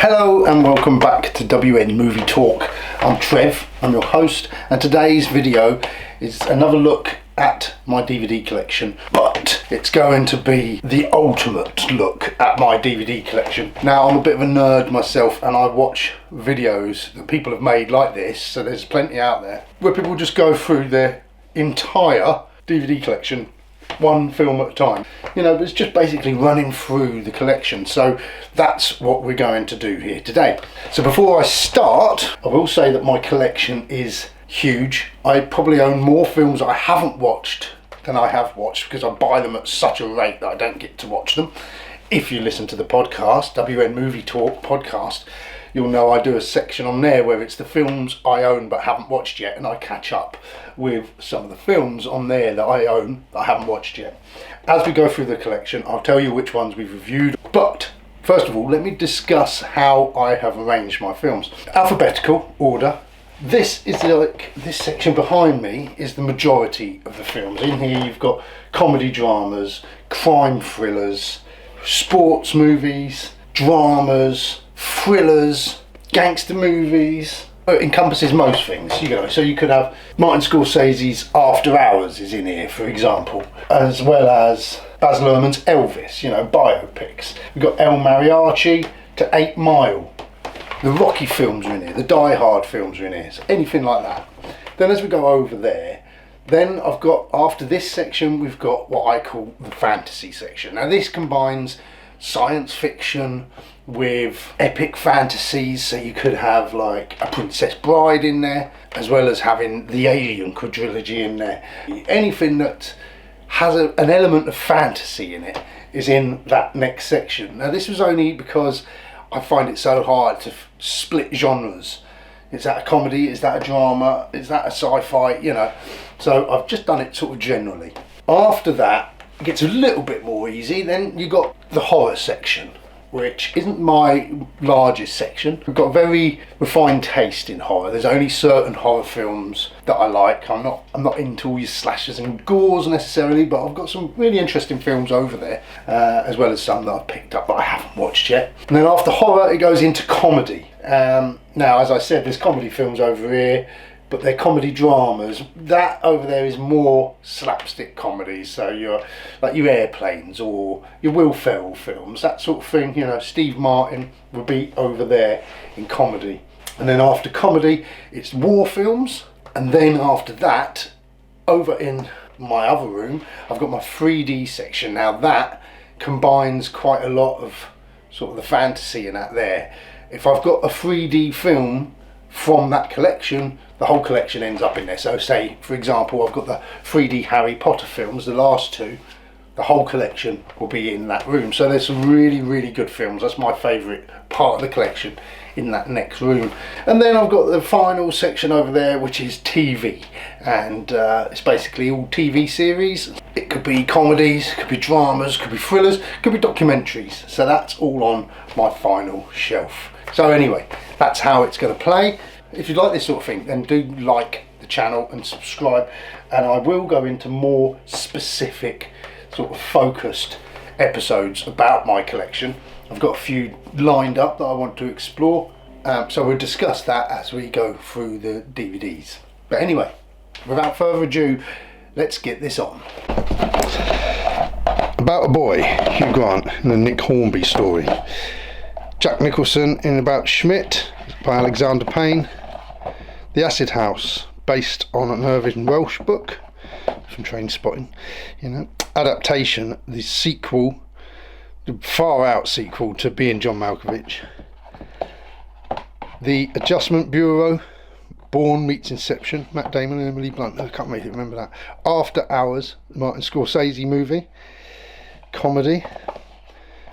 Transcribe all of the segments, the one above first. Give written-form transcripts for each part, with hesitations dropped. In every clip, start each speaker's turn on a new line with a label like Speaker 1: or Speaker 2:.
Speaker 1: Hello and welcome back to WN Movie Talk. I'm Trev, I'm your host, and today's video is another look at my DVD collection, but it's going to be the ultimate look at my DVD collection. Now, I'm a bit of a nerd myself and I watch videos that people have made like this, so there's plenty out there, where people just go through their entire DVD collection one film at a time. You know, it's just basically running through the collection. So that's what we're going to do here today. So before I start, I will say that my collection is huge. I probably own more films I haven't watched than I have watched, because I buy them at such a rate that I don't get to watch them. If you listen to the podcast, WN Movie Talk podcast, you'll know I do a section on there where it's the films I own but haven't watched yet, and I catch up with some of the films on there that I own that I haven't watched yet. As we go through the collection, I'll tell you which ones we've reviewed, but first of all, let me discuss how I have arranged my films. Alphabetical order. This is this section behind me is the majority of the films. In here you've got comedy dramas, crime thrillers, sports movies, dramas, thrillers, gangster movies. It encompasses most things, you know. So you could have Martin Scorsese's After Hours is in here, for example, as well as Baz Luhrmann's Elvis, you know, biopics. We've got El Mariachi to 8 Mile. The Rocky films are in here, the Die Hard films are in here, so anything like that. Then as we go over there, then I've got, after this section, we've got what I call the fantasy section. Now this combines science fiction with epic fantasies, so you could have like a Princess Bride in there, as well as having the Alien quadrilogy in there. Anything that has an element of fantasy in it is in that next section. Now this was only because I find it so hard to split genres. Is that a comedy? Is that a drama? Is that a sci-fi? You know, so I've just done it sort of generally. After that, it gets a little bit more easy. Then you got the horror section, which isn't my largest section. We've got a very refined taste in horror. There's only certain horror films that I like. I'm not into all your slashers and gores necessarily, but I've got some really interesting films over there, as well as some that I've picked up but I haven't watched yet. And then after horror, it goes into comedy. Now, as I said, there's comedy films over here, but they're comedy dramas. That over there is more slapstick comedies, so your Airplanes or your Will Ferrell films, that sort of thing. You know, Steve Martin would be over there in comedy. And then after comedy, it's war films. And then after that, over in my other room, I've got my 3D section. Now that combines quite a lot of sort of the fantasy in that there. If I've got a 3D film from that collection, the whole collection ends up in there. So say, for example, I've got the 3D Harry Potter films, the last two, the whole collection will be in that room. So there's some really, really good films. That's my favourite part of the collection, in that next room. And then I've got the final section over there, which is TV. And it's basically all TV series. It could be comedies, it could be dramas, it could be thrillers, it could be documentaries. So that's all on my final shelf. So anyway, that's how it's going to play. If you like this sort of thing, then do like the channel and subscribe, and I will go into more specific sort of focused episodes about my collection. I've got a few lined up that I want to explore, so we'll discuss that as we go through the DVDs. But anyway, without further ado, let's get this on. About a Boy, Hugh Grant, and the Nick Hornby story. Jack Nicholson in About Schmidt by Alexander Payne. The Acid House, based on an Irving Welsh book from Trainspotting, you know. Adaptation, the sequel, the far out sequel to Being John Malkovich. The Adjustment Bureau, Bourne meets Inception, Matt Damon and Emily Blunt. I can't really remember that. After Hours, Martin Scorsese movie, comedy.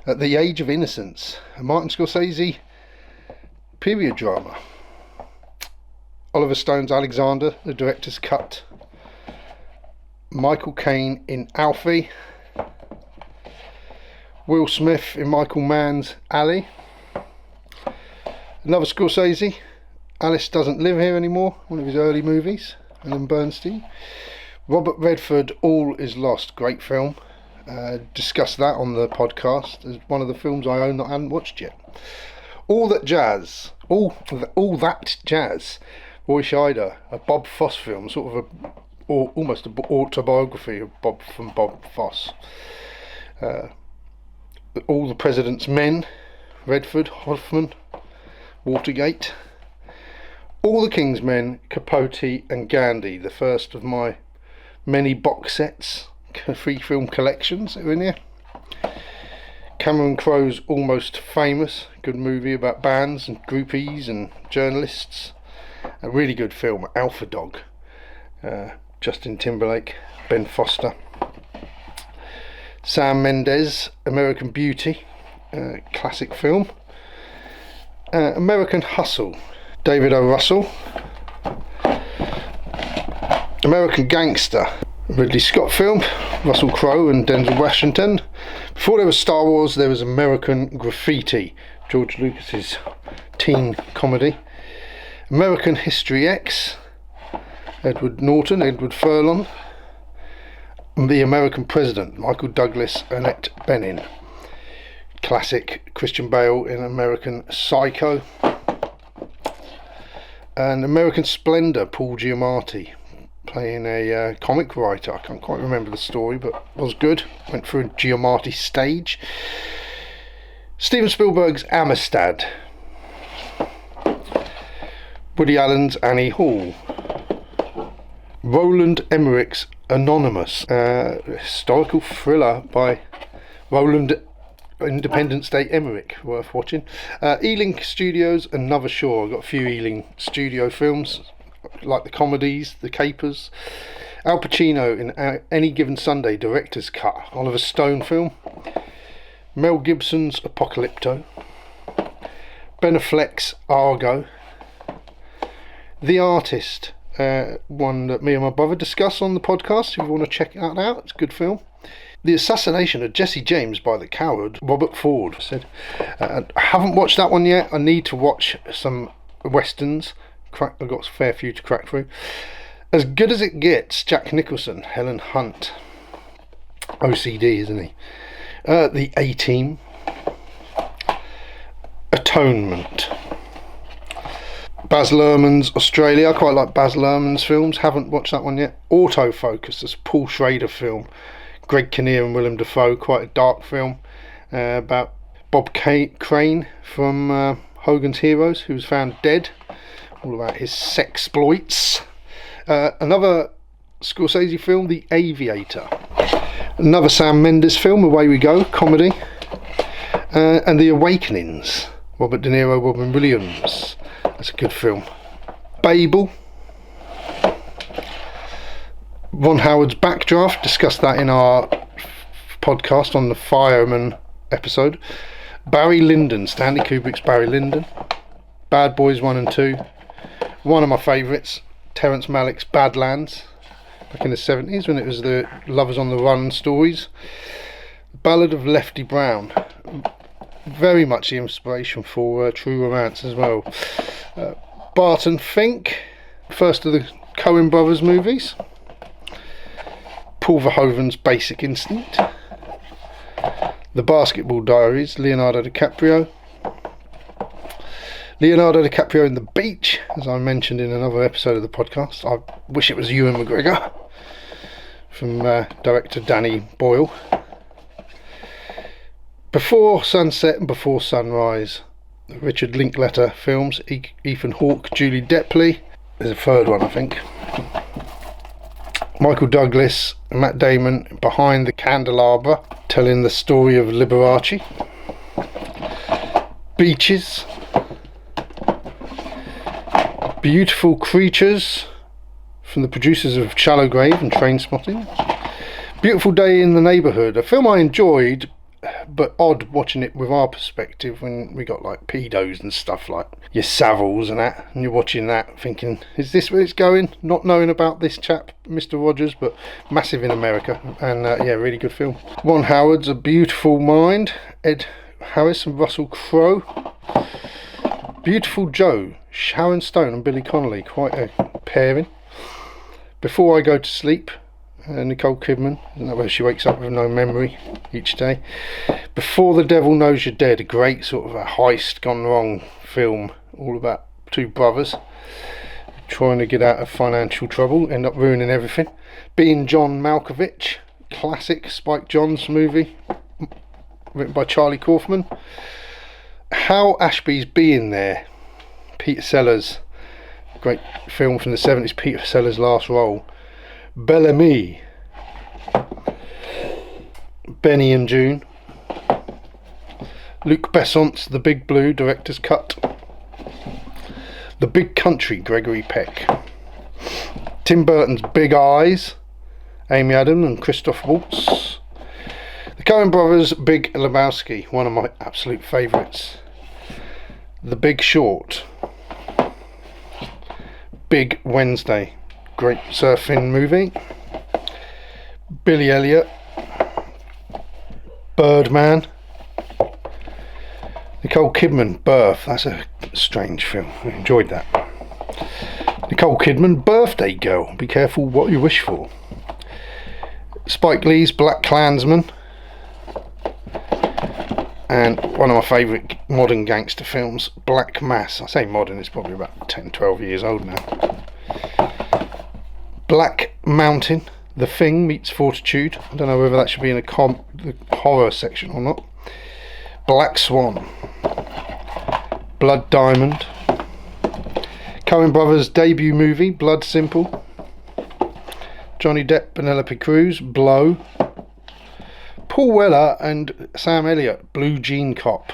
Speaker 1: At the Age of Innocence, a Martin Scorsese period drama. Oliver Stone's Alexander, the director's cut. Michael Caine in Alfie. Will Smith in Michael Mann's Ali. Another Scorsese, Alice Doesn't Live Here Anymore, one of his early movies. Ellen Bernstein. Robert Redford, All Is Lost, great film. Discussed that on the podcast as one of the films I own that I haven't watched yet. All That Jazz. All That Jazz. Roy Scheider, a Bob Fosse film, sort of almost an autobiography of Bob Fosse. All the President's Men, Redford, Hoffman, Watergate. All the King's Men, Capote and Gandhi, the first of my many box sets, free film collections that are in here. Cameron Crowe's Almost Famous, good movie about bands and groupies and journalists. A really good film, Alpha Dog. Justin Timberlake, Ben Foster. Sam Mendes, American Beauty, classic film. American Hustle, David O. Russell. American Gangster, Ridley Scott film, Russell Crowe and Denzel Washington. Before there was Star Wars, there was American Graffiti, George Lucas's teen comedy. American History X, Edward Norton, Edward Furlong. The American President, Michael Douglas, Annette Bening. Classic Christian Bale in American Psycho. And American Splendor, Paul Giamatti, playing a comic writer. I can't quite remember the story, but was good. Went through a Giamatti stage. Steven Spielberg's Amistad. Woody Allen's Annie Hall. Roland Emmerich's Anonymous, historical thriller by Roland Independence Day Emmerich, worth watching. Ealing Studios, Another Shore. I've got a few Ealing Studio films, like the comedies, The Capers. Al Pacino in Any Given Sunday, director's cut, Oliver Stone film. Mel Gibson's Apocalypto. Ben Affleck's Argo. The Artist, one that me and my brother discuss on the podcast, if you want to check that out. It's a good film. The Assassination of Jesse James by the Coward, Robert Ford said. I haven't watched that one yet. I need to watch some westerns. I've got a fair few to crack through. As Good as It Gets, Jack Nicholson, Helen Hunt. OCD, isn't he? The A-Team. Atonement. Baz Luhrmann's Australia. I quite like Baz Luhrmann's films. Haven't watched that one yet. Autofocus, this Paul Schrader film. Greg Kinnear and Willem Dafoe. Quite a dark film about Bob Crane from Hogan's Heroes, who was found dead. All about his sexploits. Another Scorsese film, The Aviator. Another Sam Mendes film, Away We Go, comedy. And The Awakenings, Robert De Niro, Robin Williams. That's a good film. Babel. Ron Howard's Backdraft, discussed that in our podcast on the Fireman episode. Barry Lyndon, Stanley Kubrick's Barry Lyndon. Bad Boys 1 and 2. One of my favourites, Terrence Malick's Badlands, back in the 70s when it was the Lovers on the Run stories. Ballad of Lefty Brown, very much the inspiration for True Romance as well. Barton Fink, first of the Coen Brothers movies. Paul Verhoeven's Basic Instinct. The Basketball Diaries, Leonardo DiCaprio. Leonardo DiCaprio in The Beach, as I mentioned in another episode of the podcast. I wish it was Ewan McGregor, from director Danny Boyle. Before Sunset and Before Sunrise, the Richard Linklater films, Ethan Hawke, Julie Depley. There's a third one, I think. Michael Douglas, Matt Damon, Behind the Candelabra, telling the story of Liberace. Beaches. Beautiful Creatures, from the producers of Shallow Grave and Trainspotting. Beautiful Day in the Neighbourhood, a film I enjoyed, but odd watching it with our perspective when we got like pedos and stuff, like your Savills and that, and you're watching that thinking, is this where it's going? Not knowing about this chap, Mr. Rogers, but massive in America, and yeah, really good film. Ron Howard's A Beautiful Mind, Ed Harris and Russell Crowe. Beautiful Joe, Sharon Stone and Billy Connolly, quite a pairing. Before I Go to Sleep, Nicole Kidman, isn't that where she wakes up with no memory each day? Before the Devil Knows You're Dead, a great sort of a heist gone wrong film, all about two brothers trying to get out of financial trouble, end up ruining everything. Being John Malkovich, classic Spike Jonze movie, written by Charlie Kaufman. How Ashby's Being There, Peter Sellers, great film from the 70s, Peter Sellers' last role. Bellamy, Benny and June. Luc Besson's The Big Blue, director's cut. The Big Country, Gregory Peck. Tim Burton's Big Eyes, Amy Adams and Christoph Waltz. The Coen Brothers' Big Lebowski, one of my absolute favourites. The Big Short. Big Wednesday, great surfing movie. Billy Elliot. Birdman. Nicole Kidman, Birth. That's a strange film. I enjoyed that. Nicole Kidman, Birthday Girl. Be careful what you wish for. Spike Lee's Black Klansman. And one of my favourite modern gangster films, Black Mass. I say modern, it's probably about 10-12 years old now. Black Mountain, The Thing meets Fortitude. I don't know whether that should be in the horror section or not. Black Swan. Blood Diamond. Coen Brothers' debut movie, Blood Simple. Johnny Depp, Penelope Cruz, Blow. Paul Weller and Sam Elliott, Blue Jean Cop.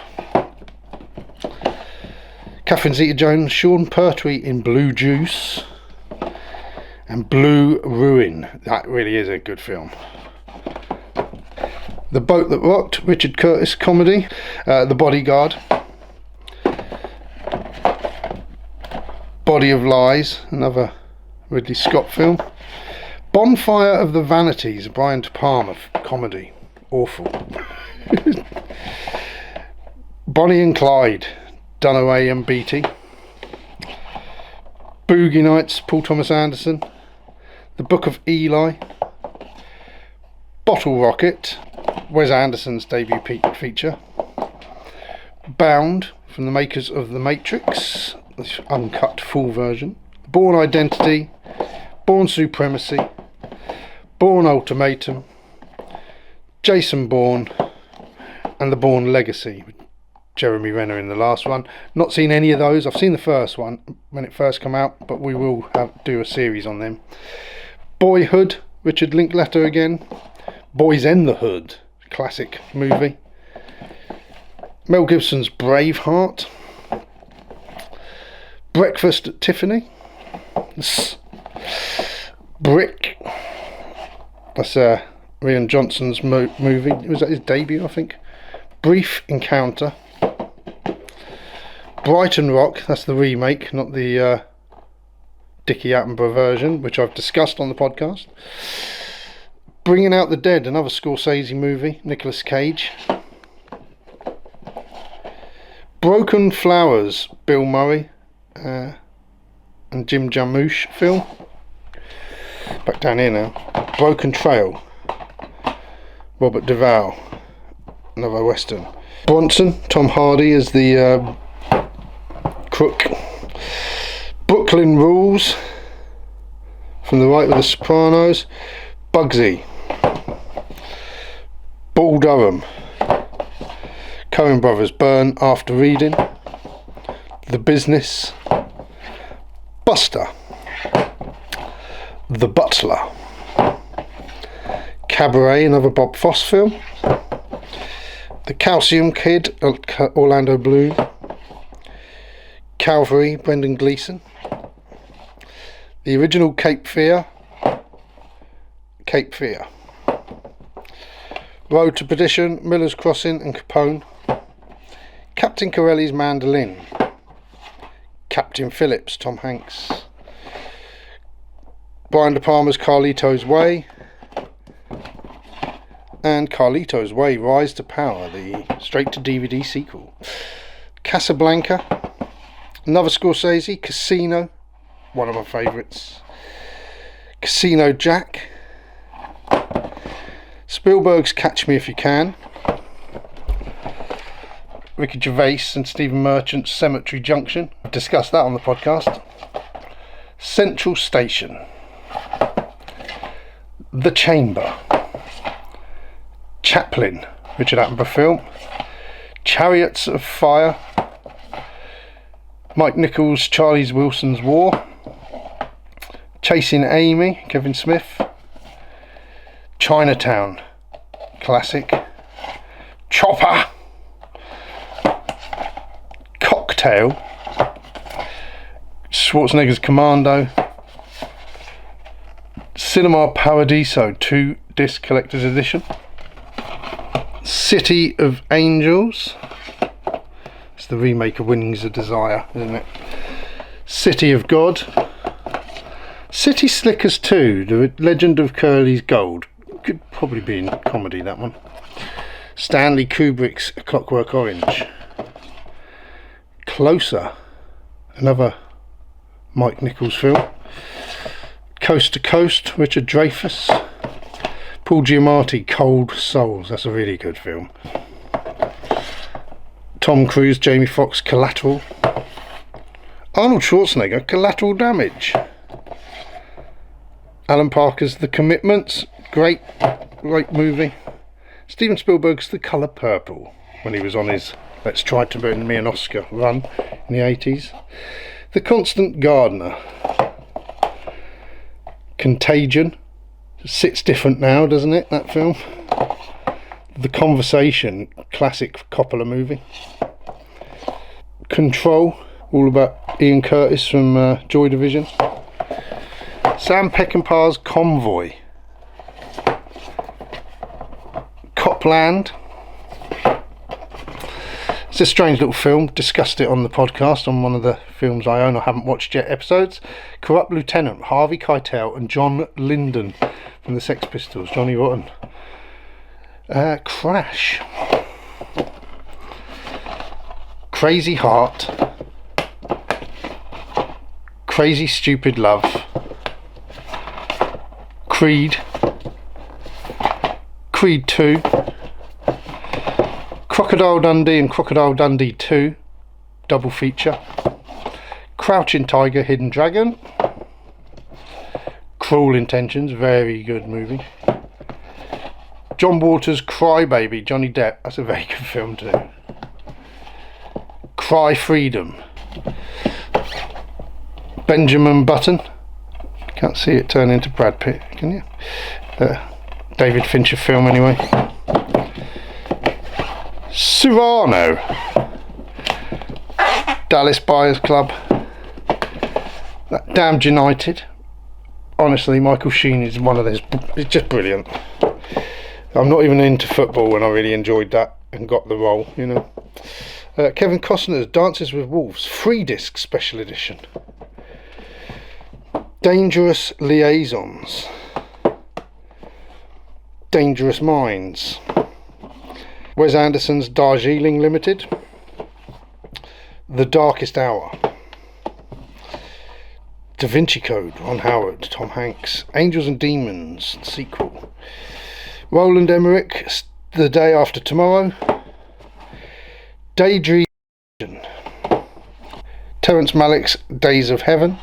Speaker 1: Catherine Zeta-Jones, Sean Pertwee in Blue Juice. And Blue Ruin. That really is a good film. The Boat That Rocked, Richard Curtis comedy. The Bodyguard. Body of Lies, another Ridley Scott film. Bonfire of the Vanities, Brian De Palma comedy. Awful. Bonnie and Clyde, Dunaway and Beatty. Boogie Nights, Paul Thomas Anderson. The Book of Eli. Bottle Rocket, Wes Anderson's debut feature. Bound, from the makers of The Matrix, this uncut full version. Bourne Identity, Bourne Supremacy, Bourne Ultimatum, Jason Bourne, and The Bourne Legacy, with Jeremy Renner in the last one. Not seen any of those. I've seen the first one when it first came out, but we will do a series on them. Boyhood, Richard Linklater again. Boys in the Hood, classic movie. Mel Gibson's Braveheart. Breakfast at Tiffany. Brick. That's Rian Johnson's movie. Was that his debut, I think? Brief Encounter. Brighton Rock, that's the remake, not the Dickie Attenborough version, which I've discussed on the podcast. Bringing Out the Dead, another Scorsese movie, Nicolas Cage. Broken Flowers, Bill Murray and Jim Jarmusch film. Back down here now. Broken Trail, Robert Duvall, another western. Bronson, Tom Hardy as the crook. Brooklyn Rules, from the right with The Sopranos. Bugsy. Bull Durham. Coen Brothers, Burn After Reading. The Business. Buster. The Butler. Cabaret, another Bob Fosse film. The Calcium Kid, Orlando Bloom. Calvary, Brendan Gleeson. The original Cape Fear. Cape Fear. Road to Perdition, Miller's Crossing and Capone. Captain Corelli's Mandolin. Captain Phillips, Tom Hanks. Brian De Palma's Carlito's Way. And Carlito's Way, Rise to Power, the straight-to-DVD sequel. Casablanca. Another Scorsese, Casino, one of my favourites. Casino Jack. Spielberg's Catch Me If You Can. Ricky Gervais and Stephen Merchant's Cemetery Junction. I've discussed that on the podcast. Central Station. The Chamber. Chaplin, Richard Attenborough film. Chariots of Fire. Mike Nichols' Charlie Wilson's War. Chasing Amy, Kevin Smith. Chinatown, classic. Chopper. Cocktail. Schwarzenegger's Commando. Cinema Paradiso 2-disc collector's edition. City of Angels. It's the remake of Wings of Desire, isn't it? City of God. City Slickers 2, The Legend of Curly's Gold. Could probably be in comedy, that one. Stanley Kubrick's A Clockwork Orange. Closer, another Mike Nichols film. Coast to Coast, Richard Dreyfuss. Paul Giamatti, Cold Souls, that's a really good film. Tom Cruise, Jamie Foxx, Collateral. Arnold Schwarzenegger, Collateral Damage. Alan Parker's The Commitments, great movie. Steven Spielberg's The Colour Purple, when he was on his Let's Try to Win Me an Oscar run in the 80s. The Constant Gardener. Contagion. Sits different now, doesn't it, that film? The Conversation, classic Coppola movie. Control, all about Ian Curtis from Joy Division. Sam Peckinpah's Convoy. Copland. It's a strange little film. Discussed it on the podcast on one of the films I own or haven't watched yet episodes. Corrupt Lieutenant, Harvey Keitel and John Lyndon from the Sex Pistols. Johnny Rotten. Crash. Crazy Heart. Crazy Stupid Love. Creed. Creed 2. Crocodile Dundee and Crocodile Dundee 2. Double feature. Crouching Tiger, Hidden Dragon. Cruel Intentions, very good movie. John Waters' Cry Baby, Johnny Depp, that's a very good film too. Cry Freedom. Benjamin Button. Can't see it turn into Brad Pitt, can you? David Fincher film anyway. Cyrano. Dallas Buyers Club. That Damned United. Honestly, Michael Sheen is one of those. It's just brilliant. I'm not even into football and I really enjoyed that and got the role, you know. Kevin Costner's Dances with Wolves, 3-disc special edition. Dangerous Liaisons. Dangerous Minds. Wes Anderson's Darjeeling Limited. The Darkest Hour. Da Vinci Code, Ron Howard, Tom Hanks. Angels and Demons, sequel. Roland Emmerich, The Day After Tomorrow. Daydream. Terrence Malick's Days of Heaven.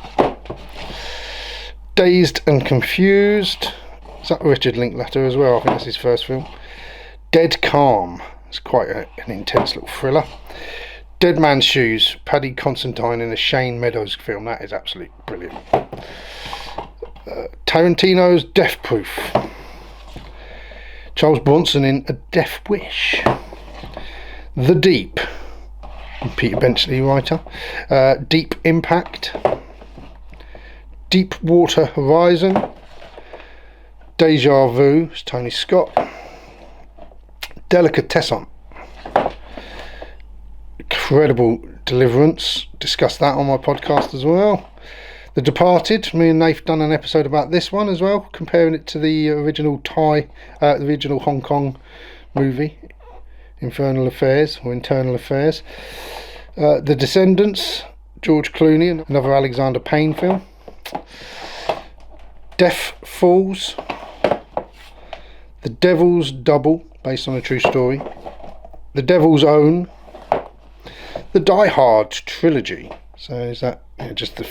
Speaker 1: Dazed and Confused. Is that Richard Linklater as well? I think that's his first film. Dead Calm. It's quite an intense little thriller. Dead Man's Shoes. Paddy Considine in a Shane Meadows film. That is absolutely brilliant. Tarantino's Death Proof. Charles Bronson in A Death Wish. The Deep. Peter Benchley writer. Deep Impact. Deepwater Horizon. Deja Vu, it's Tony Scott. Delicatessen. Incredible Deliverance, discussed that on my podcast as well. The Departed, me and Nath done an episode about this one as well, comparing it to the original the original Hong Kong movie, Infernal Affairs or Internal Affairs. The Descendants, George Clooney, another Alexander Payne film. Death Falls. The Devil's Double, based on a true story. The Devil's Own, the Die Hard trilogy. So is that, yeah, just the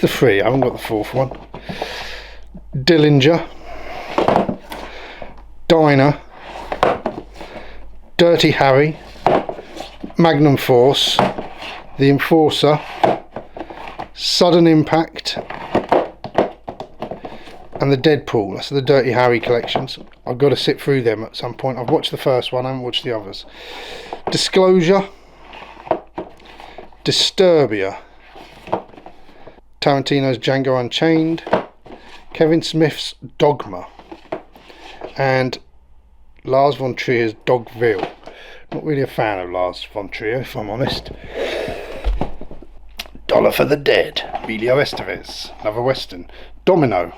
Speaker 1: three? I haven't got the fourth one. Dillinger, Diner, Dirty Harry, Magnum Force, The Enforcer, Sudden Impact, and the Deadpool. That's the Dirty Harry collections. I've got to sit through them at some point. I've watched the first one, I haven't watched the others. Disclosure, Disturbia, Tarantino's Django Unchained, Kevin Smith's Dogma, and Lars von Trier's Dogville. Not really a fan of Lars von Trier, if I'm honest. Dollar for the Dead, Emilio Estevez, another western. Domino,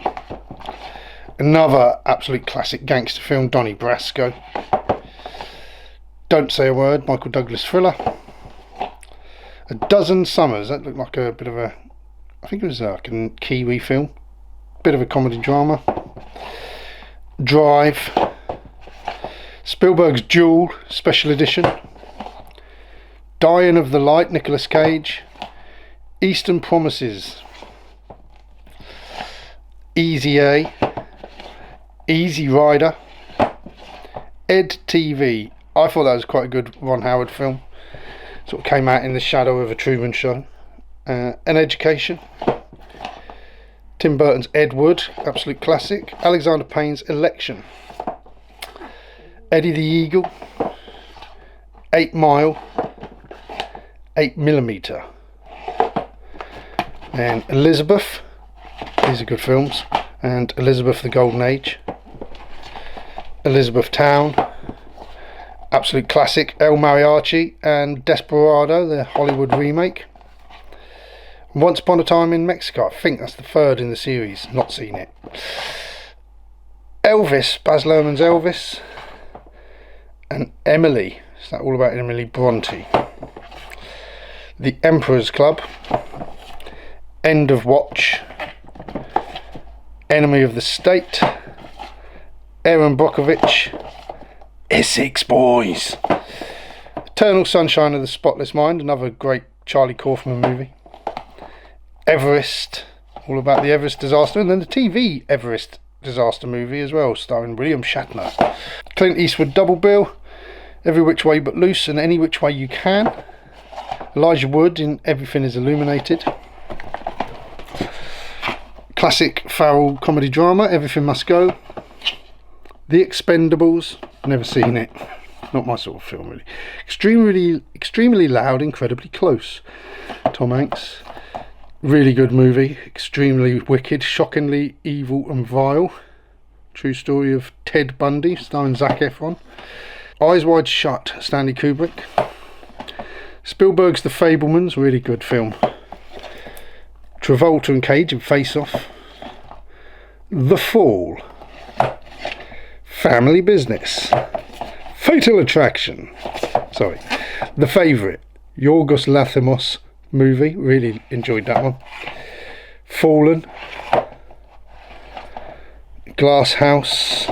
Speaker 1: another absolute classic gangster film, Donnie Brasco. Don't Say a Word, Michael Douglas thriller. A Dozen Summers, that looked like a bit of a, I think it was like a Kiwi film, bit of a comedy drama. Drive, Spielberg's Duel special edition. Dying of the Light, Nicolas Cage. Eastern Promises, Easy A, Easy Rider, Ed TV. I thought that was quite a good Ron Howard film. Sort of came out in the shadow of a Truman Show. An Education, Tim Burton's Ed Wood, absolute classic. Alexander Payne's Election, Eddie the Eagle, 8 Mile, 8mm, and Elizabeth. These are good films. And Elizabeth the Golden Age, Elizabeth Town, absolute classic. El Mariachi and Desperado, the Hollywood remake. Once Upon a Time in Mexico, I think that's the third in the series, not seen it. Elvis, Baz Luhrmann's Elvis, and Emily, is that all about Emily Bronte? The Emperor's Club, End of Watch, Enemy of the State, Aaron Brockovich, Essex Boys, Eternal Sunshine of the Spotless Mind, another great Charlie Kaufman movie. Everest, all about the Everest disaster, and then the TV Everest disaster movie as well, starring William Shatner. Clint Eastwood double bill, Every Which Way But Loose and Any Which Way You Can. Elijah Wood in Everything Is Illuminated. Classic Farrell comedy drama, Everything Must Go. The Expendables, never seen it, not my sort of film really. Extremely Loud, Incredibly Close, Tom Hanks. Really good movie, extremely wicked, shockingly evil and vile. True story of Ted Bundy, starring Zac Efron. Eyes Wide Shut, Stanley Kubrick. Spielberg's The Fabelmans, really good film. Travolta and Cage in Face Off. The Fall, Family Business, Fatal Attraction, sorry, The Favourite, Yorgos Lanthimos movie, really enjoyed that one. Fallen, Glass House,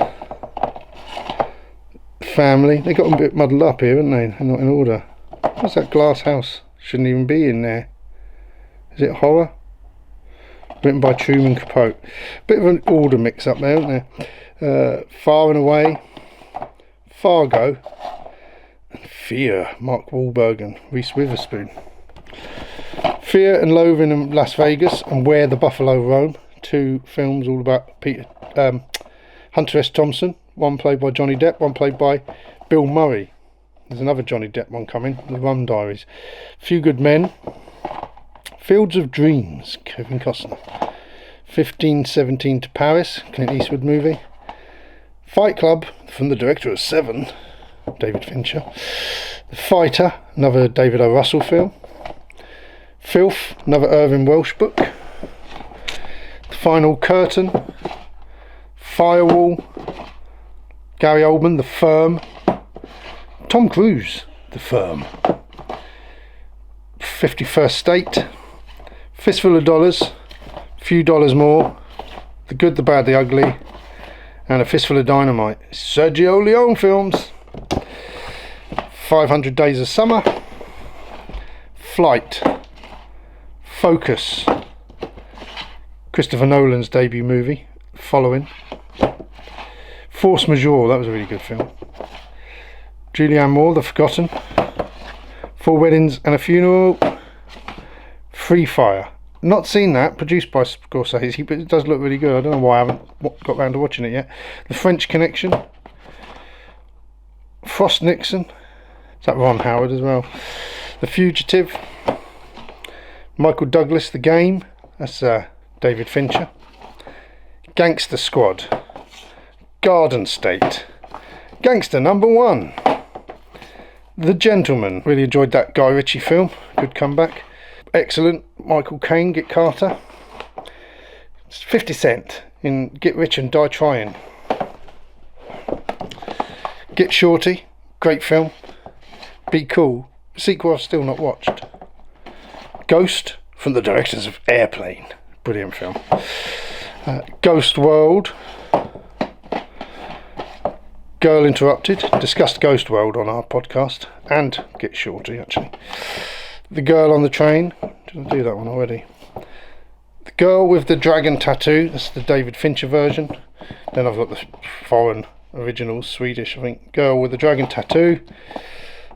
Speaker 1: Family. They got them a bit muddled up here, haven't they? They're not in order. What's that? Glass House shouldn't even be in there. Is it horror? Written by Truman Capote. Bit of an order mix up there, isn't there? Far and Away, Fargo, and Fear, Mark Wahlberg and Reese Witherspoon. Fear and Loathing in Las Vegas and Where the Buffalo Roam, two films all about Hunter S. Thompson, one played by Johnny Depp, one played by Bill Murray. There's another Johnny Depp one coming, The Rum Diaries. Few Good Men, Fields of Dreams, Kevin Costner. 1517 to Paris, Clint Eastwood movie. Fight Club, from the director of Seven, David Fincher. The Fighter, another David O. Russell film. Filth, another Irving Welsh book. The Final Curtain, Firewall, Gary Oldman, The Firm. Tom Cruise, The Firm. 51st State, Fistful of Dollars, Few Dollars More, The Good, the Bad, the Ugly, and A Fistful of Dynamite. Sergio Leone films. 500 Days of Summer, Flight, Focus, Christopher Nolan's debut movie, Following, Force Majeure, that was a really good film, Julianne Moore, The Forgotten, Four Weddings and a Funeral, Free Fire. Not seen that, produced by Scorsese, but it does look really good. I don't know why I haven't got round to watching it yet. The French Connection, Frost Nixon, is that Ron Howard as well? The Fugitive, Michael Douglas, The Game, that's David Fincher, Gangster Squad, Garden State, Gangster Number 1, The Gentleman, really enjoyed that Guy Ritchie film, good comeback. Excellent, Michael Caine, Get Carter. 50 Cent in Get Rich and Die Trying. Get Shorty, great film. Be Cool, sequel I've still not watched. Ghost, from the directors of Airplane, brilliant film. Ghost World, Girl Interrupted, discussed Ghost World on our podcast, and Get Shorty actually. The Girl on the Train, did I do that one already? The Girl with the Dragon Tattoo, that's the David Fincher version. Then I've got the foreign originals, Swedish I think. Girl with the Dragon Tattoo,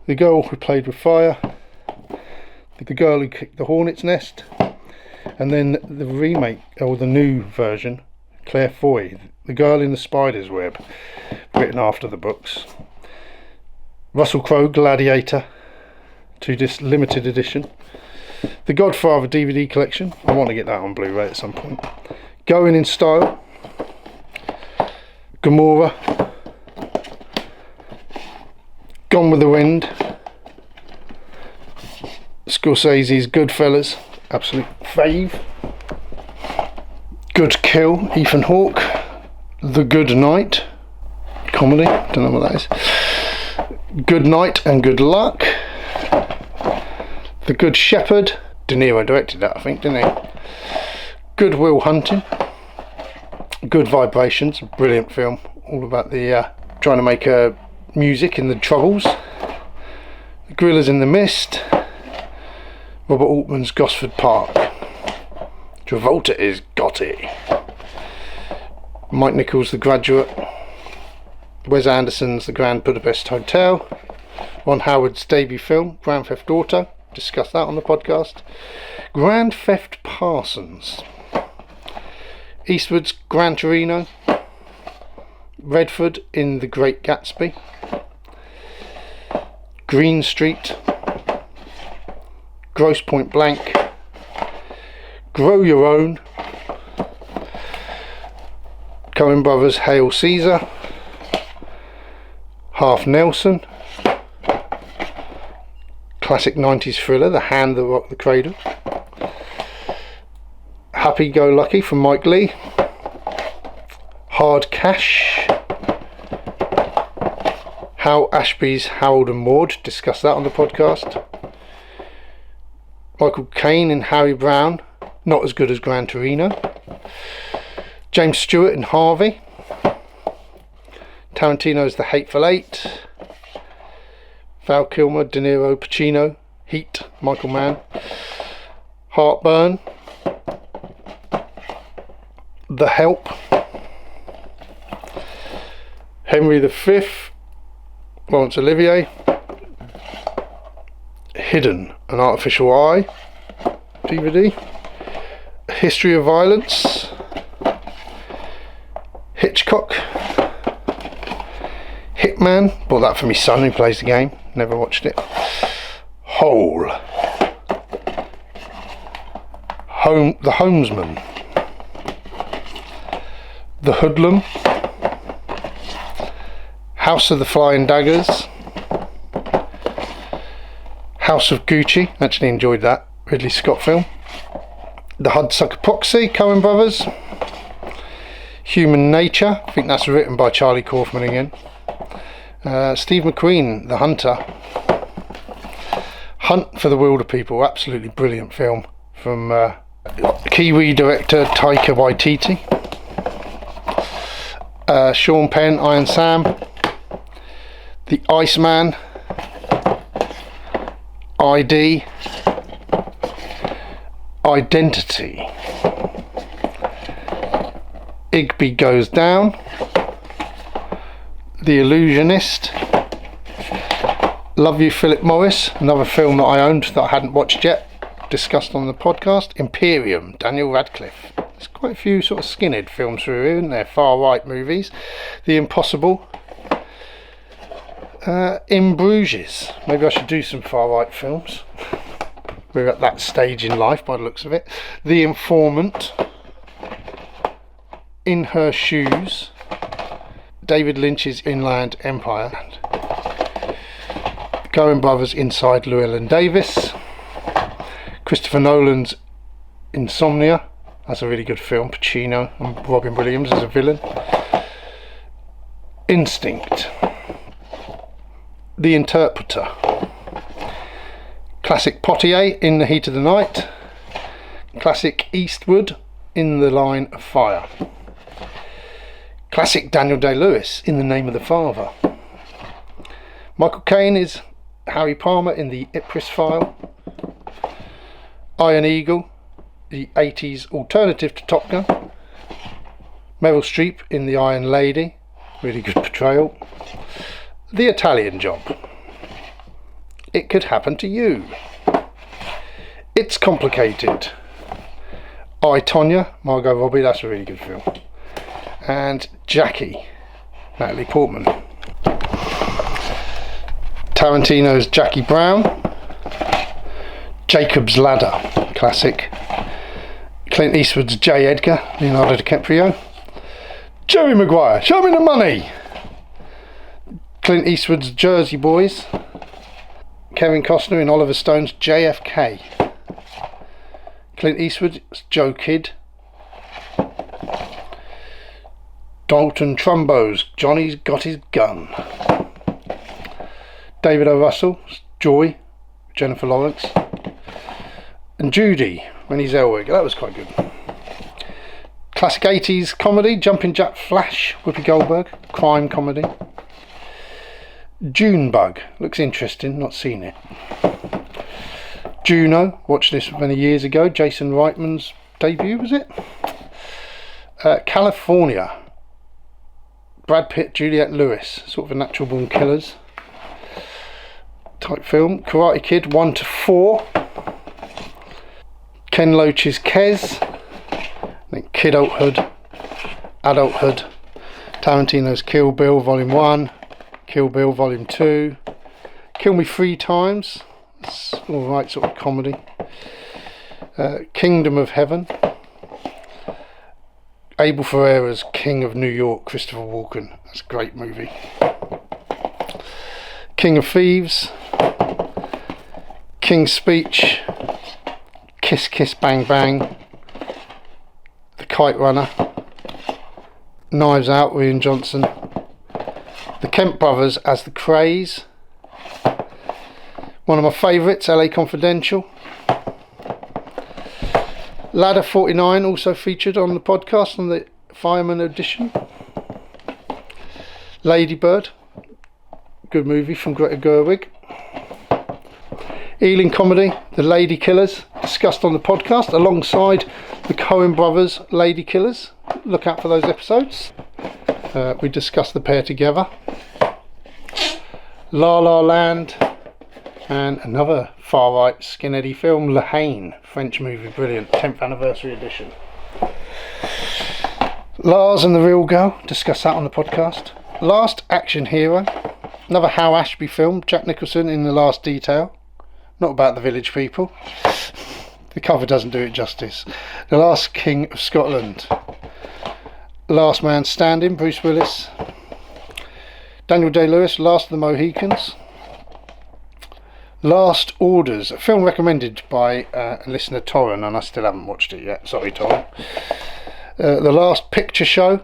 Speaker 1: The Girl Who Played with Fire, The Girl Who Kicked the Hornet's Nest, and then the remake, or the new version, Claire Foy, The Girl in the Spider's Web, written after the books. Russell Crowe, Gladiator, to this limited edition. The Godfather DVD collection, I want to get that on Blu-ray at some point. Going in Style, Gomorrah, Gone with the Wind, Scorsese's Goodfellas, absolute fave. Good Kill, Ethan Hawke, The Good Night, comedy, don't know what that is. Good Night and Good Luck, The Good Shepherd, De Niro directed that I think, didn't he? Good Will Hunting, Good Vibrations, brilliant film, all about the trying to make music in the Troubles. The Gorillas in the Mist, Robert Altman's Gosford Park, Travolta is Gotti, Mike Nichols' The Graduate, Wes Anderson's The Grand Budapest Hotel, Ron Howard's debut film, Grand Theft Auto, discussed that on the podcast, Grand Theft Parsons, Eastwood's Gran Torino, Redford in The Great Gatsby, Green Street, Grosse Point Blank, Grow Your Own, Coen Brothers' Hail Caesar, Half Nelson, classic 90s thriller The Hand That Rocked the Cradle, Happy Go Lucky from Mike Leigh, Hard Cash, Hal Ashby's Harold and Maude, discussed that on the podcast. Michael Caine in Harry Brown, not as good as Gran Torino. James Stewart in Harvey, Tarantino's The Hateful Eight, Val Kilmer, De Niro, Pacino, Heat, Michael Mann, Heartburn, The Help, Henry V, Laurence Olivier, Hidden, An Artificial Eye DVD, History of Violence, Hitchcock, Hitman, bought that for my son who plays the game, never watched it, Hole, The Homesman, The Hoodlum, House of the Flying Daggers, House of Gucci, actually enjoyed that Ridley Scott film, The Hudsucker Proxy, Coen Brothers, Human Nature, I think that's written by Charlie Kaufman again, Steve McQueen, The Hunter, Hunt for the Wilder People, absolutely brilliant film from Kiwi director Taika Waititi, Sean Penn, Iron Sam, The Iceman, ID, Identity. Igby Goes Down. The Illusionist. Love You, Philip Morris, another film that I owned that I hadn't watched yet, discussed on the podcast. Imperium, Daniel Radcliffe. There's quite a few sort of skinhead films through here, isn't there? Far right movies. The Impossible. In Bruges. Maybe I should do some far right films. We're at that stage in life by the looks of it. The Informant. In Her Shoes. David Lynch's Inland Empire. Coen Brothers' Inside Llewellyn Davis. Christopher Nolan's Insomnia. That's a really good film. Pacino and Robin Williams as a villain. Instinct. The Interpreter. Classic Potier, In the Heat of the Night. Classic Eastwood, In the Line of Fire. Classic Daniel Day-Lewis, In the Name of the Father. Michael Caine is Harry Palmer in The Ipcress File. Iron Eagle, the 80s alternative to Top Gun. Meryl Streep in The Iron Lady, really good portrayal. The Italian Job. It Could Happen to You. It's Complicated. I, Tonya, Margot Robbie, that's a really good film. And Jackie, Natalie Portman. Tarantino's Jackie Brown. Jacob's Ladder, classic. Clint Eastwood's J. Edgar, Leonardo DiCaprio. Jerry Maguire, Show Me the Money. Clint Eastwood's Jersey Boys. Kevin Costner in Oliver Stone's JFK. Clint Eastwood's Joe Kidd. Dalton Trumbo's Johnny's Got His Gun. David O. Russell's Joy, Jennifer Lawrence. And Judy, Renée Zellweger, that was quite good. Classic 80s comedy, Jumping Jack Flash, Whoopi Goldberg, crime comedy. Junebug, looks interesting, not seen it. Juno, watched this many years ago, Jason Reitman's debut, was it? California, Brad Pitt, Juliette Lewis, sort of a natural born killers type film. Karate Kid 1 to 4. Ken Loach's Kes. Then Kidulthood, Adulthood. Tarantino's Kill Bill Volume 1. Kill Bill Volume 2. Kill Me 3 Times. It's alright sort of comedy. Kingdom of Heaven. Abel Ferrara's King of New York, Christopher Walken. That's a great movie. King of Thieves. King's Speech. Kiss Kiss Bang Bang. The Kite Runner. Knives Out, Rian Johnson. The Kemp Brothers as the Krays. One of my favourites, LA Confidential. Ladder 49, also featured on the podcast on the Fireman edition. Lady Bird, good movie from Greta Gerwig. Ealing comedy, The Lady Killers, discussed on the podcast alongside the Coen Brothers Lady Killers. Look out for those episodes. We discussed the pair together. La La Land, and another far right skinheady film, La Haine, French movie, brilliant, 10th anniversary edition. Lars and the Real Girl, discussed that on the podcast. Last Action Hero, another Hal Ashby film, Jack Nicholson in The Last Detail, not about the village people, the cover doesn't do it justice. The Last King of Scotland. Last Man Standing, Bruce Willis. Daniel Day-Lewis, Last of the Mohicans. Last Orders, a film recommended by listener Torren, and I still haven't watched it yet, sorry Torren. The Last Picture Show,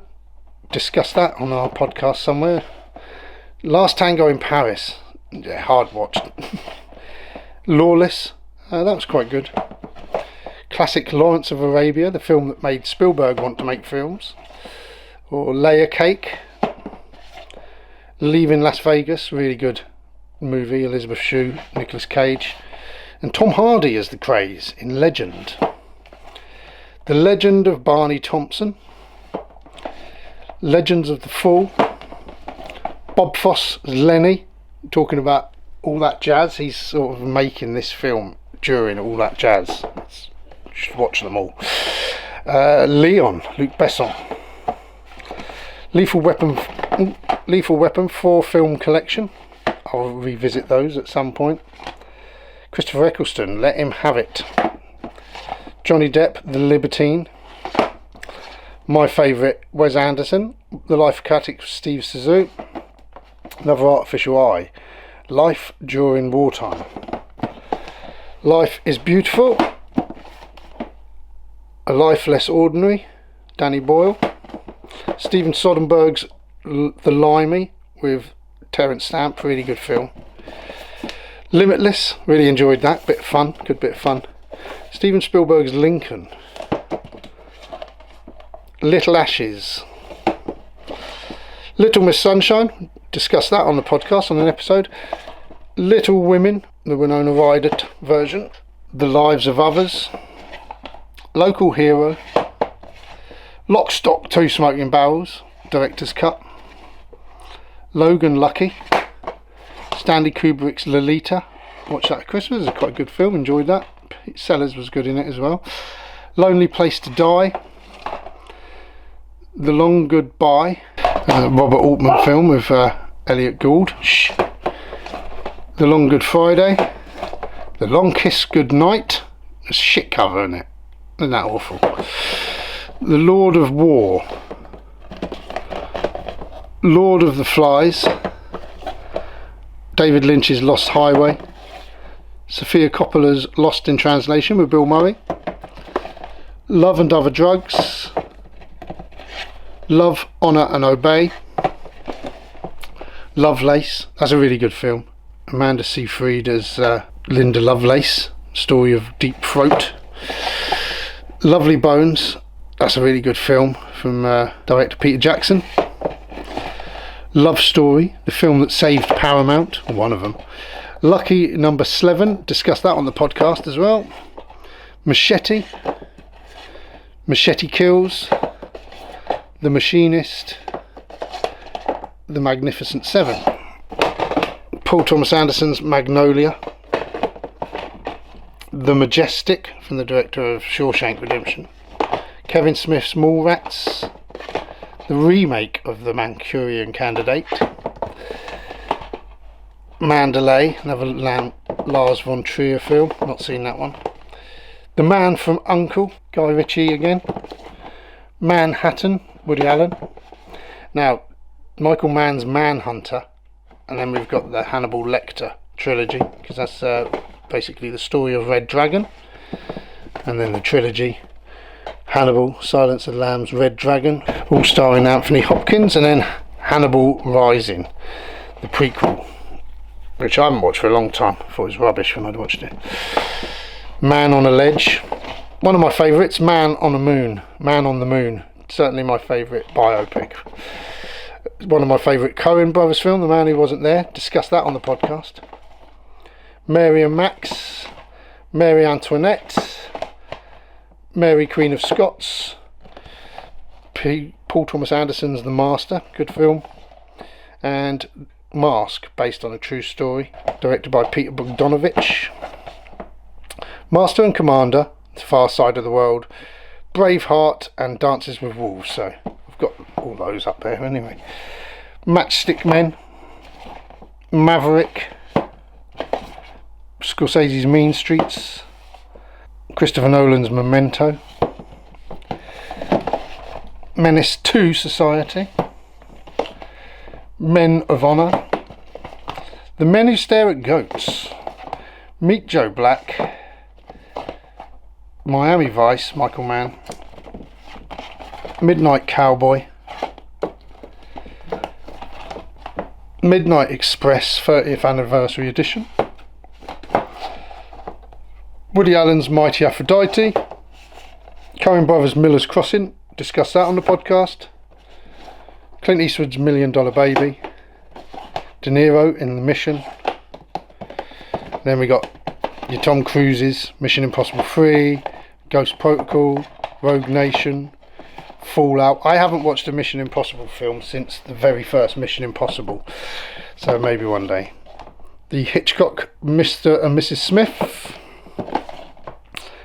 Speaker 1: discussed that on our podcast somewhere. Last Tango in Paris, yeah, hard watched. Lawless, that was quite good. Classic Lawrence of Arabia, the film that made Spielberg want to make films. Or Layer Cake. Leaving Las Vegas, really good movie, Elizabeth Shue, Nicolas Cage, and Tom Hardy as the Krays in Legend. The Legend of Barney Thompson, Legends of the Fall, Bob Fosse as Lenny, talking about all that jazz. He's sort of making this film during all that jazz. You should watch them all. Leon, Luc Besson. Lethal Weapon 4 film collection. I'll revisit those at some point. Christopher Eccleston, Let Him Have It. Johnny Depp, The Libertine. My favourite, Wes Anderson, The Life Aquatic of Steve Zissou. Another Artificial Eye, Life During Wartime. Life is Beautiful, A Life Less Ordinary, Danny Boyle. Steven Soderbergh's The Limey with Terence Stamp, really good film. Limitless, really enjoyed that, bit of fun, good bit of fun. Steven Spielberg's Lincoln. Little Ashes. Little Miss Sunshine, discussed that on the podcast on an episode. Little Women, the Winona Ryder version. The Lives of Others. Local Hero. Lock, Stock, Two Smoking Barrels, director's cut. Logan Lucky. Stanley Kubrick's Lolita, watched that at Christmas, it's quite a good film, enjoyed that. Pete Sellers was good in it as well. Lonely Place to Die. The Long Goodbye, Robert Altman film with Elliot Gould. Shh. The Long Good Friday. The Long Kiss Goodnight. There's shit cover in it, isn't that awful? The Lord of War. Lord of the Flies. David Lynch's Lost Highway. Sofia Coppola's Lost in Translation with Bill Murray. Love and Other Drugs. Love, Honour and Obey. Lovelace, that's a really good film. Amanda Seyfried as Linda Lovelace, story of deep throat. Lovely Bones, that's a really good film from director Peter Jackson. Love Story, the film that saved Paramount, or one of them. Lucky Number 11, discussed that on the podcast as well. Machete. Machete Kills. The Machinist. The Magnificent Seven. Paul Thomas Anderson's Magnolia. The Majestic, from the director of Shawshank Redemption. Kevin Smith's Mallrats. The remake of The Manchurian Candidate. Mandalay, another Lars von Trier film, not seen that one. The Man from U.N.C.L.E., Guy Ritchie again. Manhattan, Woody Allen. Now, Michael Mann's Manhunter, and then we've got the Hannibal Lecter trilogy, because that's basically the story of Red Dragon, and then the trilogy Hannibal, Silence of the Lambs, Red Dragon, all starring Anthony Hopkins, and then Hannibal Rising, the prequel, which I haven't watched for a long time. I thought it was rubbish when I'd watched it. Man on a Ledge, one of my favourites. Man on the Moon, certainly my favourite biopic. One of my favourite Coen Brothers film, The Man Who Wasn't There, discussed that on the podcast. Mary and Max, Mary Antoinette, Mary Queen of Scots, Paul Thomas Anderson's The Master, good film, and Mask, based on a true story, directed by Peter Bogdanovich. Master and Commander, The Far Side of the World, Braveheart, and Dances with Wolves. So I've got all those up there anyway. Matchstick Men, Maverick, Scorsese's Mean Streets, Christopher Nolan's Memento, Menace to Society, Men of Honor, The Men Who Stare at Goats, Meet Joe Black, Miami Vice, Michael Mann, Midnight Cowboy, Midnight Express 30th Anniversary Edition, Woody Allen's Mighty Aphrodite, Coen Brothers' Miller's Crossing, discussed that on the podcast, Clint Eastwood's $1 Million Baby, De Niro in The Mission, then we got your Tom Cruise's Mission Impossible 3, Ghost Protocol, Rogue Nation, Fallout. I haven't watched a Mission Impossible film since the very first Mission Impossible, so maybe one day. The Hitchcock Mr. and Mrs. Smith,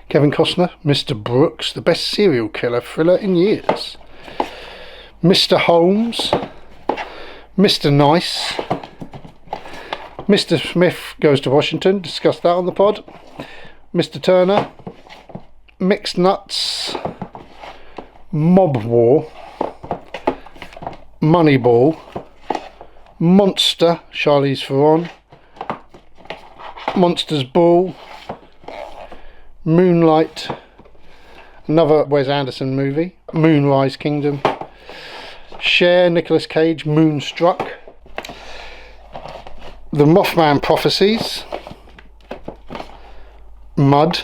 Speaker 1: Kevin Costner, Mr. Brooks, the best serial killer thriller in years, Mr. Holmes, Mr. Nice, Mr. Smith Goes to Washington, discussed that on the pod, Mr. Turner, Mixed Nuts, Mob War, Moneyball, Monster, Charlize Theron, Monsters Ball, Moonlight, another Wes Anderson movie, Moonrise Kingdom, Cher, Nicolas Cage, Moonstruck, The Mothman Prophecies, Mud,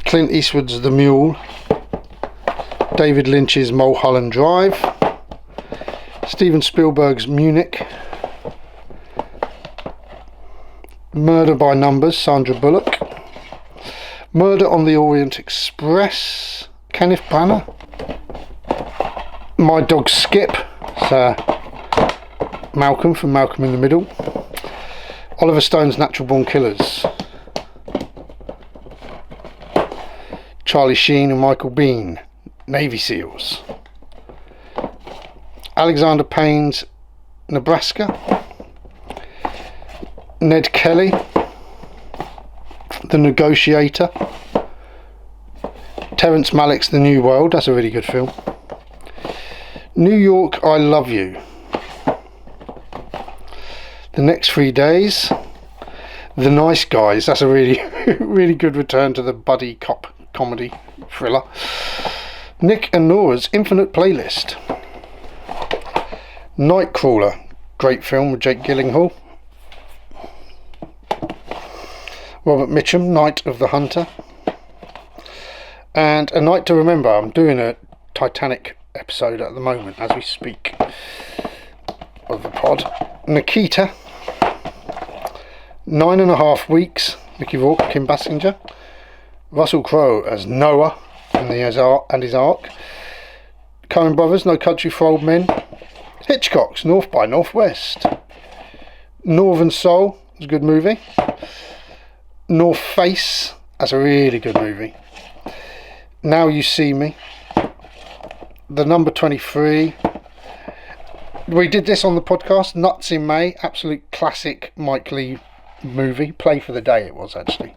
Speaker 1: Clint Eastwood's The Mule, David Lynch's Mulholland Drive, Steven Spielberg's Munich, Murder by Numbers, Sandra Bullock, Murder on the Orient Express, Kenneth Branagh, My Dog Skip, Malcolm from Malcolm in the Middle, Oliver Stone's Natural Born Killers, Charlie Sheen and Michael Biehn, Navy SEALs, Alexander Payne's Nebraska, Ned Kelly, The Negotiator, Terrence Malick's The New World, that's a really good film, New York, I Love You, The Next 3 Days, The Nice Guys, that's a really really good return to the buddy cop comedy thriller, Nick and Nora's Infinite Playlist, Nightcrawler, great film with Jake Gyllenhaal, Robert Mitchum, Night of the Hunter, and A Night to Remember. I'm doing a Titanic episode at the moment as we speak of the pod. Nikita, 9.5 Weeks, Mickey Rourke, Kim Basinger, Russell Crowe as Noah and his Ark, Coen Brothers, No Country for Old Men, Hitchcock's North by Northwest, Northern Soul, it's a good movie, North Face, that's a really good movie, Now You See Me, The Number 23, we did this on the podcast, Nuts in May, absolute classic Mike Leigh movie, Play for the Day it was actually,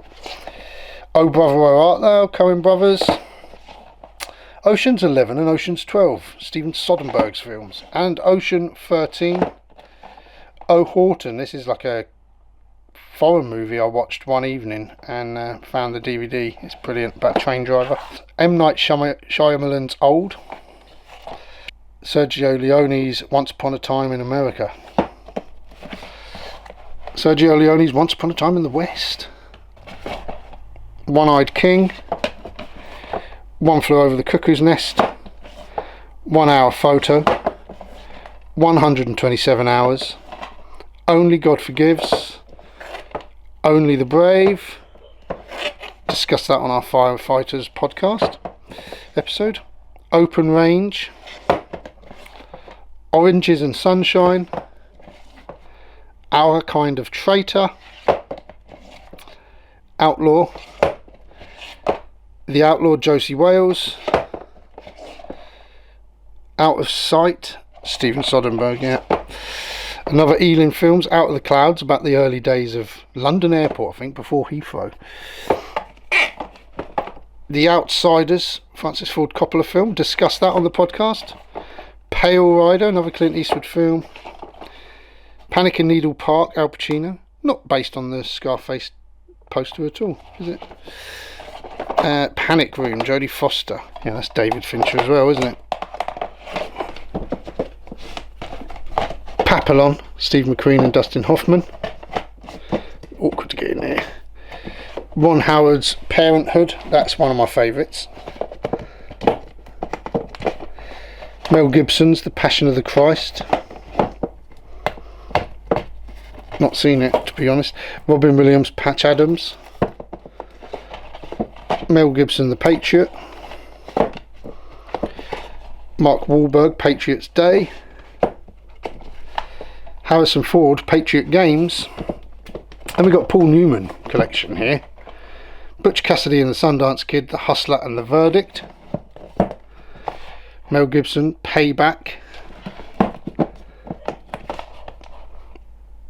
Speaker 1: Oh Brother Where Art Thou, Coen Brothers, Ocean's 11 and Ocean's 12, Steven Soderbergh's films, and Ocean 13, Oh Horton, this is like a foreign movie I watched one evening and found the DVD, it's brilliant, about a train driver, M. Night Shyamalan's Old, Sergio Leone's Once Upon a Time in America, Sergio Leone's Once Upon a Time in the West, One-Eyed King, One Flew Over the Cuckoo's Nest, 1 Hour Photo, 127 Hours, Only God Forgives, Only the Brave, discussed that on our Firefighters podcast episode, Open Range, Oranges and Sunshine, Our Kind of Traitor, Outlaw, The Outlaw Josie Wales, Out of Sight, Steven Soderbergh, yeah. Another Ealing Films, Out of the Clouds, about the early days of London Airport, I think, before Heathrow. The Outsiders, Francis Ford Coppola film, discussed that on the podcast. Pale Rider, another Clint Eastwood film. Panic in Needle Park, Al Pacino, not based on the Scarface poster at all, is it? Panic Room, Jodie Foster, yeah, that's David Fincher as well, isn't it? Papillon, Steve McQueen and Dustin Hoffman, awkward to get in there. Ron Howard's Parenthood, that's one of my favourites. Mel Gibson's The Passion of the Christ, not seen it to be honest. Robin Williams' Patch Adams, Mel Gibson, The Patriot. Mark Wahlberg, Patriots Day. Harrison Ford, Patriot Games. And we've got Paul Newman collection here. Butch Cassidy and the Sundance Kid, The Hustler and the Verdict. Mel Gibson, Payback.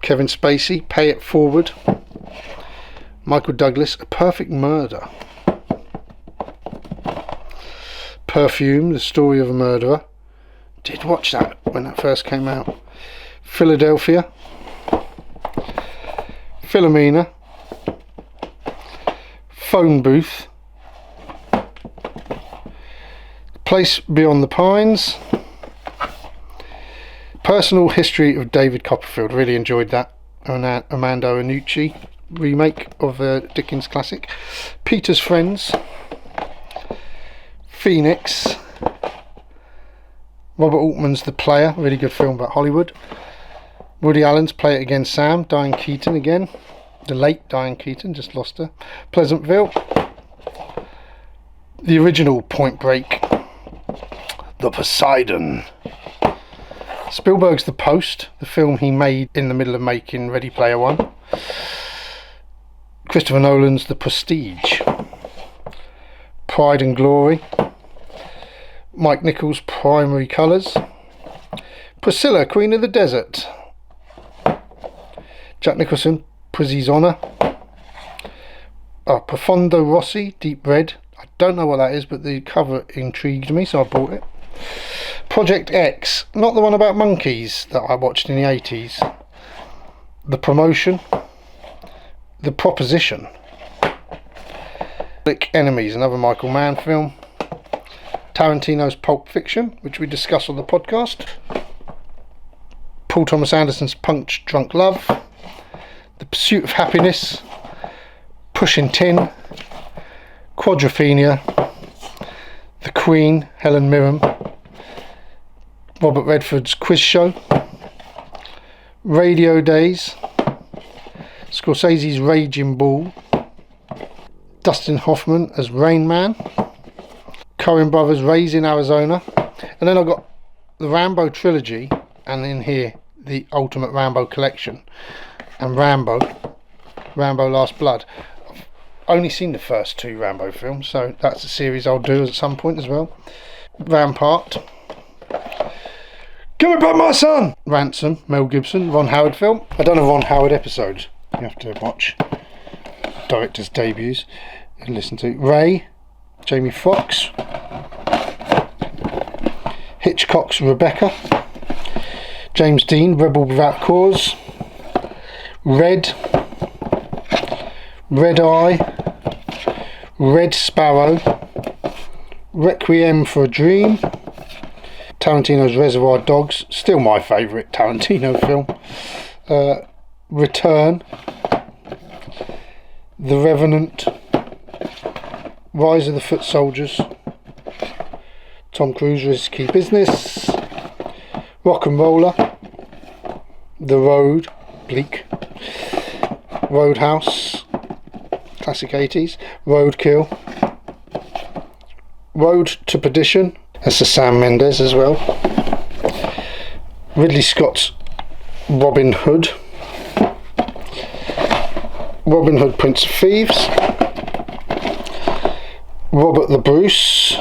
Speaker 1: Kevin Spacey, Pay It Forward. Michael Douglas, A Perfect Murder. Perfume, The Story of a Murderer. Did watch that when that first came out. Philadelphia. Philomena. Phone Booth. Place Beyond the Pines. Personal History of David Copperfield, really enjoyed that. Armando Iannucci remake of a Dickens classic. Peter's Friends. Phoenix. Robert Altman's The Player, really good film about Hollywood. Woody Allen's Play It Again Sam, Diane Keaton again. The late Diane Keaton, just lost her. Pleasantville. The original Point Break. The Poseidon. Spielberg's The Post, the film he made in the middle of making Ready Player One. Christopher Nolan's The Prestige. Pride and Glory. Mike Nichols' Primary Colours. Priscilla, Queen of the Desert. Jack Nicholson, Prizzi's Honour. Profondo Rossi, Deep Red. I don't know what that is, but the cover intrigued me, so I bought it. Project X, not the one about monkeys that I watched in the 80s. The Promotion. The Proposition. Public Enemies, another Michael Mann film. Tarantino's Pulp Fiction, which we discussed on the podcast. Paul Thomas Anderson's Punch Drunk Love. The Pursuit of Happiness. Pushing Tin. Quadrophenia. The Queen, Helen Mirren. Robert Redford's Quiz Show. Radio Days. Scorsese's Raging Bull. Dustin Hoffman as Rain Man. Coen Brothers' Raising Arizona. And then I've got the Rambo trilogy, and in here the Ultimate Rambo collection. And Rambo Last Blood. I've only seen the first two Rambo films, so that's a series I'll do at some point as well. Rampart. Give me back my son! Ransom, Mel Gibson, Ron Howard film. I don't have Ron Howard episodes. You have to watch director's debuts and listen to. Ray, Jamie Foxx. Hitchcock's Rebecca. James Dean, Rebel Without Cause. Red. Red Eye. Red Sparrow. Requiem for a Dream. Tarantino's Reservoir Dogs, still my favourite Tarantino film. Return. The Revenant. Rise of the Foot Soldiers. Tom Cruise, Risky Business. Rock and Roller. The Road, Bleak. Roadhouse, classic 80s. Roadkill. Road to Perdition. That's a Sam Mendes as well. Ridley Scott's Robin Hood. Robin Hood, Prince of Thieves. Robert the Bruce.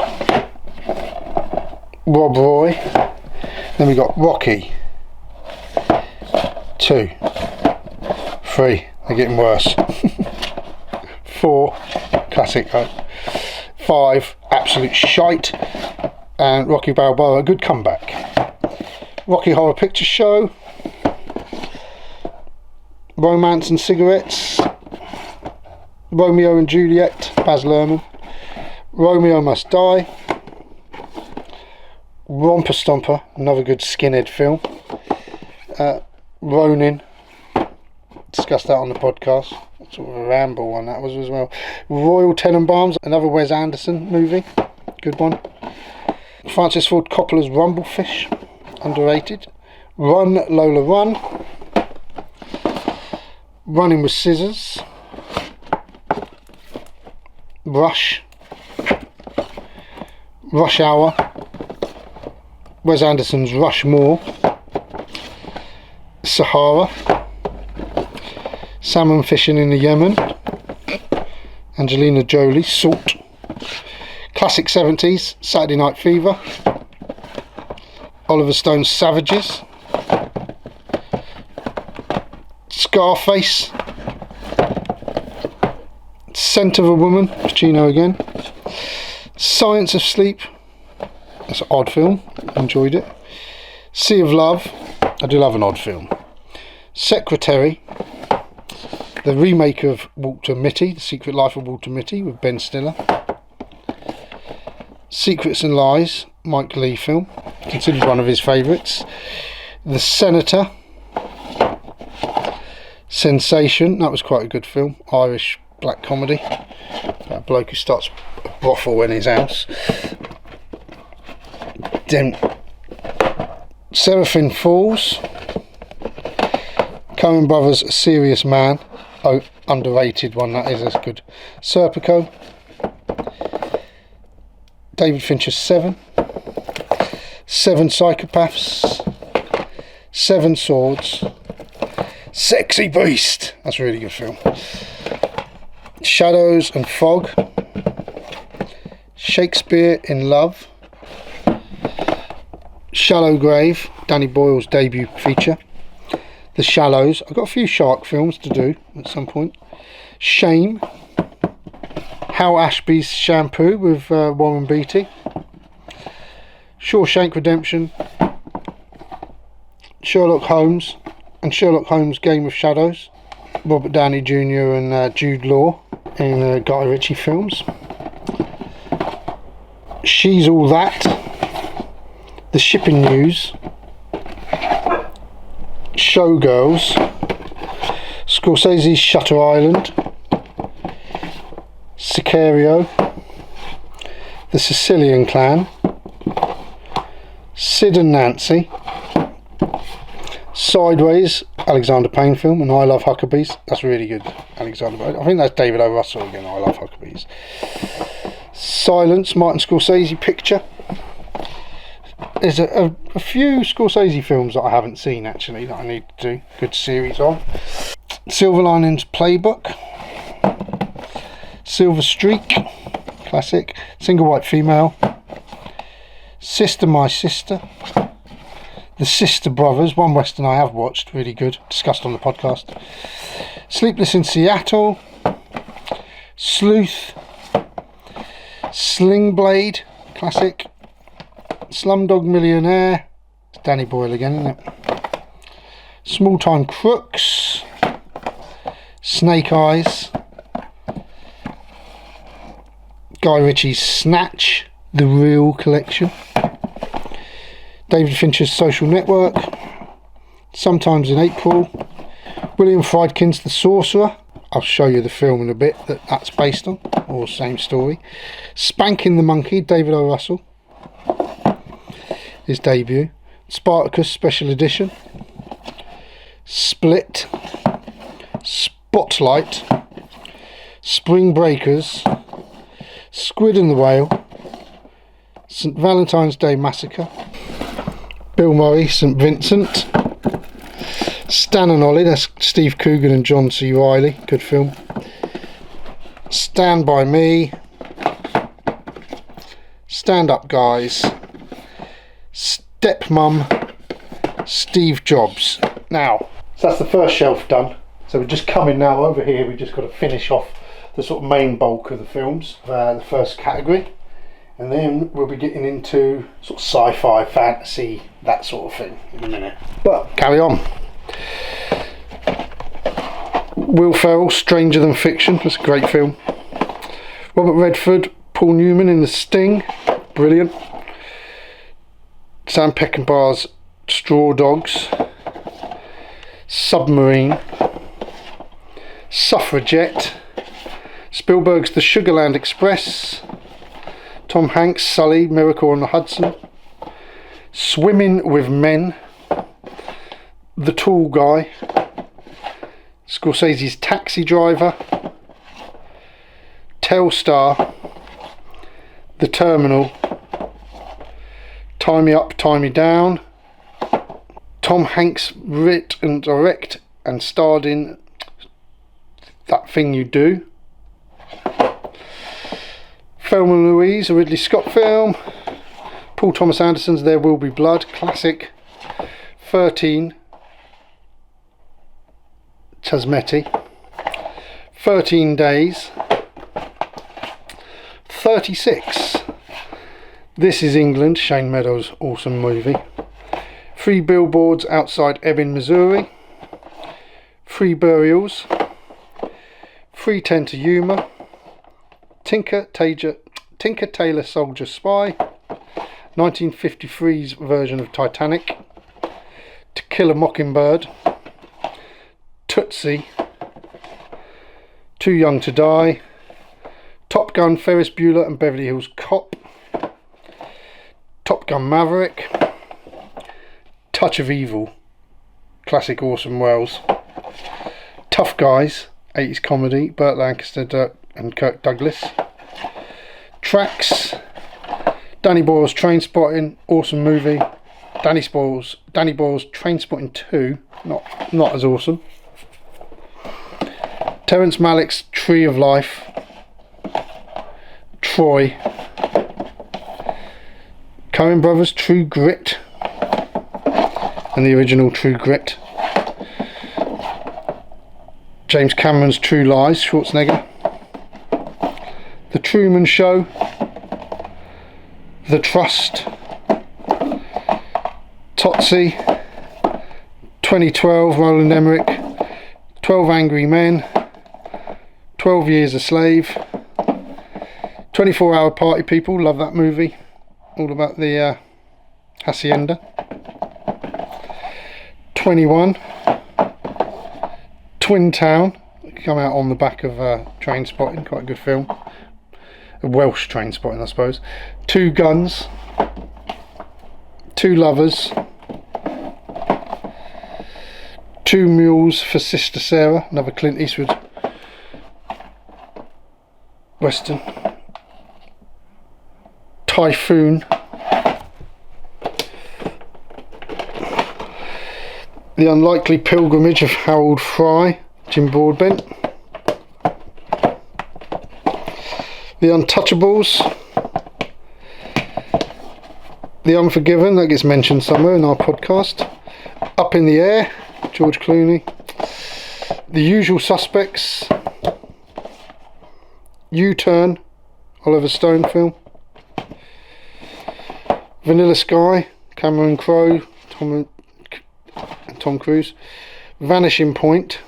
Speaker 1: Rob Roy. Then we got Rocky. 2. 3. They're getting worse. 4. Classic. 5. Absolute shite. And Rocky Balboa, a good comeback. Rocky Horror Picture Show. Romance and Cigarettes. Romeo and Juliet, Baz Luhrmann. Romeo Must Die. Romper Stomper, another good skinhead film. Ronin, discussed that on the podcast. Sort of a ramble one that was as well. Royal Tenenbaums, another Wes Anderson movie, good one. Francis Ford Coppola's Rumblefish, underrated. Run Lola Run. Running with Scissors. Rush, Rush Hour, Wes Anderson's Rushmore, Sahara, Salmon Fishing in the Yemen, Angelina Jolie, Salt, classic 70s, Saturday Night Fever, Oliver Stone's Savages, Scarface, Scent of a Woman, Pacino again, Science of Sleep, that's an odd film, enjoyed it, Sea of Love, I do love an odd film, Secretary, the remake of Walter Mitty, The Secret Life of Walter Mitty with Ben Stiller, Secrets and Lies, Mike Leigh film, considered one of his favourites, The Senator, Sensation, that was quite a good film, Irish black comedy about a bloke who starts a brothel in his house. Then Seraphim Falls, Coen Brothers, A Serious Man, oh, underrated one that is, that's good, Serpico, David Fincher's Seven, Seven Psychopaths, Seven Swords, Sexy Beast, that's a really good film, Shadows and Fog, Shakespeare in Love, Shallow Grave, Danny Boyle's debut feature, The Shallows, I've got a few shark films to do at some point, Shame, Hal Ashby's Shampoo with Warren Beatty, Shawshank Redemption, Sherlock Holmes, and Sherlock Holmes Game of Shadows, Robert Downey Jr. and Jude Law in Guy Ritchie films, She's All That, The Shipping News, Showgirls, Scorsese's Shutter Island, Sicario, The Sicilian Clan, Sid and Nancy, Sideways, Alexander Payne film, and I Love Huckabees, that's really good, Alexander Payne. I think that's David O. Russell again, I Love Huckabees. Silence, Martin Scorsese picture. There's a few Scorsese films that I haven't seen actually that I need to do good series on. Silver Linings Playbook, Silver Streak, classic, Single White Female, Sister My Sister, The Sister Brothers, one western I have watched, really good, discussed on the podcast, Sleepless in Seattle, Sleuth, Sling Blade, classic, Slumdog Millionaire, it's Danny Boyle again, isn't it? Small Time Crooks, Snake Eyes, Guy Ritchie's Snatch, The Real Collection, David Fincher's Social Network, Sometimes in April, William Friedkin's The Sorcerer, I'll show you the film in a bit that's based on, or same story, Spanking the Monkey, David O. Russell, his debut, Spartacus Special Edition, Split, Spotlight, Spring Breakers, Squid and the Whale, St. Valentine's Day Massacre, Bill Murray, St. Vincent, Stan and Ollie, that's Steve Coogan and John C. Reilly, good film, Stand By Me, Stand Up Guys, Stepmom, Steve Jobs. Now, so that's the first shelf done, so we're just coming now over here, we've just got to finish off the sort of main bulk of the films, the first category, and then we'll be getting into sort of sci-fi, fantasy, that sort of thing in a minute. But carry on. Will Ferrell, Stranger Than Fiction, that's a great film. Robert Redford, Paul Newman in The Sting, brilliant. Sam Peckinpah's Straw Dogs, Submarine, Suffragette, Spielberg's The Sugarland Express, Tom Hanks' Sully, Miracle on the Hudson, Swimming with Men, The Tall Guy, Scorsese's Taxi Driver, Telstar, The Terminal, Tie Me Up, Tie Me Down. Tom Hanks writ and direct and starred in That Thing You Do. Thelma and Louise, a Ridley Scott film. Paul Thomas Anderson's There Will Be Blood, classic. 13, Tasmeti. 13 Days. 36, This Is England, Shane Meadows' awesome movie. 3 Billboards Outside Ebbing, Missouri. 3 Burials. 3:10 to Yuma. Tinker Tailor Soldier Spy. 1953's version of Titanic. To Kill a Mockingbird. Tootsie. Too Young to Die. Top Gun, Ferris Bueller and Beverly Hills Cop. Top Gun Maverick. Touch of Evil, classic Orson Welles. Tough Guys, 80s comedy, Burt Lancaster and Kirk Douglas. Tracks, Danny Boyle's Trainspotting, awesome movie. Danny Boyle's Trainspotting 2, not as awesome. Terrence Malick's Tree of Life. Troy. Coen Brothers' True Grit and the original True Grit. James Cameron's True Lies, Schwarzenegger. The Truman Show. The Trust. Tootsie. 2012, Roland Emmerich. 12 Angry Men. 12 Years a Slave. 24-Hour Party People, love that movie. All about the Hacienda. 21. Twin Town, come out on the back of Trainspotting, quite a good film. A Welsh Trainspotting, I suppose. 2 Guns. 2 Lovers. 2 Mules for Sister Sarah, another Clint Eastwood western. Typhoon. The Unlikely Pilgrimage of Harold Fry, Jim Broadbent. The Untouchables. The Unforgiven, that gets mentioned somewhere in our podcast. Up in the Air, George Clooney. The Usual Suspects. U-Turn, Oliver Stone film. Vanilla Sky, Cameron Crowe, Tom Cruise. Vanishing Point.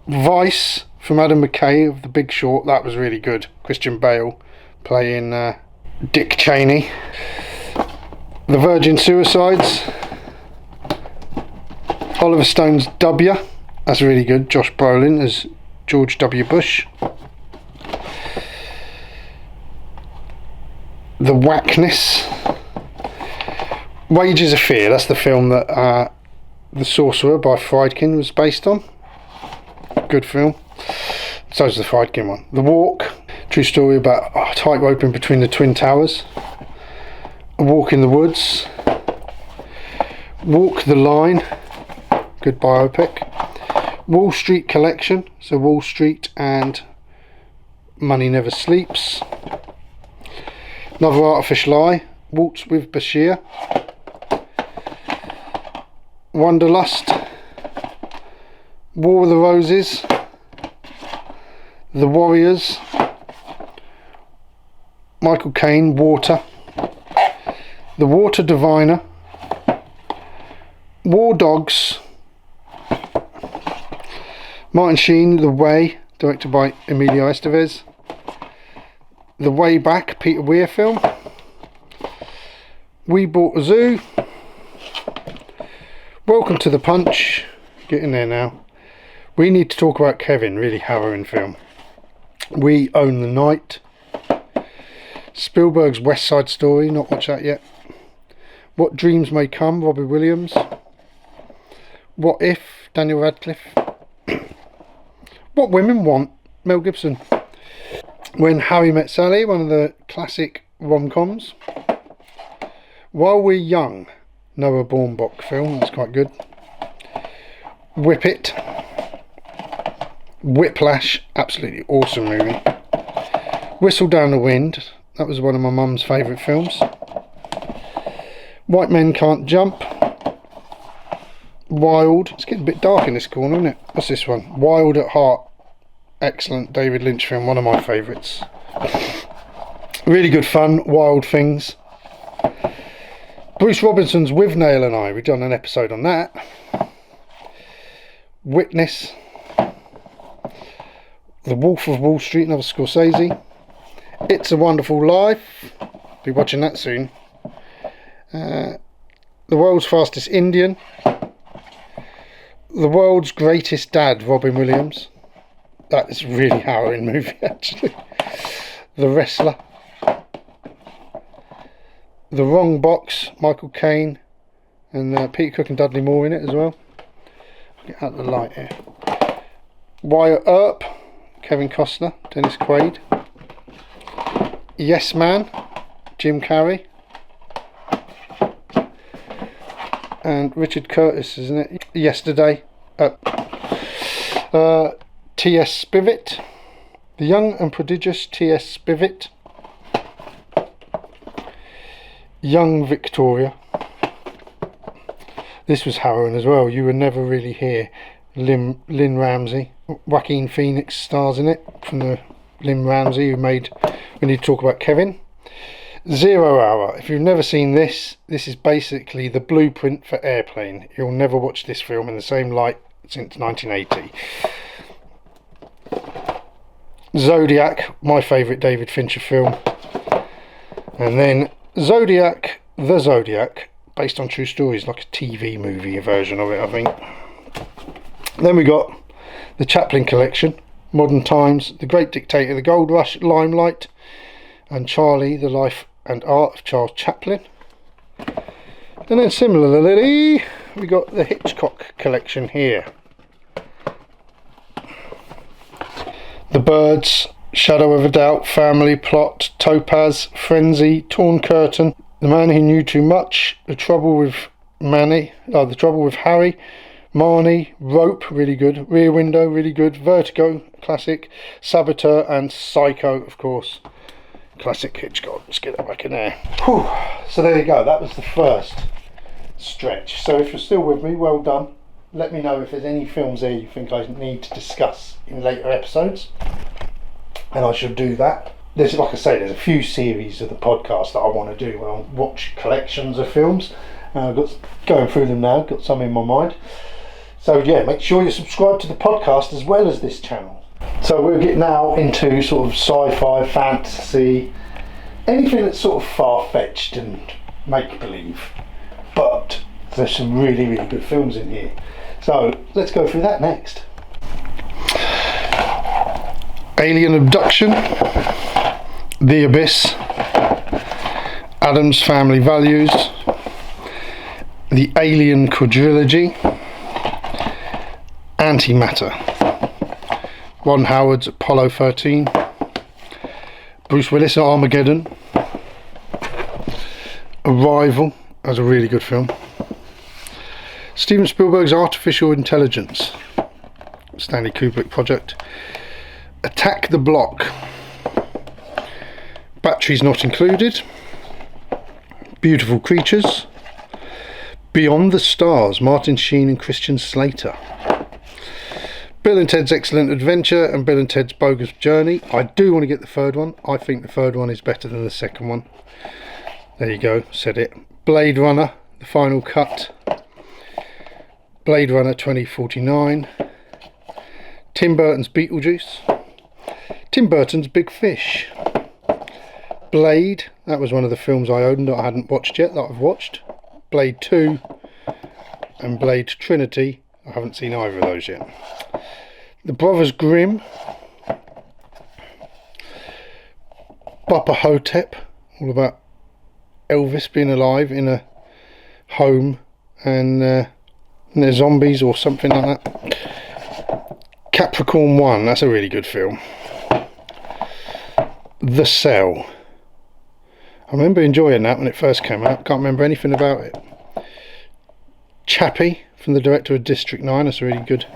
Speaker 1: Vice from Adam McKay of The Big Short, that was really good. Christian Bale playing Dick Cheney. The Virgin Suicides. Oliver Stone's W, that's really good. Josh Brolin as George W. Bush. The Whackness. Wages of Fear, that's the film that The Sorcerer by Friedkin was based on. Good film. So is the Friedkin one. The Walk, true story about tightroping between the Twin Towers. A Walk in the Woods. Walk the Line, good biopic. Wall Street Collection, so Wall Street and Money Never Sleeps. Another Artificial Eye, Waltz with Bashir. Wanderlust. War of the Roses. The Warriors. Michael Caine, Water. The Water Diviner. War Dogs. Martin Sheen, The Way, directed by Emilio Estevez. The Way Back, Peter Weir film. We Bought a Zoo. Welcome to the Punch. Get in there now. We Need to Talk About Kevin, really harrowing film. We Own the Night. Spielberg's West Side Story, not watched that yet. What Dreams May Come, Robbie Williams. What If, Daniel Radcliffe. What Women Want, Mel Gibson. When Harry Met Sally, one of the classic rom-coms. While We're Young, Noah Baumbach film, that's quite good. Whip It. Whiplash, absolutely awesome movie. Whistle Down the Wind, that was one of my mum's favourite films. White Men Can't Jump. Wild, it's getting a bit dark in this corner, isn't it? What's this one? Wild at Heart, excellent David Lynch film, one of my favourites. Really good fun, Wild Things. Bruce Robinson's With Nail and I, we've done an episode on that. Witness. The Wolf of Wall Street, another Scorsese. It's a Wonderful Life, be watching that soon. The World's Fastest Indian. The World's Greatest Dad, Robin Williams. That is a really harrowing movie, actually. The Wrestler. The Wrong Box, Michael Caine, and Peter Cook and Dudley Moore in it as well. I'll get out of the light here. Wyatt Earp, Kevin Costner, Dennis Quaid. Yes Man, Jim Carrey. And Richard Curtis, isn't it? Yesterday. T.S. Spivet. The Young and Prodigious T.S. Spivet. Young Victoria. This was harrowing as well. You would never really hear Lynn Ramsey. Joaquin Phoenix stars in it, from the Lynn Ramsey who made We Need to Talk About Kevin. 0 Hour. If you've never seen this, this is basically the blueprint for Airplane. You'll never watch this film in the same light since 1980. Zodiac, my favourite David Fincher film. And then Zodiac, The Zodiac, based on true stories, like a TV movie version of it, I think. Then we got the Chaplin Collection, Modern Times, The Great Dictator, The Gold Rush, Limelight, and Charlie, The Life and Art of Charles Chaplin. And then similarly, we got the Hitchcock Collection here. The Birds, Shadow of a Doubt, Family Plot, Topaz, Frenzy, Torn Curtain, The Man Who Knew Too Much, The Trouble with Harry, Marnie, Rope, really good, Rear Window, really good, Vertigo, classic, Saboteur, and Psycho, of course, classic Hitchcock. Let's get that back in there. Whew. So there you go, that was the first stretch. So if you're still with me, well done. Let me know if there's any films there you think I need to discuss in later episodes, and I shall do that. There's, like I say, there's a few series of the podcast that I want to do where I'll watch collections of films. I've got going through them now, got some in my mind. So yeah, make sure you subscribe to the podcast as well as this channel. So we'll get now into sort of sci-fi, fantasy, anything that's sort of far-fetched and make-believe. But there's some really, really good films in here. So let's go through that next. Alien Abduction, The Abyss, Addams Family Values, The Alien Quadrilogy, Antimatter, Ron Howard's Apollo 13, Bruce Willis at Armageddon, Arrival, that was a really good film, Steven Spielberg's Artificial Intelligence, Stanley Kubrick project, Attack the Block, Batteries Not Included, Beautiful Creatures, Beyond the Stars, Martin Sheen and Christian Slater, Bill and Ted's Excellent Adventure and Bill and Ted's Bogus Journey. I do want to get the third one. I think the third one is better than the second one. There you go, said it. Blade Runner, The Final Cut, Blade Runner 2049, Tim Burton's Beetlejuice, Tim Burton's Big Fish, Blade, that was one of the films I owned that I hadn't watched yet, that I've watched, Blade 2 and Blade Trinity. I haven't seen either of those yet. The Brothers Grimm, Bubba Hotep, all about Elvis being alive in a home and they're zombies or something like that. Capricorn 1, that's a really good film. The Cell, I remember enjoying that when it first came out. Can't remember anything about it. Chappie, from the director of District 9. That's a really good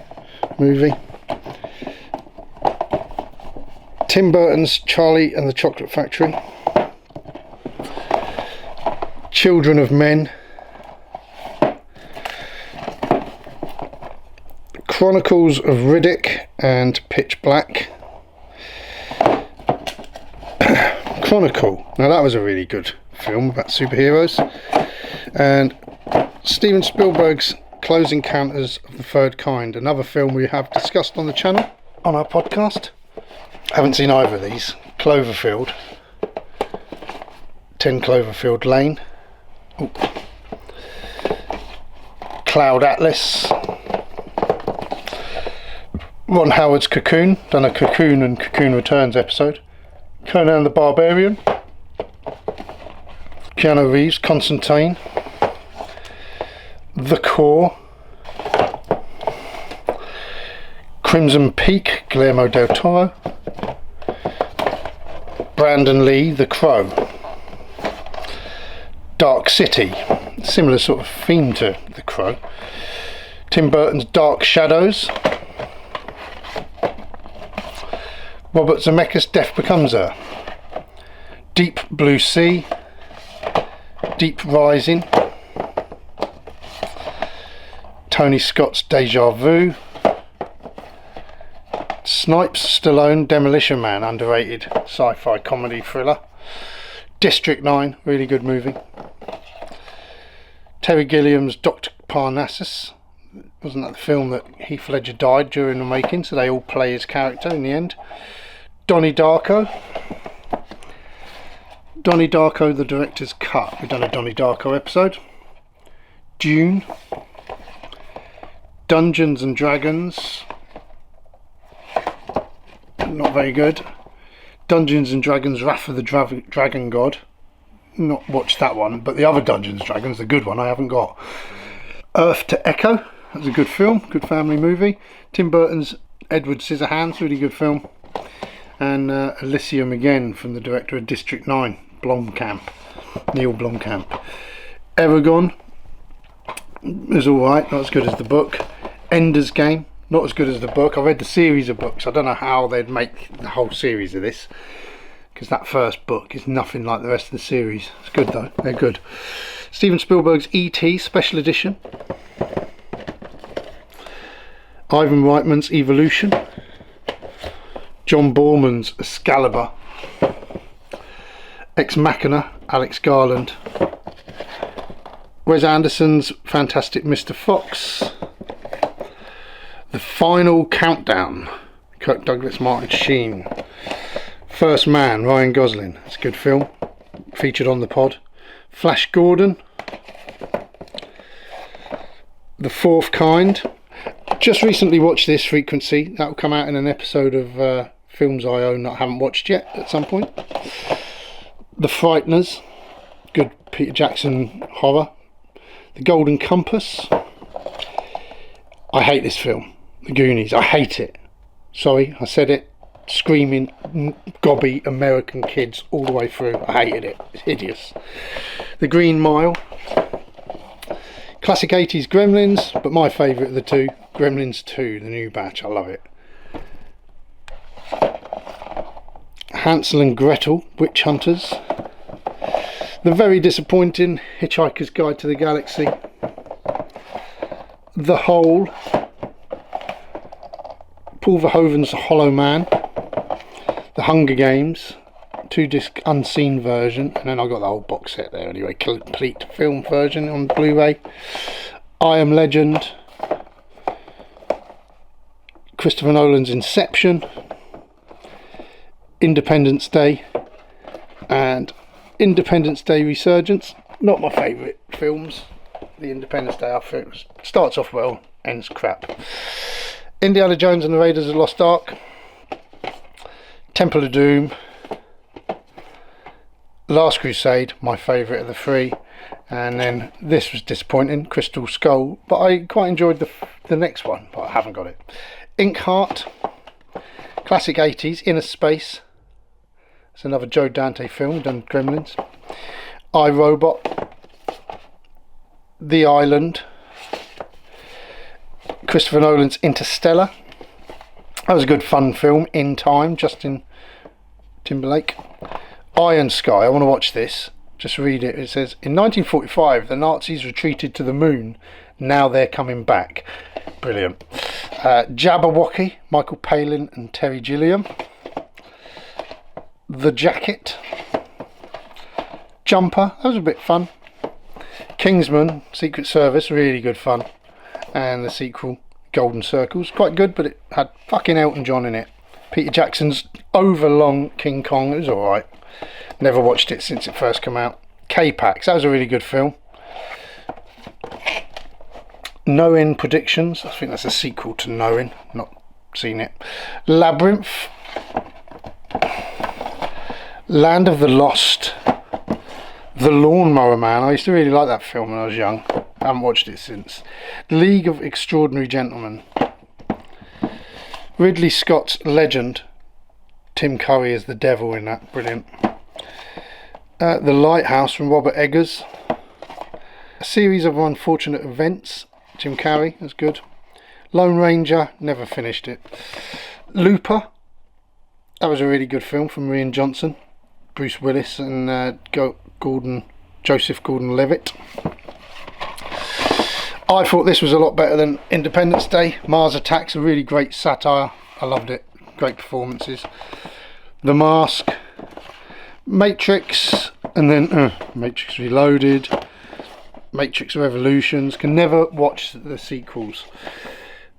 Speaker 1: movie. Tim Burton's Charlie and the Chocolate Factory. Children of Men. Chronicles of Riddick and Pitch Black. Chronicle. Now that was a really good film about superheroes. And Steven Spielberg's Close Encounters of the Third Kind, another film we have discussed on the channel, on our podcast. I haven't seen either of these. Cloverfield. 10 Cloverfield Lane. Ooh. Cloud Atlas. Ron Howard's Cocoon. Done a Cocoon and Cocoon Returns episode. Conan the Barbarian. Keanu Reeves, Constantine. The Core. Crimson Peak, Guillermo del Toro. Brandon Lee, The Crow. Dark City, similar sort of theme to The Crow. Tim Burton's Dark Shadows. Robert Zemeckis' Death Becomes Her. Deep Blue Sea. Deep Rising. Tony Scott's Deja Vu. Snipes, Stallone, Demolition Man, underrated sci-fi comedy thriller. District 9, really good movie. Terry Gilliam's Dr. Parnassus. Wasn't that the film that Heath Ledger died during the making, so they all play his character in the end. Donnie Darko. Donnie Darko, the director's cut. We've done a Donnie Darko episode. Dune. Dungeons and Dragons. Not very good. Dungeons and Dragons Wrath of the Dragon God. Not watched that one, but the other Dungeons and Dragons, the good one, I haven't got. Earth to Echo. That's a good film, good family movie. Tim Burton's Edward Scissorhands, really good film. And Elysium again, from the director of District 9, Blomkamp, Neil Blomkamp. Eragon is alright, not as good as the book. Ender's Game, not as good as the book. I read the series of books. I don't know how they'd make the whole series of this, because that first book is nothing like the rest of the series. It's good though, they're good. Steven Spielberg's E.T. Special Edition. Ivan Reitman's Evolution. John Borman's Excalibur. Ex Machina, Alex Garland. Wes Anderson's Fantastic Mr. Fox. The Final Countdown, Kirk Douglas, Martin Sheen. First Man, Ryan Gosling. It's a good film, featured on the pod. Flash Gordon. The Fourth Kind. Just recently watched this, Frequency. That will come out in an episode of films I own that I haven't watched yet at some point. The Frighteners. Good Peter Jackson horror. The Golden Compass. I hate this film. The Goonies. I hate it. Sorry, I said it. Screaming, gobby American kids all the way through. I hated it. It's hideous. The Green Mile. Classic 80s Gremlins, but my favourite of the two, Gremlins 2, the new batch. I love it. Hansel and Gretel, Witch Hunters. The very disappointing Hitchhiker's Guide to the Galaxy. The Hole. Paul Verhoeven's Hollow Man. The Hunger Games, 2-disc unseen version, and then I got the whole box set there anyway, complete film version on Blu-ray. I Am Legend. Christopher Nolan's Inception. Independence Day. And Independence Day Resurgence. Not my favourite films. The Independence Day, I think, starts off well, ends crap. Indiana Jones and the Raiders of the Lost Ark. Temple of Doom. Last Crusade, my favourite of the three. And then this was disappointing, Crystal Skull. But I quite enjoyed the next one, but I haven't got it. Inkheart. Classic 80s, Inner Space. It's another Joe Dante film, done Gremlins. I, Robot, The Island, Christopher Nolan's Interstellar. That was a good fun film. In Time, Justin Timberlake. Iron Sky, I want to watch this. Just read it. It says, in 1945 the Nazis retreated to the moon. Now they're coming back. Brilliant. Jabberwocky, Michael Palin and Terry Gilliam. The Jacket. Jumper, that was a bit fun. Kingsman, Secret Service, really good fun. And the sequel, Golden Circles, quite good, but it had fucking Elton John in it. Peter Jackson's overlong King Kong, it was alright. Never watched it since it first came out. K-Pax, that was a really good film. Knowing Predictions, I think that's a sequel to Knowing, not seen it. Labyrinth. Land of the Lost. The Lawnmower Man, I used to really like that film when I was young. I haven't watched it since. League of Extraordinary Gentlemen. Ridley Scott's Legend. Tim Curry is the devil in that, brilliant. The Lighthouse from Robert Eggers. A Series of Unfortunate Events, Jim Carrey, that's good. Lone Ranger, never finished it. Looper, that was a really good film from Rian Johnson, Bruce Willis and Joseph Gordon-Levitt. I thought this was a lot better than Independence Day. Mars Attacks, a really great satire, I loved it, great performances. The Mask, Matrix, and then Matrix Reloaded, Matrix Revolutions. Can never watch the sequels.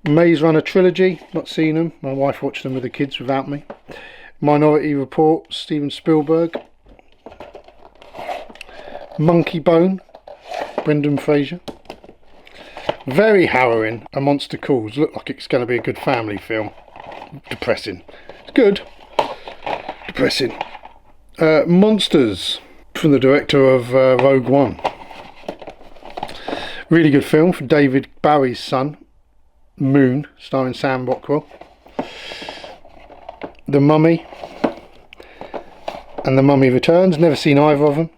Speaker 1: Maze Runner trilogy, not seen them, my wife watched them with the kids without me. Minority Report, Steven Spielberg. Monkey Bone, Brendan Fraser. Very harrowing, A Monster Calls. Looked like it's going to be a good family film. Depressing. It's good. Depressing. Monsters, from the director of Rogue One. Really good film for David Bowie's son, Moon, starring Sam Rockwell. The Mummy and The Mummy Returns, never seen either of them.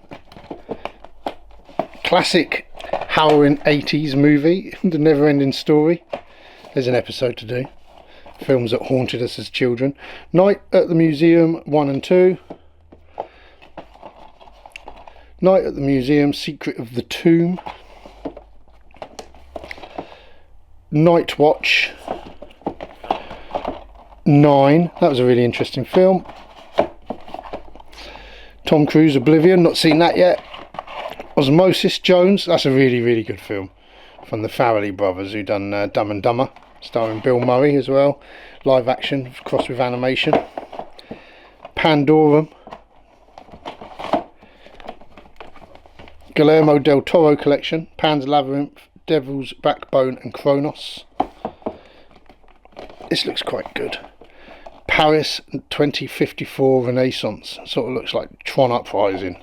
Speaker 1: Classic harrowing 80s movie, The Never Ending Story. There's an episode to do. Films that haunted us as children. Night at the Museum 1 and 2. Night at the Museum, Secret of the Tomb. Night Watch 9, that was a really interesting film. Tom Cruise, Oblivion, not seen that yet. Osmosis Jones, that's a really good film from the Farrelly brothers who done Dumb and Dumber, starring Bill Murray as well, live action crossed with animation. Pandorum, Guillermo del Toro collection, Pan's Labyrinth, Devil's Backbone and Kronos. This looks quite good. Paris 2054 Renaissance, sort of looks like Tron Uprising.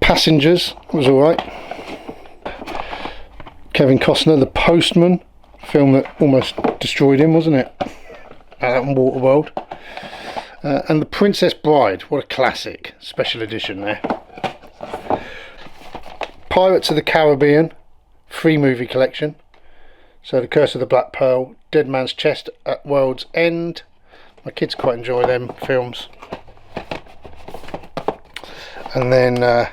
Speaker 1: Passengers was alright. Kevin Costner, The Postman, film that almost destroyed him, wasn't it? Out in Waterworld. And The Princess Bride, what a classic, special edition there. Pirates of the Caribbean, free movie collection. So The Curse of the Black Pearl, Dead Man's Chest at World's End. My kids quite enjoy them films. And then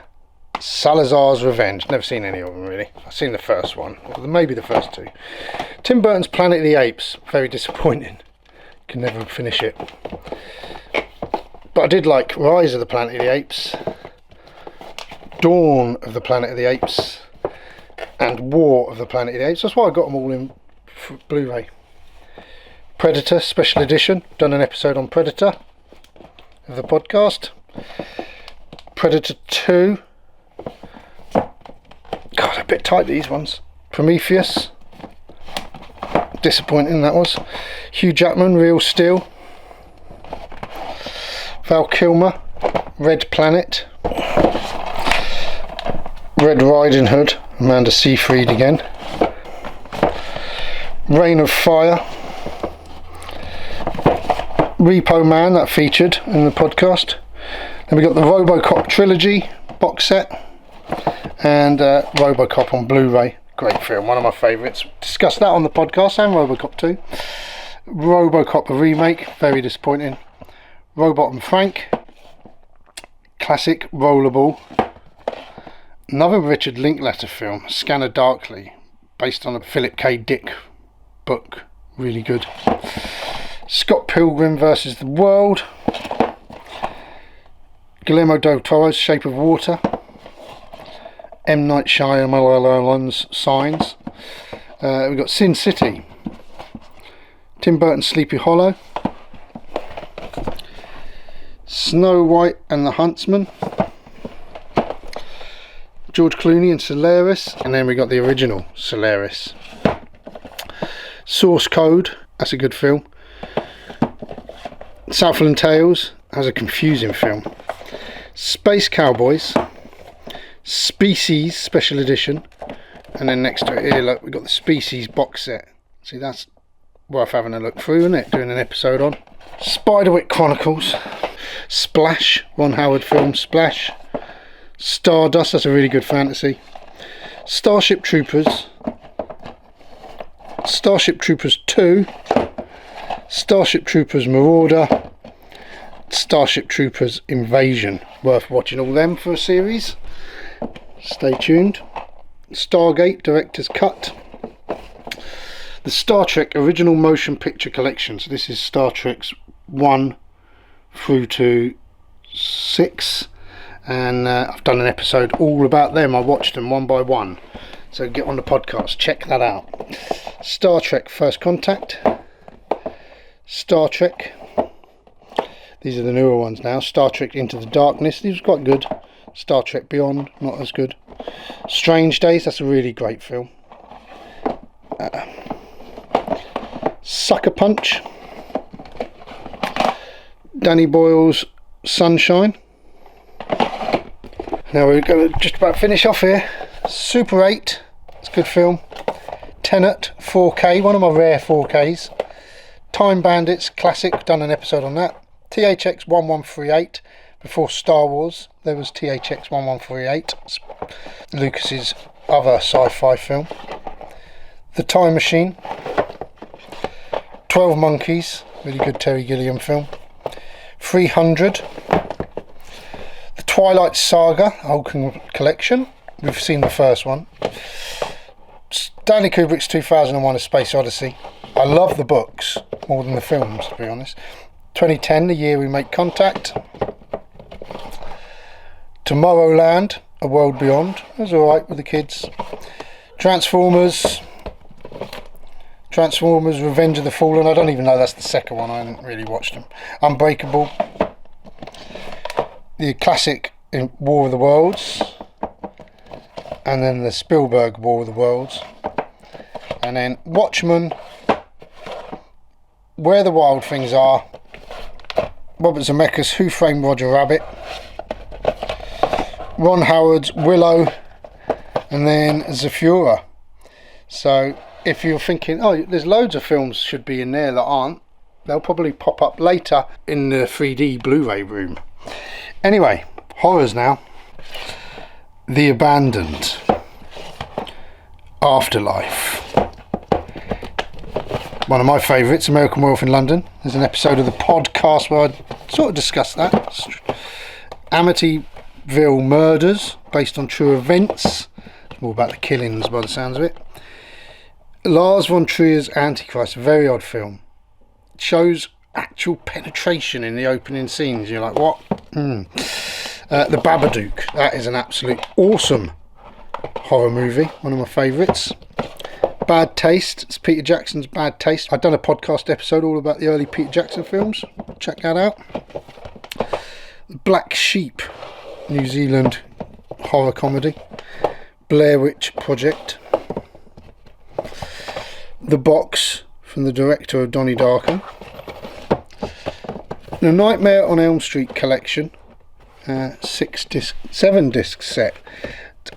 Speaker 1: Salazar's Revenge, never seen any of them really. I've seen the first one, or maybe the first two. Tim Burton's Planet of the Apes, very disappointing. Can never finish it. But I did like Rise of the Planet of the Apes, Dawn of the Planet of the Apes, and War of the Planet of the Apes. That's why I got them all in Blu-ray. Predator Special Edition, done an episode on Predator of the podcast. Predator 2. God, a bit tight these ones. Prometheus. Disappointing that was. Hugh Jackman, Real Steel. Val Kilmer, Red Planet. Red Riding Hood, Amanda Seyfried again. Reign of Fire. Repo Man that featured in the podcast. Then we got the RoboCop trilogy box set and RoboCop on Blu-ray. Great film, one of my favourites. Discussed that on the podcast, and RoboCop 2. RoboCop a remake, very disappointing. Robot and Frank, classic Rollerball. Another Richard Linklater film, Scanner Darkly, based on a Philip K. Dick book, really good. Scott Pilgrim versus the World. Guillermo del Toro's Shape of Water. M. Night Shyamalan's Signs. We've got Sin City. Tim Burton's Sleepy Hollow. Snow White and the Huntsman. George Clooney and Solaris. And then we got the original Solaris. Source Code, that's a good film. Southland Tales, has a confusing film. Space Cowboys. Species Special Edition. And then next to it here, look, we've got the Species box set. See, that's worth having a look through, isn't it? Doing an episode on. Spiderwick Chronicles. Splash, Ron Howard film, Splash. Stardust, that's a really good fantasy. Starship Troopers. Starship Troopers 2. Starship Troopers Marauder. Starship Troopers Invasion. Worth watching all them for a series. Stay tuned. Stargate Director's Cut. The Star Trek Original Motion Picture Collection. So this is Star Trek's 1 through to 6. And I've done an episode all about them. I watched them one by one. So get on the podcast, check that out. Star Trek First Contact. Star Trek. These are the newer ones now. Star Trek Into the Darkness. These are quite good. Star Trek Beyond, not as good. Strange Days, that's a really great film. Sucker Punch. Danny Boyle's Sunshine. Now we're going to just about finish off here. Super 8, it's a good film. Tenet 4K, one of my rare 4Ks. Time Bandits, classic, done an episode on that. THX 1138, before Star Wars, there was THX 1138, Lucas's other sci-fi film. The Time Machine. 12 Monkeys, really good Terry Gilliam film. 300. The Twilight Saga, whole collection. We've seen the first one. Stanley Kubrick's 2001 A Space Odyssey. I love the books more than the films, to be honest. 2010, The Year We Make Contact. Tomorrowland, A World Beyond. It was alright with the kids. Transformers Revenge of the Fallen. I don't even know that's the second one. I haven't really watched them. Unbreakable. The classic in War of the Worlds. And then the Spielberg War of the Worlds. And then Watchmen. Where the Wild Things Are. Robert Zemeckis' Who Framed Roger Rabbit. Ron Howard's Willow. And then Zafura. So if you're thinking, oh, there's loads of films should be in there that aren't, they'll probably pop up later in the 3D Blu-ray room. Anyway, horrors now. The Abandoned. Afterlife. One of my favourites, American Werewolf in London. There's an episode of the podcast where I sort of discussed that. Amityville Murders, based on true events. It's more about the killings by the sounds of it. Lars von Trier's Antichrist, a very odd film. It shows actual penetration in the opening scenes. You're like, what? The Babadook, that is an absolute awesome horror movie, one of my favourites. Bad Taste, it's Peter Jackson's Bad Taste. I've done a podcast episode all about the early Peter Jackson films, check that out. Black Sheep, New Zealand horror comedy. Blair Witch Project. The Box, from the director of Donnie Darko. The Nightmare on Elm Street collection, 7 disc set.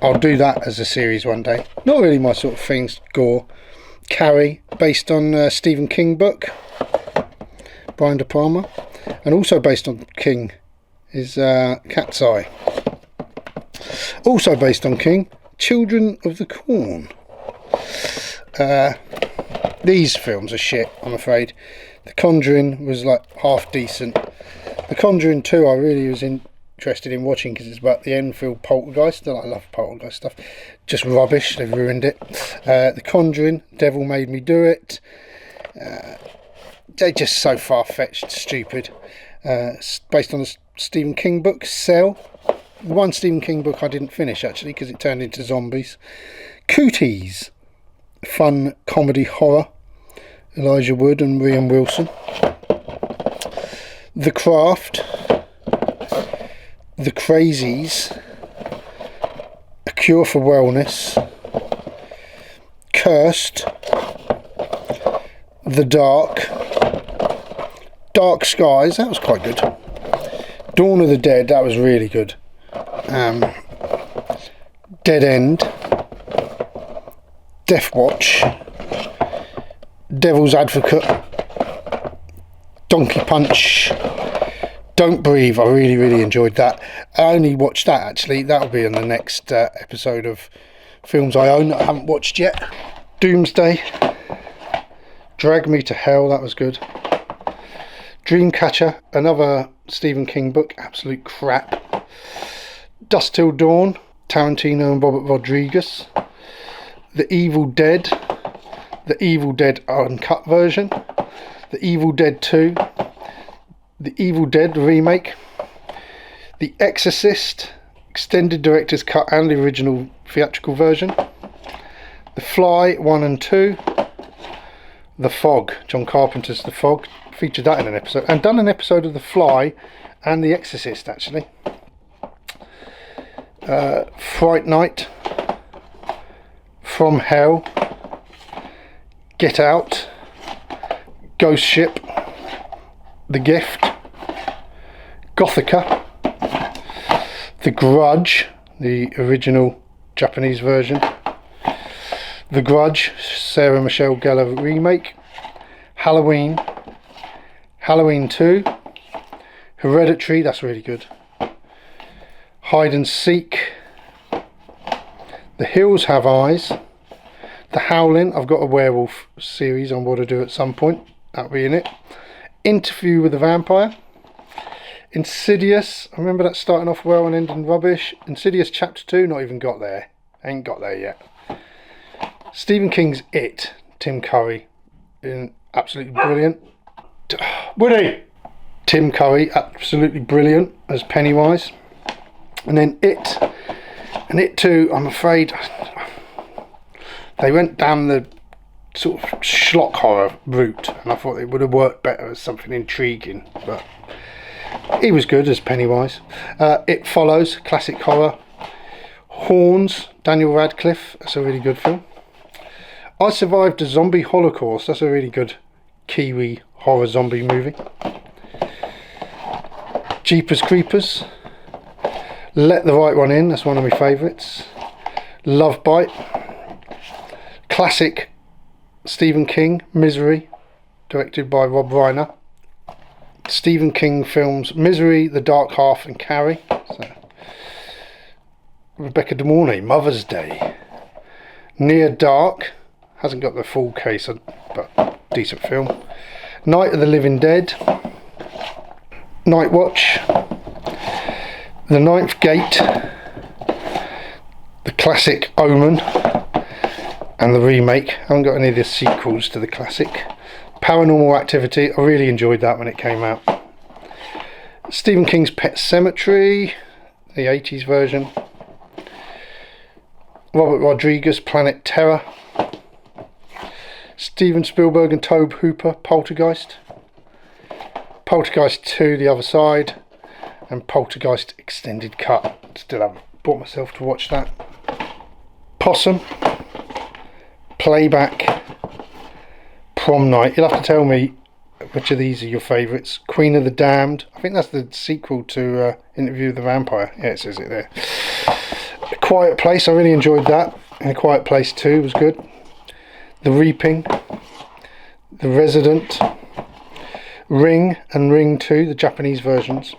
Speaker 1: I'll do that as a series one day. Not really my sort of things. Gore. Carrie, based on Stephen King book. Brian De Palma. And also based on King is Cat's Eye. Also based on King, Children of the Corn. These films are shit, I'm afraid. The Conjuring was like half decent. The Conjuring 2 I really was interested in watching because it's about the Enfield poltergeist. I love poltergeist stuff. Just rubbish, they've ruined it. The Conjuring, Devil Made Me Do It. They're just so far-fetched, stupid. Based on a Stephen King book, Cell. The one Stephen King book I didn't finish actually because it turned into zombies. Cooties, fun comedy horror. Elijah Wood and Rian Wilson. The Craft. The Crazies. A Cure for Wellness. Cursed. The Dark. Dark Skies, that was quite good. Dawn of the Dead, that was really good. Dead End. Death Watch. Devil's Advocate. Donkey Punch. Don't Breathe, I really enjoyed that. I only watched that actually. That'll be in the next episode of films I own that I haven't watched yet. Doomsday. Drag Me to Hell, that was good. Dreamcatcher, another Stephen King book, absolute crap. Dusk Till Dawn, Tarantino and Robert Rodriguez. The Evil Dead, the Evil Dead uncut version. The Evil Dead 2, the Evil Dead remake. The Exorcist, extended director's cut and the original theatrical version. The Fly 1 and 2. The Fog, John Carpenter's The Fog, featured that in an episode, and done an episode of The Fly and The Exorcist actually. Fright Night, From Hell, Get Out, Ghost Ship, The Gift, Gothica, The Grudge, the original Japanese version. The Grudge, Sarah Michelle Gellar remake. Halloween. Halloween 2. Hereditary, that's really good. Hide and Seek. The Hills Have Eyes. The Howling, I've got a werewolf series I want to do at some point. That'll be in it. Interview with the Vampire. Insidious, I remember that starting off well and ending rubbish. Insidious Chapter 2, not even got there. Ain't got there yet. Stephen King's It, Tim Curry, absolutely brilliant. Woody! Tim Curry, absolutely brilliant as Pennywise. And then It, and It 2, I'm afraid, they went down the sort of schlock horror route, and I thought it would have worked better as something intriguing, but he was good as Pennywise. It Follows, classic horror. Horns, Daniel Radcliffe, that's a really good film. I Survived a Zombie Holocaust, that's a really good Kiwi horror zombie movie. Jeepers Creepers. Let the Right One In, that's one of my favourites. Love Bite. Classic Stephen King, Misery, directed by Rob Reiner. Stephen King films Misery, The Dark Half and Carrie. So, Rebecca De Mornay, Mother's Day. Near Dark, hasn't got the full case, but decent film. Night of the Living Dead. Night Watch. The Ninth Gate. The classic Omen and the remake. I haven't got any of the sequels to the classic. Paranormal Activity, I really enjoyed that when it came out. Stephen King's Pet Sematary, the 80s version. Robert Rodriguez, Planet Terror. Steven Spielberg and Tobe Hooper, Poltergeist. Poltergeist 2, The Other Side. And Poltergeist Extended Cut. Still haven't brought myself to watch that. Possum. Playback. Prom Night. You'll have to tell me which of these are your favourites. Queen of the Damned. I think that's the sequel to Interview with the Vampire. Yeah, it says it there. A Quiet Place. I really enjoyed that. And A Quiet Place 2 was good. The Reaping. The Resident. Ring and Ring 2, the Japanese versions.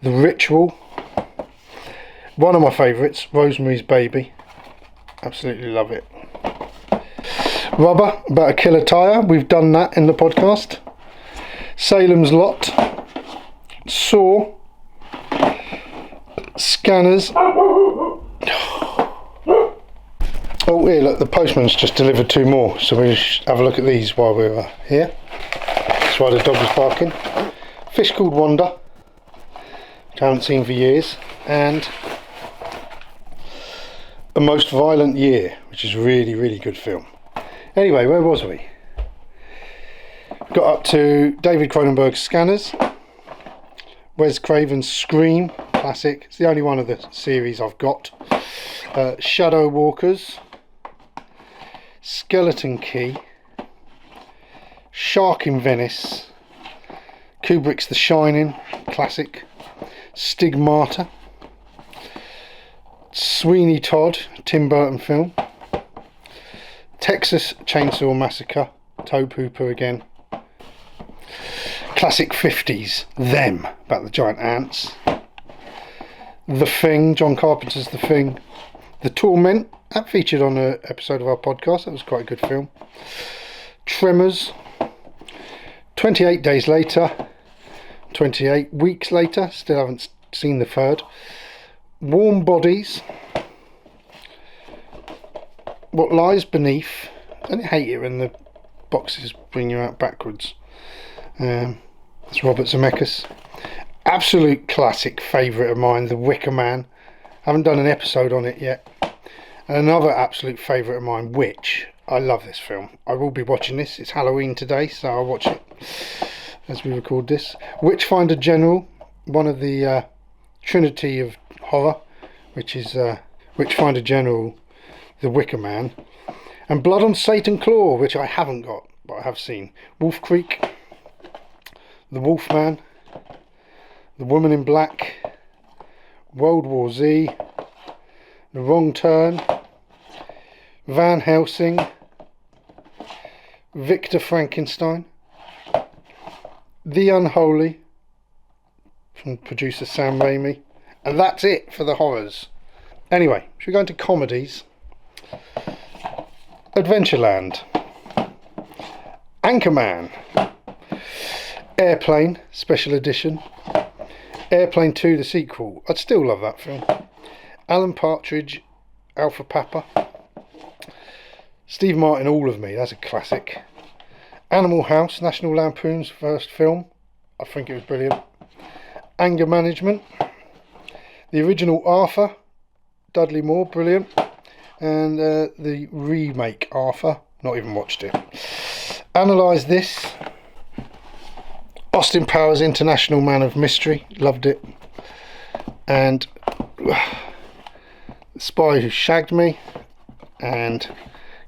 Speaker 1: The Ritual. One of my favourites, Rosemary's Baby. Absolutely love it. Rubber, About a Killer Tyre. We've done that in the podcast. Salem's Lot. Saw. Scanners. Oh, here, look, the postman's just delivered 2 more, so we'll have a look at these while we're here. That's why the dog is barking. Fish Called Wanda, which I haven't seen for years, and A Most Violent Year, which is a really, really good film. Anyway, where was we? Got up to David Cronenberg's Scanners, Wes Craven's Scream, classic. It's the only one of the series I've got. Shadow Walkers, Skeleton Key, Shark in Venice, Kubrick's The Shining, classic, Stigmata, Sweeney Todd, Tim Burton film, Texas Chainsaw Massacre, Tobe Hooper again, classic 50s, Them, about the giant ants, The Thing, John Carpenter's The Thing, The Torment, that featured on an episode of our podcast, that was quite a good film. Tremors, 28 Days Later, 28 Weeks Later, still haven't seen the third. Warm Bodies, What Lies Beneath. I don't hate it when the boxes bring you out backwards. That's Robert Zemeckis. Absolute classic favourite of mine, The Wicker Man. Haven't done an episode on it yet. And another absolute favourite of mine, Witch. I love this film. I will be watching this. It's Halloween today, so I'll watch it as we record this. Witchfinder General, one of the trinity of horror, which is Witchfinder General, The Wicker Man, and Blood on Satan Claw, which I haven't got, but I have seen. Wolf Creek, The Wolfman, The Woman in Black, World War Z, The Wrong Turn, Van Helsing, Victor Frankenstein, The Unholy, from producer Sam Raimi, and that's it for the horrors. Anyway, should we go into comedies? Adventureland, Anchorman, Airplane Special Edition, Airplane 2 the sequel, I'd still love that film. Alan Partridge, Alpha Papa, Steve Martin, All of Me, that's a classic. Animal House, National Lampoon's first film, I think it was brilliant. Anger Management, the original Arthur, Dudley Moore, brilliant. And the remake Arthur, not even watched it. Analyse This, Austin Powers, International Man of Mystery, loved it. And The Spy Who Shagged Me, and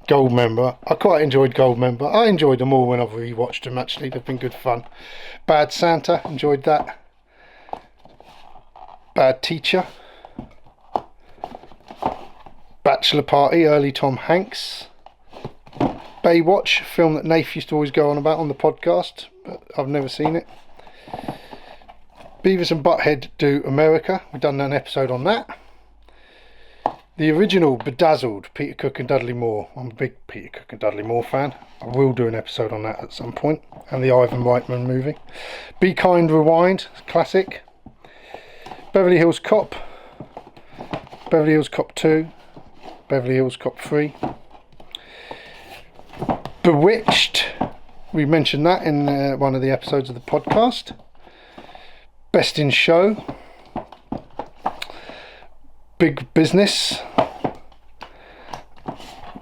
Speaker 1: Goldmember. I quite enjoyed Goldmember. I enjoyed them all when I've rewatched them, actually. They've been good fun. Bad Santa, enjoyed that. Bad Teacher. Bachelor Party, early Tom Hanks. Baywatch, a film that Nath used to always go on about on the podcast, but I've never seen it. Beavis and Butthead Do America, we've done an episode on that. The original Bedazzled, Peter Cook and Dudley Moore. I'm a big Peter Cook and Dudley Moore fan. I will do an episode on that at some point. And the Ivan Reitman movie. Be Kind Rewind, classic. Beverly Hills Cop. Beverly Hills Cop 2. Beverly Hills Cop 3. Bewitched. We mentioned that in one of the episodes of the podcast. Best in Show. Big Business.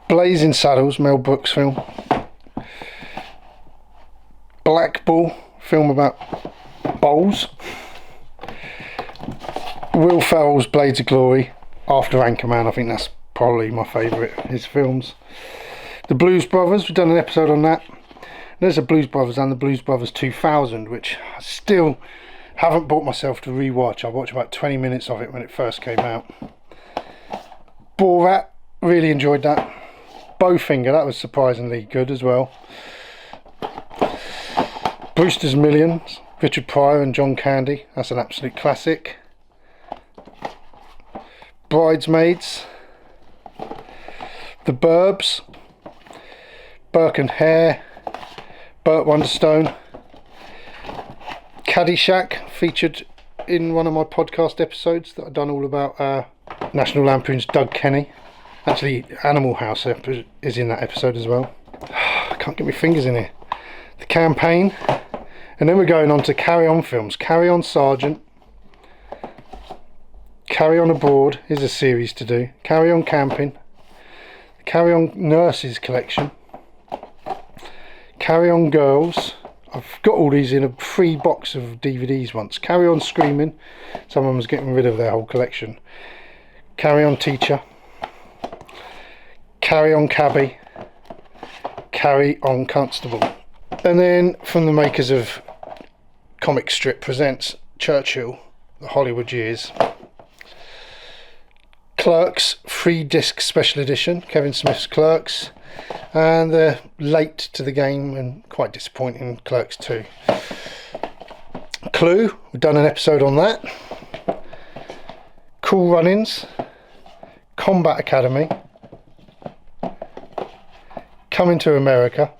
Speaker 1: Blazing Saddles, Mel Brooks film. Black Bull, film about bowls. Will Ferrell's Blades of Glory, after Anchorman. I think that's probably my favourite of his films. The Blues Brothers, we've done an episode on that. There's the Blues Brothers and the Blues Brothers 2000, which I still haven't brought myself to rewatch. I watched about 20 minutes of it when it first came out. Borat, really enjoyed that. Bowfinger, that was surprisingly good as well. Brewster's Millions, Richard Pryor and John Candy, that's an absolute classic. Bridesmaids, The Burbs, Burke and Hare, Burt Wonderstone, Caddyshack, featured in one of my podcast episodes that I've done all about National Lampoon's Doug Kenny. Actually, Animal House is in that episode as well. I can't get my fingers in here. The Campaign, and then we're going on to Carry On films. Carry On Sergeant, Carry On Abroad is a series to do. Carry On Camping, Carry On Nurses Collection, Carry On Girls. I've got all these in a free box of DVDs once. Carry On Screaming, someone was getting rid of their whole collection. Carry On Teacher, Carry On Cabby, Carry On Constable. And then from the makers of Comic Strip presents Churchill, The Hollywood Years. Clerks, 3-disc special edition, Kevin Smith's Clerks, and the late to the game and quite disappointing Clerks 2. Clue, we've done an episode on that. Cool Runnings, Combat Academy, Coming to America,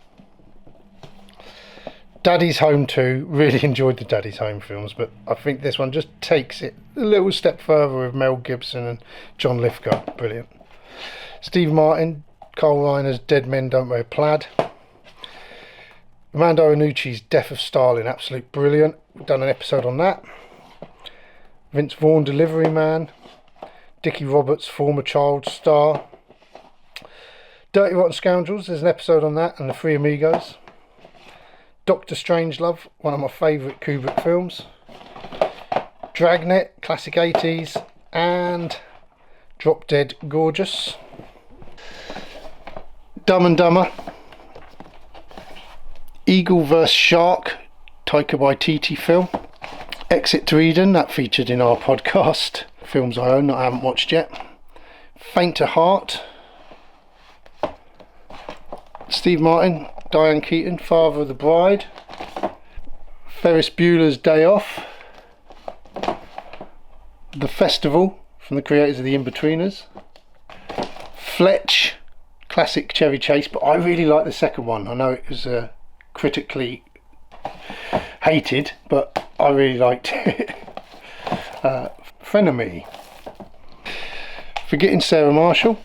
Speaker 1: Daddy's Home 2. Really enjoyed the Daddy's Home films, but I think this one just takes it a little step further with Mel Gibson and John Lithgow. Brilliant. Steve Martin, Carl Reiner's Dead Men Don't Wear Plaid. Armando Iannucci's Death of Stalin, absolute brilliant. We've done an episode on that. Vince Vaughn, Delivery Man. Dickie Roberts, former child star. Dirty Rotten Scoundrels, there's an episode on that, and The Three Amigos. Dr. Strangelove, one of my favourite Kubrick films. Dragnet, classic 80s, and Drop Dead Gorgeous. Dumb and Dumber. Eagle vs Shark, Taika Waititi film. Exit to Eden, that featured in our podcast. Films I own that I haven't watched yet. Faint to Heart. Steve Martin, Diane Keaton, Father of the Bride. Ferris Bueller's Day Off. The Festival, from the creators of The Inbetweeners. Fletch, classic Chevy Chase, but I really like the second one. I know it was critically hated, but I really liked it. Frenemy. Forgetting Sarah Marshall.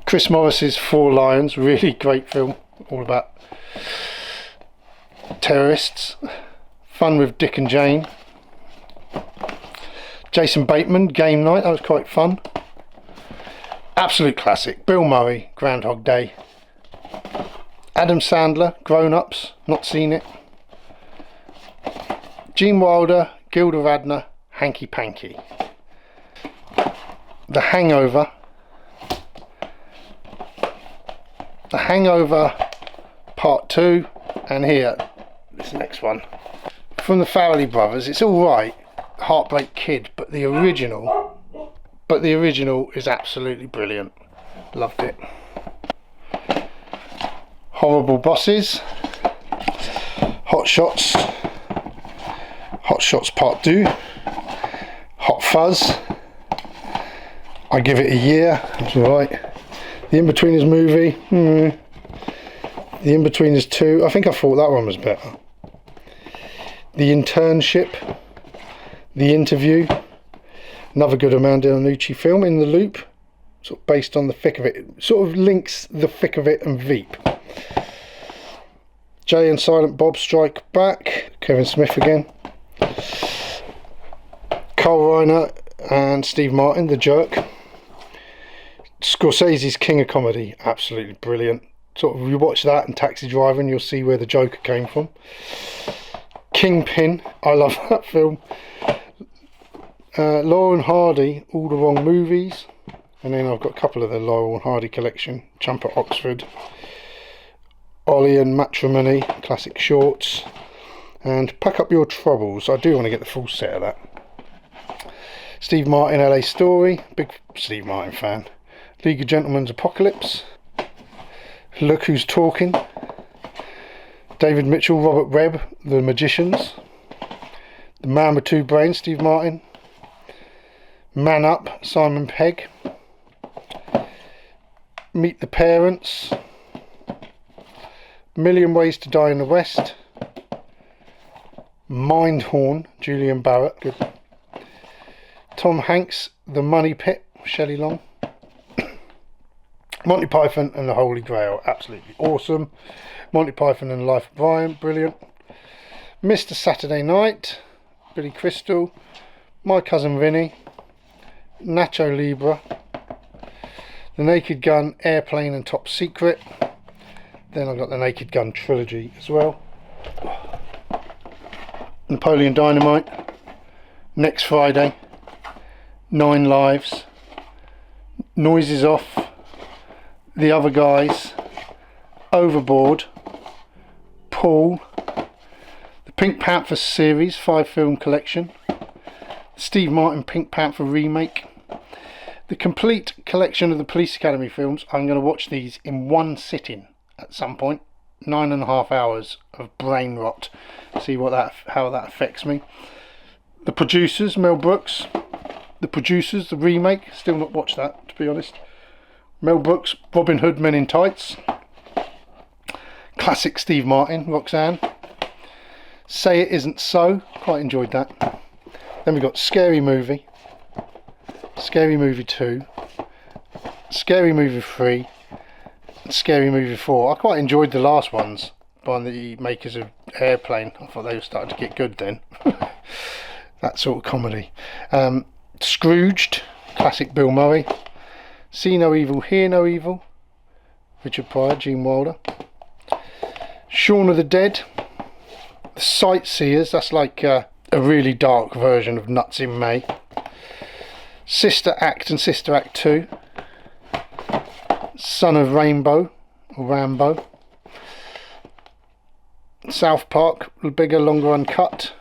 Speaker 1: Chris Morris's Four Lions, really great film, all about terrorists. Fun with Dick and Jane. Jason Bateman, Game Night, that was quite fun. Absolute classic. Bill Murray, Groundhog Day. Adam Sandler, Grown Ups, not seen it. Gene Wilder, Gilda Radner, Hanky Panky. The Hangover. The Hangover Part 2, and here, this next one. From the Farrelly Brothers, it's alright, Heartbreak Kid, but the original is absolutely brilliant. Loved it. Horrible Bosses. Hot Shots. Hot Shots Part 2. Hot Fuzz. I give it a year, it's alright. The Inbetweeners movie, The Inbetweeners 2, I think I thought that one was better. The Internship, The Interview, another good Armando Iannucci film. In the Loop, sort of based on The Thick of It, sort of links The Thick of It and Veep. Jay and Silent Bob Strike Back, Kevin Smith again. Carl Reiner and Steve Martin, The Jerk. Scorsese's King of Comedy, absolutely brilliant. Sort of, you watch that and Taxi Driver and you'll see where the Joker came from. Kingpin, I love that film. Laurel and Hardy, All the Wrong Movies. And then I've got a couple of the Laurel and Hardy collection. Jump at Oxford. Ollie and Matrimony, classic shorts. And Pack Up Your Troubles. I do want to get the full set of that. Steve Martin, LA Story, big Steve Martin fan. League of Gentlemen's Apocalypse. Look Who's Talking. David Mitchell, Robert Webb, The Magicians. The Man with Two Brains, Steve Martin. Man Up, Simon Pegg. Meet the Parents. Million Ways to Die in the West. Mindhorn, Julian Barrett. Good. Tom Hanks, The Money Pit, Shelley Long. Monty Python and the Holy Grail, absolutely awesome. Monty Python and the Life of Brian, brilliant. Mr. Saturday Night, Billy Crystal. My Cousin Vinny. Nacho Libre. The Naked Gun, Airplane and Top Secret. Then I've got the Naked Gun trilogy as well. Napoleon Dynamite. Next Friday. 9 Lives. Noises Off. The Other Guys. Overboard. Paul. The Pink Panther series 5-film collection. Steve Martin Pink Panther remake. The complete collection of the Police Academy films. I'm going to watch these in one sitting at some point. 9.5 hours of brain rot. See how that affects me. The Producers, Mel Brooks. The Producers, the remake. Still not watched that, to be honest. Mel Brooks, Robin Hood, Men in Tights. Classic Steve Martin, Roxanne. Say It Isn't So. Quite enjoyed that. Then we've got Scary Movie. Scary Movie 2. Scary Movie 3. Scary Movie 4. I quite enjoyed the last ones by the makers of Airplane. I thought they were starting to get good then. That sort of comedy. Scrooged, classic Bill Murray. See No Evil, Hear No Evil, Richard Pryor, Gene Wilder. Shaun of the Dead. The Sightseers, that's like a really dark version of Nuts in May. Sister Act and Sister Act 2. Son of Rainbow, or Rambo. South Park, bigger, longer, uncut.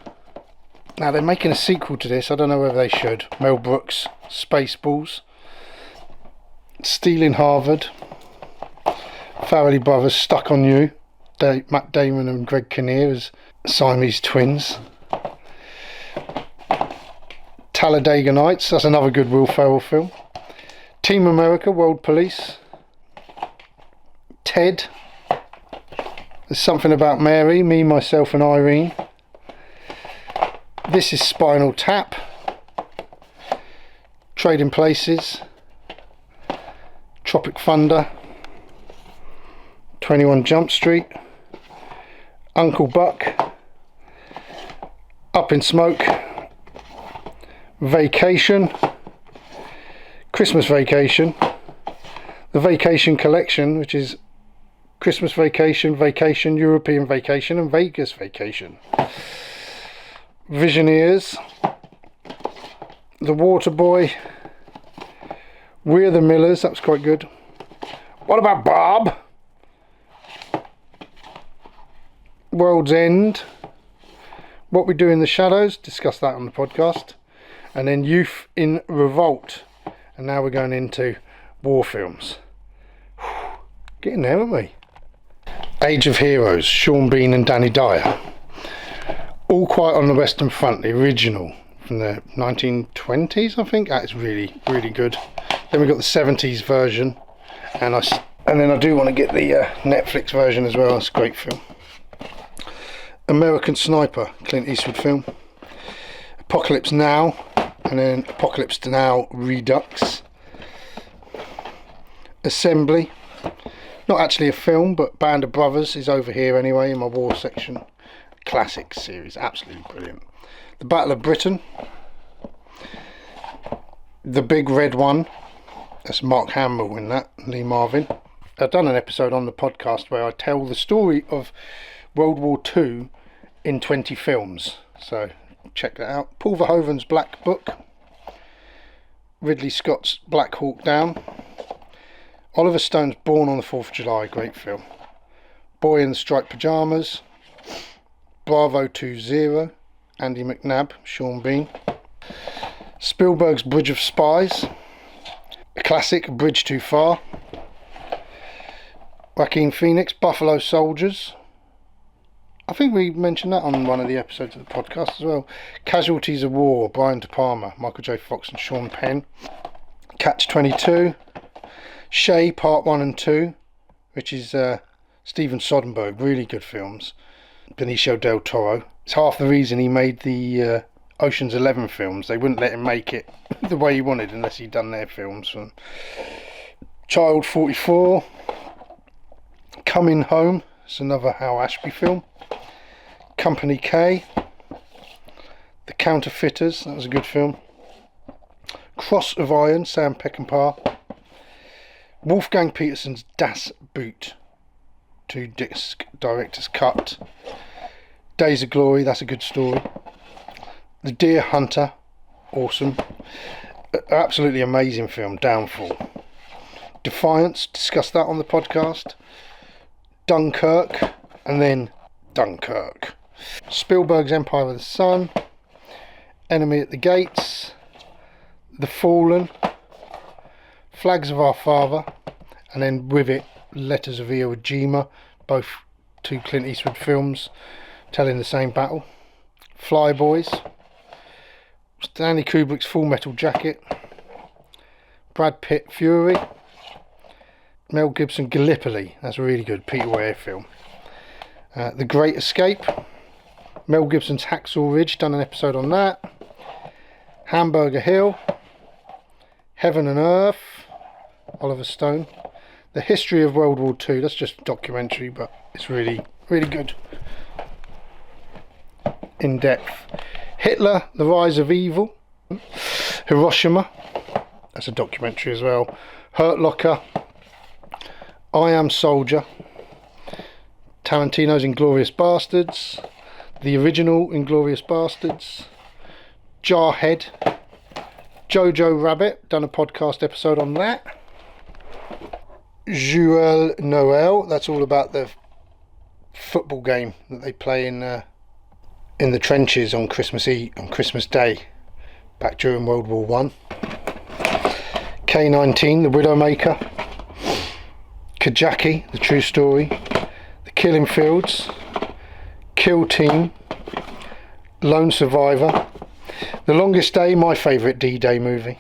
Speaker 1: Now they're making a sequel to this, I don't know whether they should. Mel Brooks, Spaceballs. Stealing Harvard. Farrelly Brothers, Stuck on You. Matt Damon and Greg Kinnear as Siamese twins. Talladega Nights, that's another good Will Ferrell film. Team America, World Police. Ted. There's Something About Mary, Me, Myself and Irene. This is Spinal Tap. Trading Places. Tropic Thunder. 21 Jump Street. Uncle Buck. Up in Smoke. Vacation. Christmas Vacation. The Vacation Collection, which is Christmas Vacation, Vacation, European Vacation and Vegas Vacation. Visioneers. The Waterboy. We're the Millers, that was quite good. What About Bob? World's End. What We Do in the Shadows, discussed that on the podcast. And then Youth in Revolt. And now we're going into war films. Getting there, aren't we? Age of Heroes, Sean Bean and Danny Dyer. All Quiet on the Western Front, the original from the 1920s, I think. That is really, really good. Then we've got the 70s version, and then I do want to get the Netflix version as well. It's a great film. American Sniper, Clint Eastwood film. Apocalypse Now, and then Apocalypse Now Redux. Assembly, not actually a film, but Band of Brothers is over here anyway in my war section. Classic series, absolutely brilliant. The Battle of Britain. The Big Red One. That's Mark Hamill in that, Lee Marvin. I've done an episode on the podcast where I tell the story of World War II in 20 films. So check that out. Paul Verhoeven's Black Book. Ridley Scott's Black Hawk Down. Oliver Stone's Born on the 4th of July, great film. Boy in the Striped Pyjamas. Bravo 20, Andy McNabb, Sean Bean. Spielberg's Bridge of Spies. A classic, Bridge Too Far. Joaquin Phoenix, Buffalo Soldiers. I think we mentioned that on one of the episodes of the podcast as well. Casualties of War, Brian De Palma, Michael J. Fox and Sean Penn. Catch-22. Shay, Part 1 and 2, which is Steven Soderbergh, really good films. Benicio del Toro. It's half the reason he made the Ocean's 11 films. They wouldn't let him make it the way he wanted unless he'd done their films. Child 44. Coming Home. It's another Hal Ashby film. Company K. The Counterfeiters. That was a good film. Cross of Iron. Sam Peckinpah. Wolfgang Petersen's Das Boot. 2-disc director's cut. Days of Glory, that's a good story. The Deer Hunter, awesome. Absolutely amazing film. Downfall. Defiance, discussed that on the podcast. Dunkirk, and then Dunkirk. Spielberg's Empire of the Sun. Enemy at the Gates. The Fallen. Flags of Our Father, and then with it Letters of Iwo Jima, both two Clint Eastwood films telling the same battle. Flyboys. Stanley Kubrick's Full Metal Jacket. Brad Pitt Fury. Mel Gibson Gallipoli, that's a really good Peter Weir film. The Great Escape. Mel Gibson's Hacksaw Ridge, done an episode on that. Hamburger Hill. Heaven and Earth, Oliver Stone. The History of World War II, that's just a documentary, but it's really, really good. In depth. Hitler, The Rise of Evil. Hiroshima, that's a documentary as well. Hurt Locker. I Am Soldier. Tarantino's Inglourious Bastards. The original Inglourious Bastards. Jarhead. Jojo Rabbit, done a podcast episode on that. Joël Noël, that's all about the football game that they play in the trenches on Christmas Day, back during World War One. K-19, The Widowmaker. Kajaki, The True Story. The Killing Fields. Kill Team. Lone Survivor. The Longest Day, my favourite D-Day movie.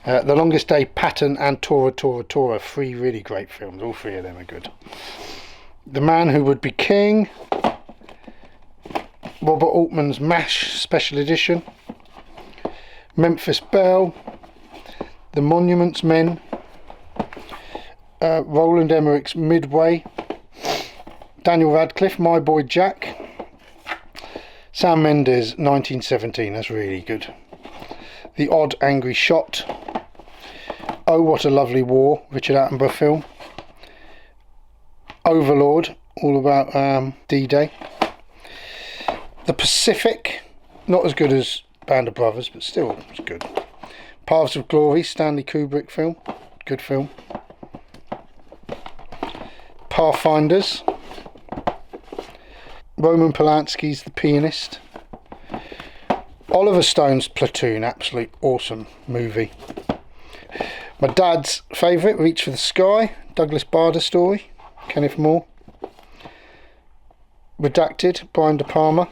Speaker 1: The Longest Day, Patton and Tora Tora Tora, 3 really great films. All 3 of them are good. The Man Who Would Be King. Robert Altman's MASH Special Edition. Memphis Belle. The Monuments Men. Roland Emmerich's Midway. Daniel Radcliffe, My Boy Jack. Sam Mendes, 1917, that's really good. The Odd Angry Shot. Oh What a Lovely War, Richard Attenborough film. Overlord, all about D-Day. The Pacific, not as good as Band of Brothers, but still it's good. Paths of Glory, Stanley Kubrick film, good film. Pathfinders. Roman Polanski's The Pianist. Oliver Stone's Platoon, absolute awesome movie. My dad's favourite, Reach for the Sky, Douglas Bader story, Kenneth Moore. Redacted, Brian De Palma.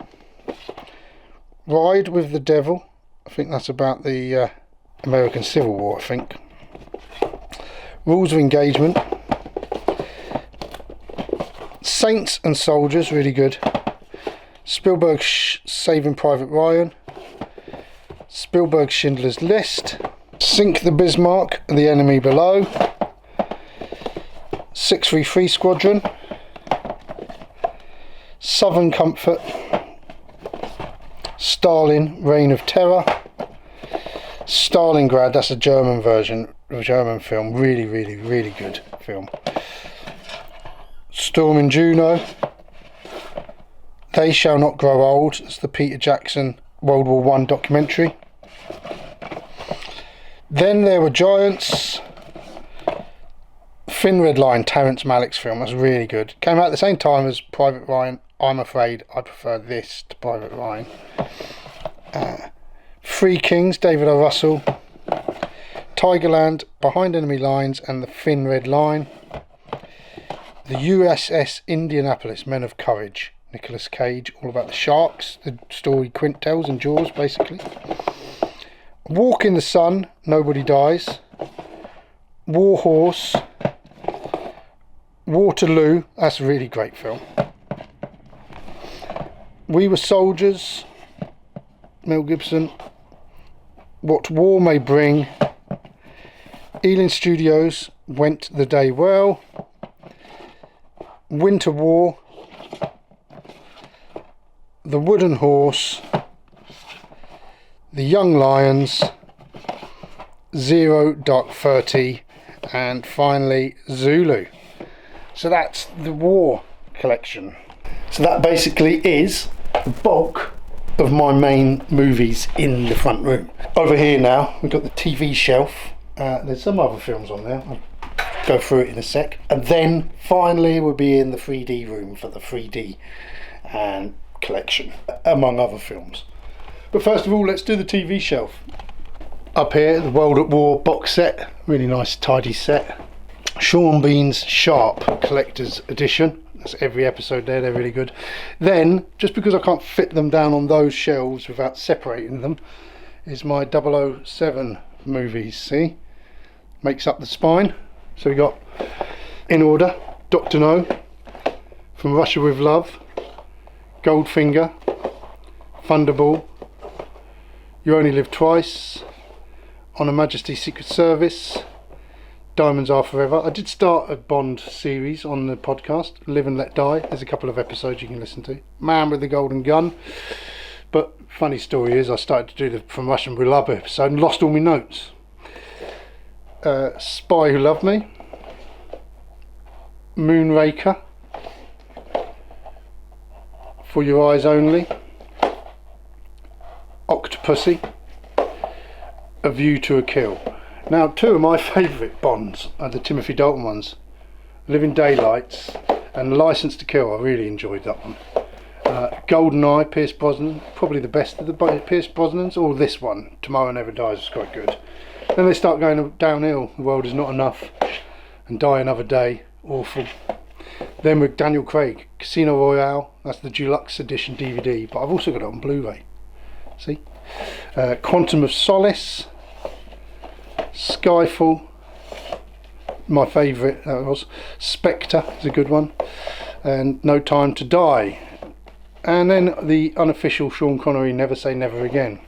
Speaker 1: Ride with the Devil, I think that's about the American Civil War, I think. Rules of Engagement. Saints and Soldiers, really good. Spielberg's Saving Private Ryan. Spielberg's Schindler's List. Sink the Bismarck and The Enemy Below. 633 Squadron. Southern Comfort. Stalin, Reign of Terror. Stalingrad, that's a German version, a German film, really, really, really good film. Storming Juno. They Shall Not Grow Old, it's the Peter Jackson World War One documentary. Then There Were Giants. Thin Red Line, Terrence Malick's film, that's really good. Came out at the same time as Private Ryan. I'm afraid I prefer this to Private Ryan. Three Kings, David O. Russell. Tigerland, Behind Enemy Lines and the Thin Red Line. The USS Indianapolis, Men of Courage, Nicolas Cage, all about the sharks, the story Quint tells in Jaws, basically. Walk in the Sun, Nobody Dies. War Horse. Waterloo, that's a really great film. We Were Soldiers, Mel Gibson. What War May Bring. Ealing Studios, Went the Day Well. Winter War. The Wooden Horse. The Young Lions. Zero Dark 30, and finally Zulu. So that's the War collection. So that basically is the bulk of my main movies in the front room. Over here now we've got the TV shelf. There's some other films on there, I'll go through it in a sec, and then finally we'll be in the 3D room for the 3D and collection, among other films. But first of all, let's do the TV shelf. Up here, the World at War box set, really nice tidy set. Sean Bean's Sharp Collector's Edition, that's every episode there, they're really good. Then, just because I can't fit them down on those shelves without separating them, is my 007 movies, see? Makes up the spine. So we got, in order, Dr. No, From Russia with Love, Goldfinger, Thunderball, You Only Live Twice, On Her Majesty's Secret Service, Diamonds Are Forever. I did start a Bond series on the podcast, Live and Let Die. There's a couple of episodes you can listen to. Man with the Golden Gun. But funny story is I started to do the From Russian with Love episode and lost all my notes. Spy Who Loved Me, Moonraker, For Your Eyes Only, Octopussy, A View to a Kill. Now, two of my favourite Bonds are the Timothy Dalton ones, Living Daylights and Licence to Kill. I really enjoyed that one. GoldenEye, Pierce Brosnan, probably the best of the Pierce Brosnans, or this one, Tomorrow Never Dies, was quite good. Then they start going downhill, The World Is Not Enough and Die Another Day, awful. Then with Daniel Craig, Casino Royale, that's the deluxe edition DVD, but I've also got it on Blu-ray, see? Quantum of Solace, Skyfall, my favourite, that was. Spectre is a good one, and No Time to Die. And then the unofficial Sean Connery Never Say Never Again.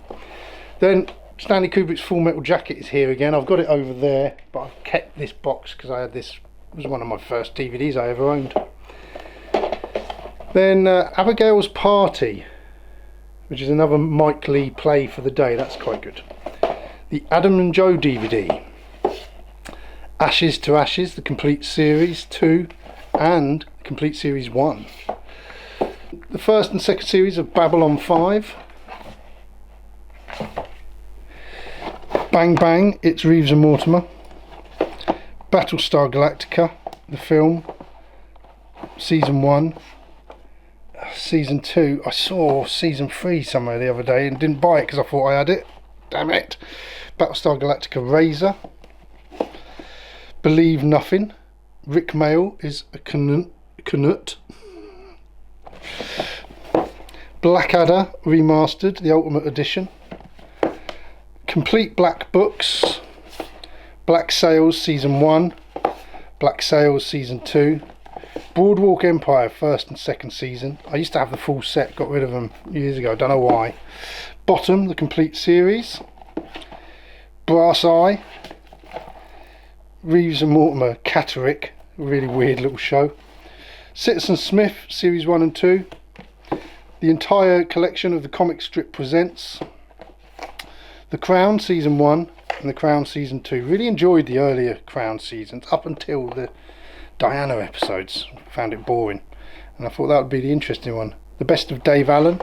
Speaker 1: Then Stanley Kubrick's Full Metal Jacket is here again. I've got it over there, but I've kept this box because I had this, it was one of my first DVDs I ever owned. Then Abigail's Party, which is another Mike Leigh play for the day, that's quite good. The Adam and Joe DVD, Ashes to Ashes, the complete series 2 and the complete series 1. The first and second series of Babylon 5. Bang Bang, It's Reeves and Mortimer. Battlestar Galactica, the film, season 1. Season 2, I saw season 3 somewhere the other day and didn't buy it because I thought I had it. Damn it. Battlestar Galactica Razor. Believe Nothing. Rick Mail is a Canut. Blackadder Remastered, the Ultimate Edition. Complete Black Books. Black Sails Season 1. Black Sails Season 2. Boardwalk Empire first and second season. I used to have the full set, got rid of them years ago, don't know why. Bottom, the complete series. Brass Eye. Reeves and Mortimer Catterick, really weird little show. Citizen Smith series 1 and 2. The entire collection of the comic strip presents. The Crown season 1 and the Crown season 2. Really enjoyed the earlier Crown seasons up until the Diana episodes. Found it boring, and I thought that would be the interesting one. The Best of Dave Allen.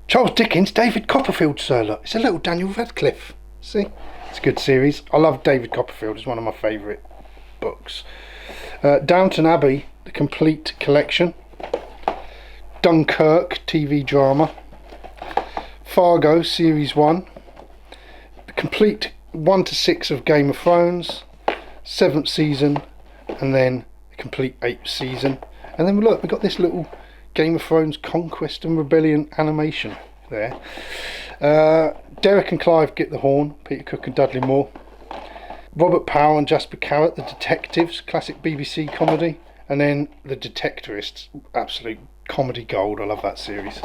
Speaker 1: Charles Dickens, David Copperfield, sir. Look, it's a little Daniel Radcliffe. See, it's a good series. I love David Copperfield. It's one of my favourite books. Downton Abbey, the complete collection. Dunkirk TV drama. Fargo series 1. The complete 1 to 6 of Game of Thrones. 7th season, and then the complete 8th season. And then look, we've got this little Game of Thrones Conquest and Rebellion animation there. Derek and Clive Get the Horn, Peter Cook and Dudley Moore. Robert Powell and Jasper Carrott, The Detectives, classic BBC comedy. And then The Detectorists, absolute comedy gold. I love that series.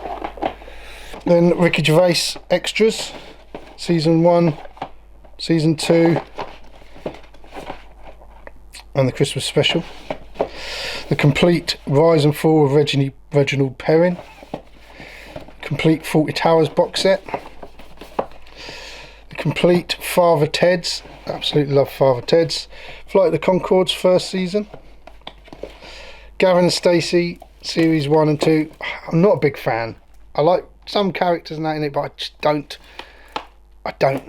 Speaker 1: Then Ricky Gervais Extras, Season 1, Season 2, and the Christmas special. The complete Rise and Fall of Reginald Perrin. Complete Fawlty Towers box set. The complete Father Ted's, absolutely love Father Ted's. Flight of the Conchords first season. Gavin and Stacey series 1 and 2. I'm not a big fan. I like some characters and that in it, but I just don't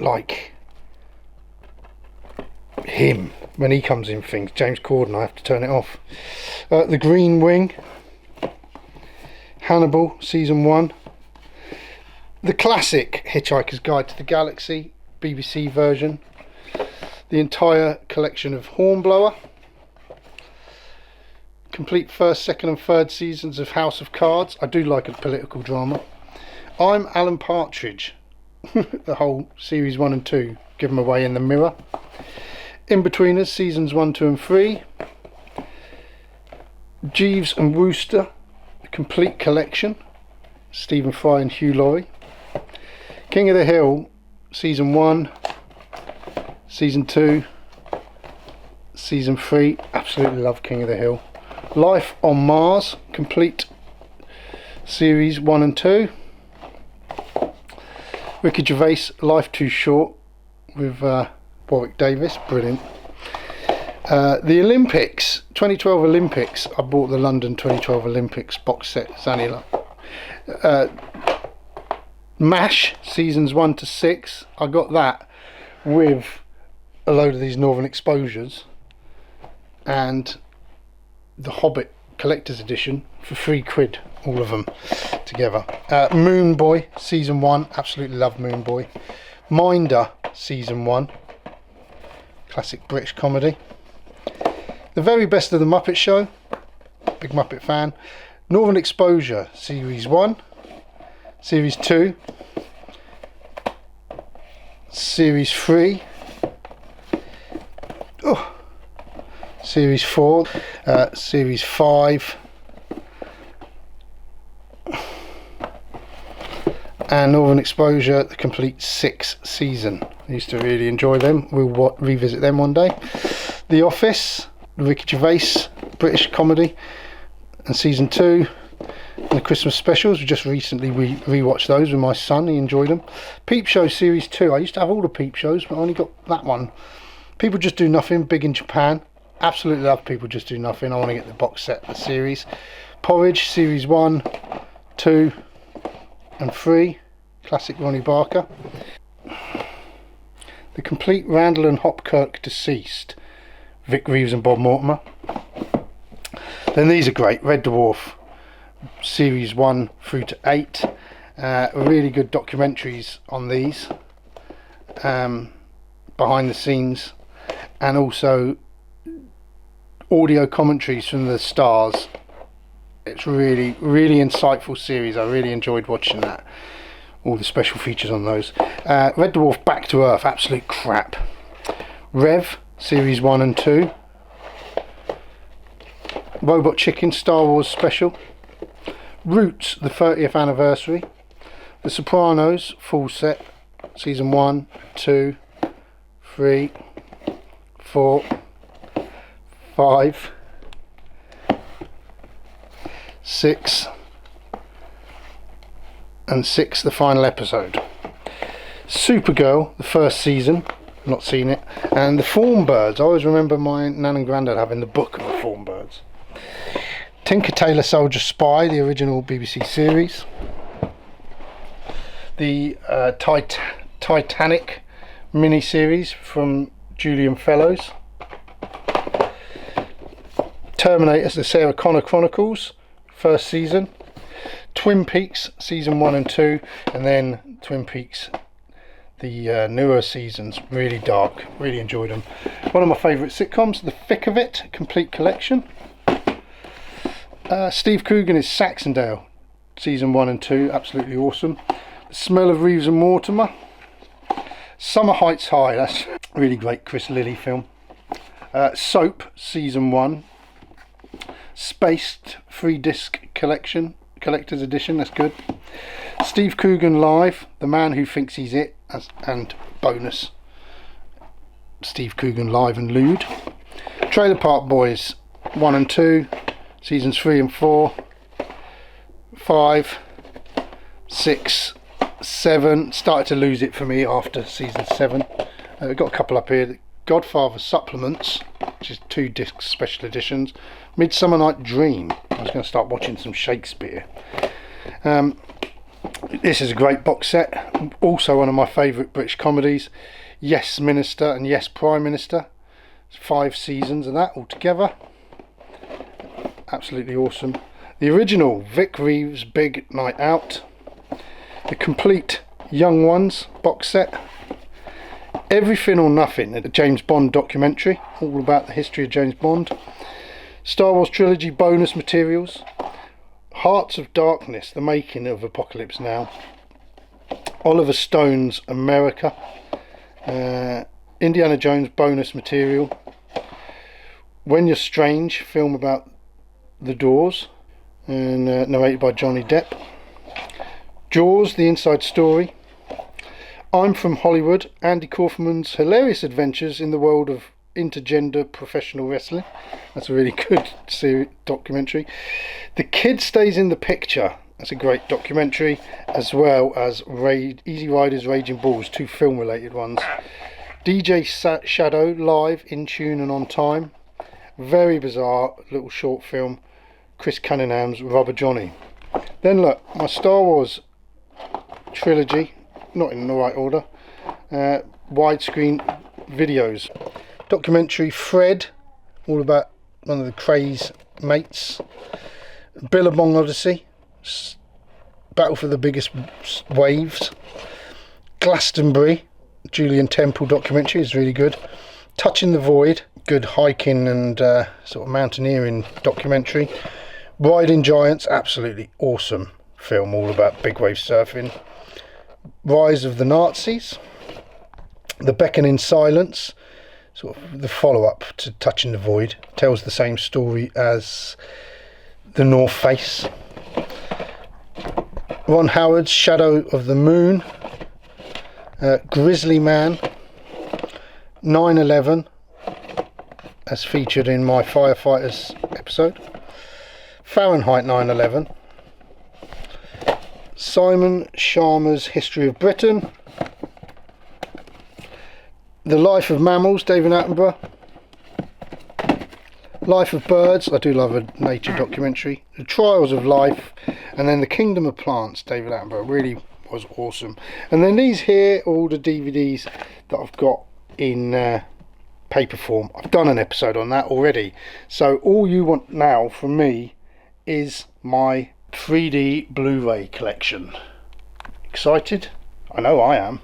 Speaker 1: like him when he comes in things. James Corden, I have to turn it off. The Green Wing, Hannibal season 1, the classic Hitchhiker's Guide to the Galaxy BBC version, the entire collection of Hornblower, complete first, second and third seasons of House of Cards. I do like a political drama. I'm Alan Partridge, the whole series 1 and 2 given away in the Mirror. In-Betweeners seasons 1, 2 and 3. Jeeves and Wooster, the complete collection, Stephen Fry and Hugh Laurie. King of the Hill season 1, season 2, season 3. Absolutely love King of the Hill. Life on Mars, complete series 1 and 2. Ricky Gervais, Life Too Short, with Warwick Davis, brilliant. The Olympics, 2012 Olympics, I bought the London 2012 Olympics box set, Zanila. MASH, seasons 1 to 6, I got that with a load of these Northern Exposures and the Hobbit collector's edition for £3, all of them together. Moon Boy season 1, absolutely love Moon Boy. Minder season 1, classic British comedy. The Very Best of the Muppet Show, big Muppet fan. Northern Exposure series 1, series 2, series 3, series 4, series 5, and Northern Exposure, the complete 6th season. I used to really enjoy them. We'll revisit them one day. The Office, Ricky Gervais British comedy, and season 2. And the Christmas specials, we just recently re-watched those with my son. He enjoyed them. Peep Show series 2. I used to have all the Peep Shows, but I only got that one. People Just Do Nothing, big in Japan. Absolutely love People Just Do Nothing. I want to get the box set, the series. Porridge series 1, 2 and 3, classic Ronnie Barker. The complete Randall and Hopkirk Deceased, Vic Reeves and Bob Mortimer. Then these are great. Red Dwarf series 1 through to 8. Really good documentaries on these, behind the scenes, and also audio commentaries from the stars. It's really insightful series. I really enjoyed watching that. All the special features on those. Red Dwarf Back to Earth, absolute crap. Rev series 1 and 2. Robot Chicken Star Wars special. Roots, the 30th anniversary. The Sopranos full set, season 1, 2, 3, 4, 5, 6, and 6, the final episode. Supergirl, the first season, not seen it. And the Thornbirds, I always remember my nan and granddad having the book of the Thornbirds. Tinker Tailor Soldier Spy, the original BBC series. The Titanic mini-series from Julian Fellows. Terminator, the Sarah Connor Chronicles, first season. Twin Peaks, season 1 and 2, and then Twin Peaks, the newer seasons, really dark, really enjoyed them. One of my favourite sitcoms, The Thick of It, complete collection. Steve Coogan is Saxondale, season 1 and 2, absolutely awesome. The Smell of Reeves and Mortimer. Summer Heights High, that's a really great Chris Lilly film. Soap, season 1. Spaced 3-disc collection, collector's edition, that's good. Steve Coogan Live, The Man Who Thinks He's It, and bonus Steve Coogan Live and Lewd. Trailer Park Boys 1 and 2, seasons 3 and 4, 5, 6, 7. Started to lose it for me after season 7. We've got a couple up here. Godfather Supplements, which is 2-disc special editions. Midsummer Night Dream. I was going to start watching some Shakespeare. This is a great box set. Also one of my favourite British comedies. Yes Minister and Yes Prime Minister. 5 seasons of that altogether. Absolutely awesome. The original Vic Reeves Big Night Out. The complete Young Ones box set. Everything or Nothing, a James Bond documentary, all about the history of James Bond. Star Wars Trilogy bonus materials. Hearts of Darkness, the making of Apocalypse Now. Oliver Stone's America. Indiana Jones bonus material. When You're Strange, film about the Doors, and narrated by Johnny Depp. Jaws, the inside story. I'm From Hollywood, Andy Kaufman's hilarious adventures in the world of intergender professional wrestling. That's a really good documentary. The Kid Stays in the Picture. That's a great documentary, as well as Easy Riders Raging Bulls, 2 film related ones. DJ Shadow, live, in tune and on time. Very bizarre little short film. Chris Cunningham's Rubber Johnny. Then look, my Star Wars trilogy, not in the right order, widescreen videos. Documentary Fred, all about one of the Craze mates. Billabong Odyssey, Battle for the Biggest Waves. Glastonbury, Julian Temple documentary, is really good. Touching the Void, good hiking and sort of mountaineering documentary. Riding Giants, absolutely awesome film, all about big wave surfing. Rise of the Nazis. The Beckoning Silence, sort of the follow-up to Touching the Void, tells the same story as The North Face. Ron Howard's Shadow of the Moon. Grizzly Man. 9/11, as featured in my Firefighters episode. Fahrenheit 9/11. Simon Sharma's History of Britain. The Life of Mammals, David Attenborough. Life of Birds, I do love a nature documentary. The Trials of Life, and then The Kingdom of Plants, David Attenborough, really was awesome. And then these here are all the DVDs that I've got in paper form. I've done an episode on that already. So all you want now from me is my 3D Blu-ray collection. Excited? I know I am.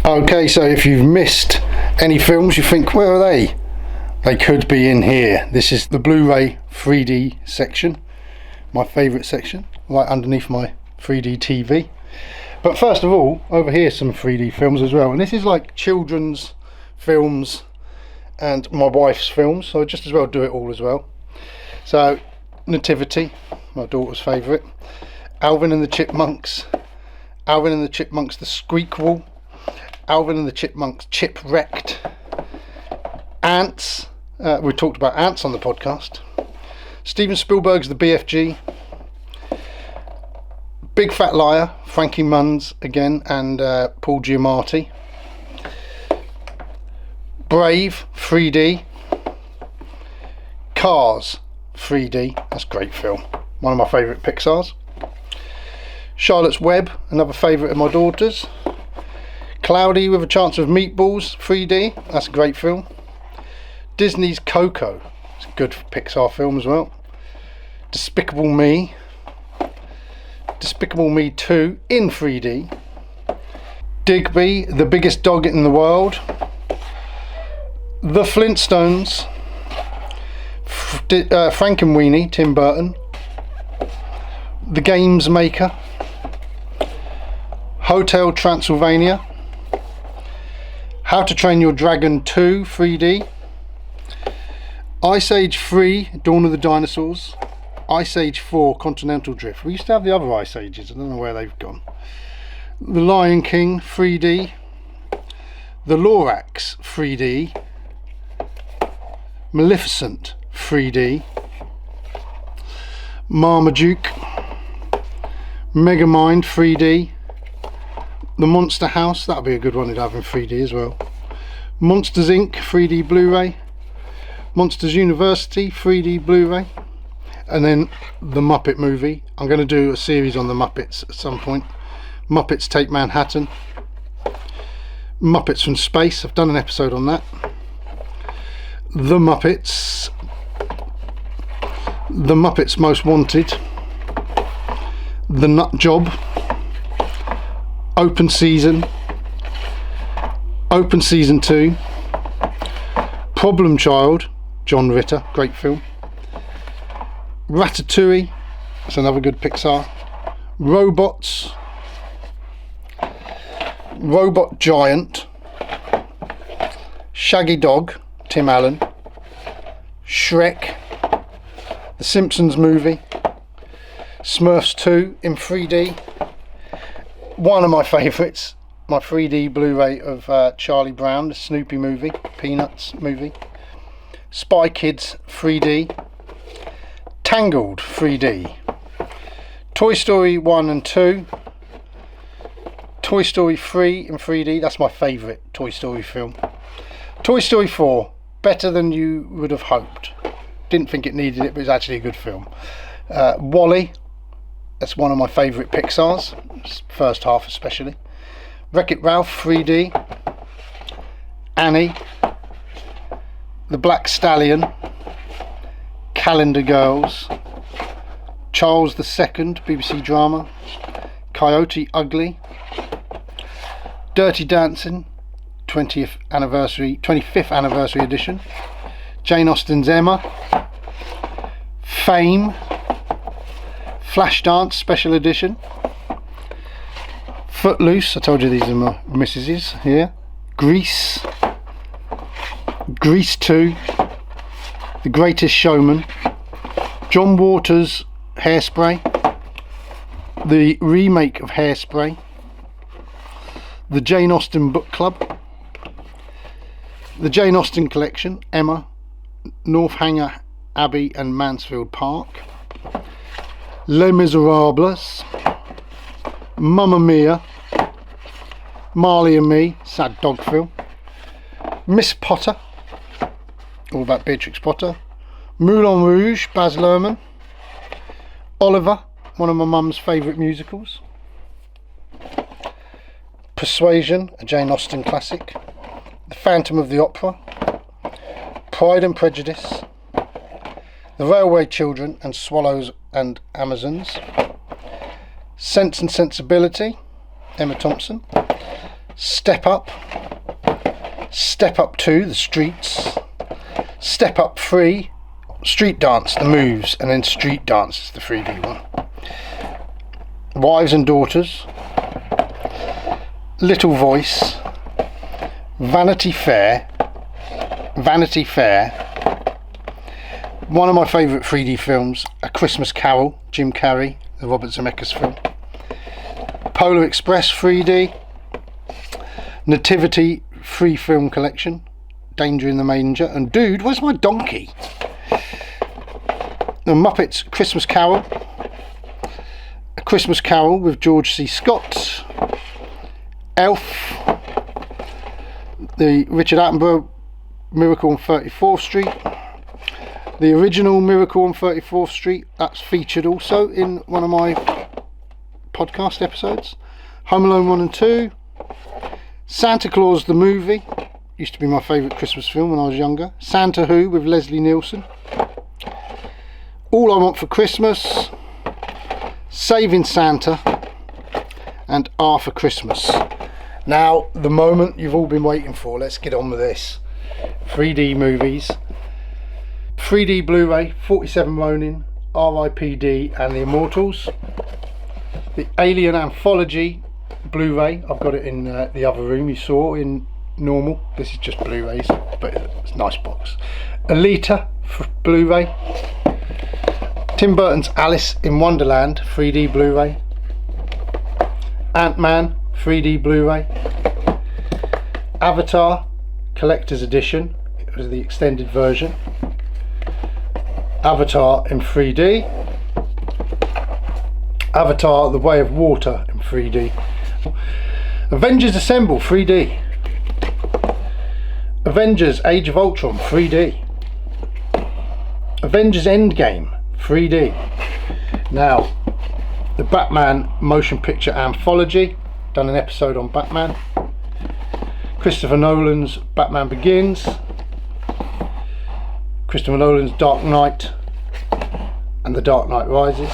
Speaker 1: Okay, so if you've missed any films, you think, where are they? They could be in here. This is the Blu-ray 3D section, my favourite section, right underneath my 3D TV. But first of all, over here some 3D films as well, and this is like children's films and my wife's films, so I'd just as well do it all as well. So Nativity, my daughter's favourite. Alvin and the Chipmunks. Alvin and the Chipmunks The Squeakquel. Alvin and the Chipmunks Chipwrecked. Ants, we talked about Ants on the podcast. Steven Spielberg's The BFG. Big Fat Liar, Frankie Muniz again, and Paul Giamatti. Brave 3D. Cars 3D, that's a great film, one of my favourite Pixar's. Charlotte's Web, another favourite of my daughter's. Cloudy with a Chance of Meatballs 3D, that's a great film. Disney's Coco, it's a good Pixar film as well. Despicable Me. Despicable Me 2 in 3D. Digby, the Biggest Dog in the World. The Flintstones. Frankenweenie, Tim Burton. The Games Maker. Hotel Transylvania. How to Train Your Dragon 2 3D. Ice Age 3 Dawn of the Dinosaurs. Ice Age 4 Continental Drift. We used to have the other Ice Ages, I don't know where they've gone. The Lion King 3D. The Lorax 3D. Maleficent 3D. Marmaduke. Megamind 3D. The Monster House, that'll be a good one to have in 3D as well. Monsters Inc. 3D Blu-ray. Monsters University 3D Blu-ray. And then the Muppet movie. I'm going to do a series on the Muppets at some point. Muppets Take Manhattan. Muppets from Space, I've done an episode on that. The Muppets. The Muppets Most Wanted. The Nut Job. Open Season. Open Season 2. Problem Child, John Ritter, great film. Ratatouille, that's another good Pixar. Robots. Robot Giant. Shaggy Dog, Tim Allen. Shrek. The Simpsons movie. Smurfs 2 in 3D. One of my favourites, my 3D Blu-ray of Charlie Brown, the Snoopy movie, Peanuts movie. Spy Kids 3D. Tangled 3D. Toy Story 1 and 2. Toy Story 3 in 3D, that's my favourite Toy Story film. Toy Story 4, better than you would have hoped. Didn't think it needed it, but it's actually a good film. Wall-E, that's one of my favourite Pixar's, first half especially. Wreck-It Ralph 3D. Annie. The Black Stallion. Calendar Girls. Charles II, BBC drama. Coyote Ugly. Dirty Dancing, 25th anniversary edition. Jane Austen's Emma. Fame. Flashdance special edition. Footloose, I told you these are my missuses here. Grease. Grease 2. The Greatest Showman. John Waters' Hairspray. The remake of Hairspray. The Jane Austen Book Club. The Jane Austen Collection, Emma, Northanger Abbey and Mansfield Park. Les Miserables. Mamma Mia. Marley and Me, sad dog film. Miss Potter, all about Beatrix Potter. Moulin Rouge, Baz Luhrmann. Oliver, one of my mum's favourite musicals. Persuasion, a Jane Austen classic. The Phantom of the Opera. Pride and Prejudice. The Railway Children and Swallows and Amazons. Sense and Sensibility, Emma Thompson. Step Up. Step Up 2, The Streets. Step Up 3, Street Dance, The Moves, and then Street Dance is the 3D one. Wives and Daughters. Little Voice. Vanity Fair. Vanity Fair. One of my favourite 3D films, A Christmas Carol, Jim Carrey, the Robert Zemeckis film. Polar Express 3D. Nativity free film collection, Danger in the Manger, and dude, where's my donkey? The Muppets Christmas Carol. A Christmas Carol with George C. Scott. Elf. The Richard Attenborough Miracle on 34th Street. The original Miracle on 34th Street, that's featured also in one of my podcast episodes. Home Alone 1 and 2. Santa Claus the Movie, used to be my favourite Christmas film when I was younger. Santa Who with Leslie Nielsen. All I Want for Christmas. Saving Santa. And Arthur Christmas. Now, the moment you've all been waiting for, let's get on with this. 3D movies. 3D Blu-ray, 47 Ronin, RIPD and the Immortals. The Alien Anthology Blu-ray, I've got it in the other room you saw in normal. This is just Blu-rays, but it's a nice box. Alita Blu-ray. Tim Burton's Alice in Wonderland 3D Blu-ray. Ant-Man 3D Blu-ray. Avatar Collector's Edition, it was the extended version. Avatar in 3D. Avatar The Way of Water in 3D. Avengers Assemble 3D. Avengers Age of Ultron 3D. Avengers Endgame 3D. Now, the Batman Motion Picture Anthology, done an episode on Batman. Christopher Nolan's Batman Begins. Christopher Nolan's Dark Knight and The Dark Knight Rises.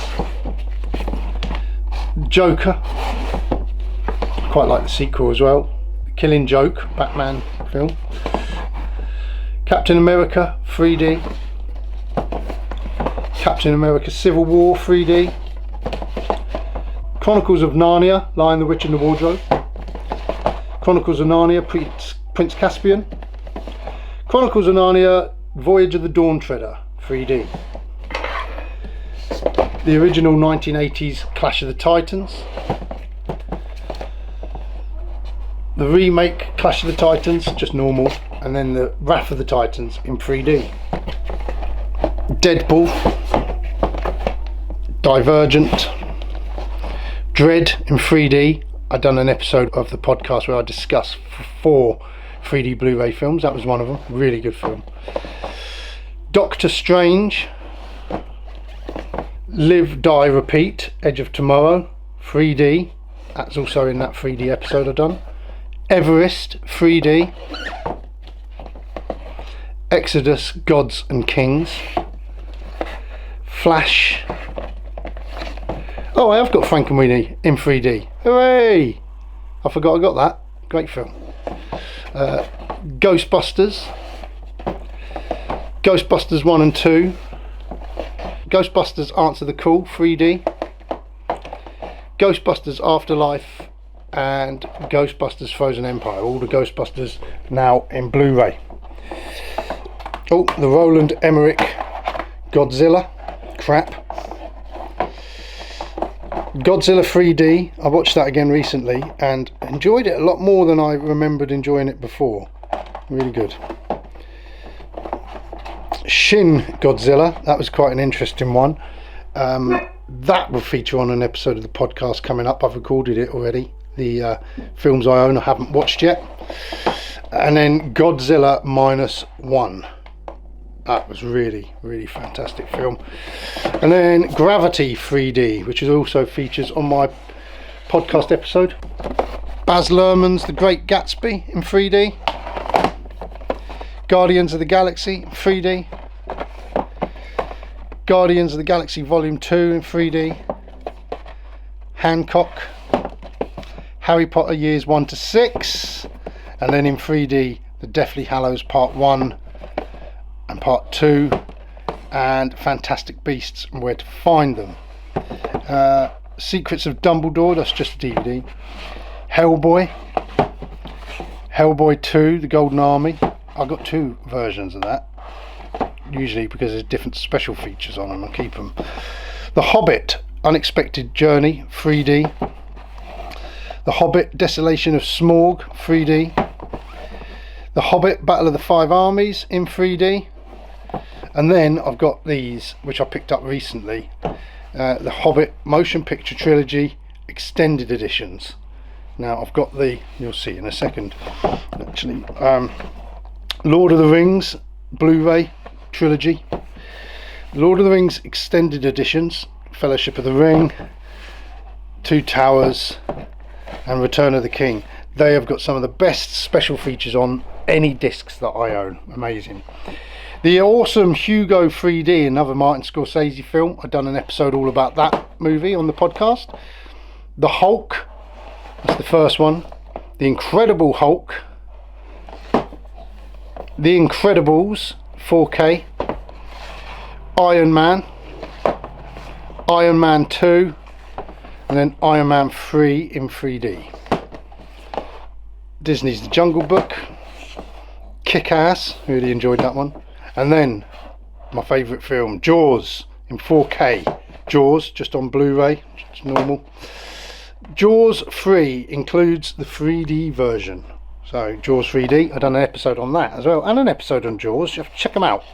Speaker 1: Joker, quite like the sequel as well. Killing Joke Batman film. Captain America 3D. Captain America Civil War 3D. Chronicles of Narnia, Lion, the Witch and the Wardrobe. Chronicles of Narnia, Prince Caspian. Chronicles of Narnia, Voyage of the Dawn Treader 3D. The original 1980s Clash of the Titans. The remake Clash of the Titans, just normal, and then the Wrath of the Titans in 3D. Deadpool, Divergent, Dread in 3D. I've done an episode of the podcast where I discuss 4 3D Blu-ray films. That was one of them. Really good film. Doctor Strange, Live, Die, Repeat, Edge of Tomorrow 3D. That's also in that 3D episode I've done. Everest 3D. Exodus, Gods and Kings. Flash. Oh, I have got Frankenweenie in 3D. Hooray! I forgot I got that. Great film. Ghostbusters. Ghostbusters 1 and 2. Ghostbusters Answer the Call 3D. Ghostbusters Afterlife and Ghostbusters Frozen Empire. All the Ghostbusters now in Blu-ray. Oh, the Roland Emmerich Godzilla. Crap. Godzilla 3D, I watched that again recently and enjoyed it a lot more than I remembered enjoying it before. Really good. Shin Godzilla, that was quite an interesting one. That will feature on an episode of the podcast coming up. I've recorded it already. The films I own I haven't watched yet. And then Godzilla -1. That was really, really fantastic film. And then Gravity 3D, which is also features on my podcast episode. Baz Luhrmann's The Great Gatsby in 3D. Guardians of the Galaxy 3D. Guardians of the Galaxy Volume 2 in 3D. Hancock. Harry Potter Years 1 to 6. And then in 3D, The Deathly Hallows Part 1 and Part 2, and Fantastic Beasts and Where to Find Them. Secrets of Dumbledore, that's just a DVD. Hellboy. Hellboy 2, The Golden Army. I've got 2 versions of that, usually because there's different special features on them. I keep them. The Hobbit, Unexpected Journey 3D. The Hobbit, Desolation of Smaug 3D. The Hobbit, Battle of the Five Armies in 3D. And then I've got these, which I picked up recently. The Hobbit Motion Picture Trilogy Extended Editions. Now I've got the, you'll see in a second actually, Lord of the Rings Blu-ray Trilogy. Lord of the Rings Extended Editions, Fellowship of the Ring, Two Towers and Return of the King. They have got some of the best special features on any discs that I own. Amazing. The awesome Hugo 3D, another Martin Scorsese film. I've done an episode all about that movie on the podcast. The Hulk, that's the first one. The Incredible Hulk. The Incredibles 4K. Iron Man, Iron Man 2, and then Iron Man 3 in 3D. Disney's The Jungle Book, Kick-Ass, really enjoyed that one. And then my favourite film, Jaws in 4K. Jaws, just on Blu-ray, just normal. Jaws 3 includes the 3D version. So Jaws 3D, I've done an episode on that as well, and an episode on Jaws. You have to check them out.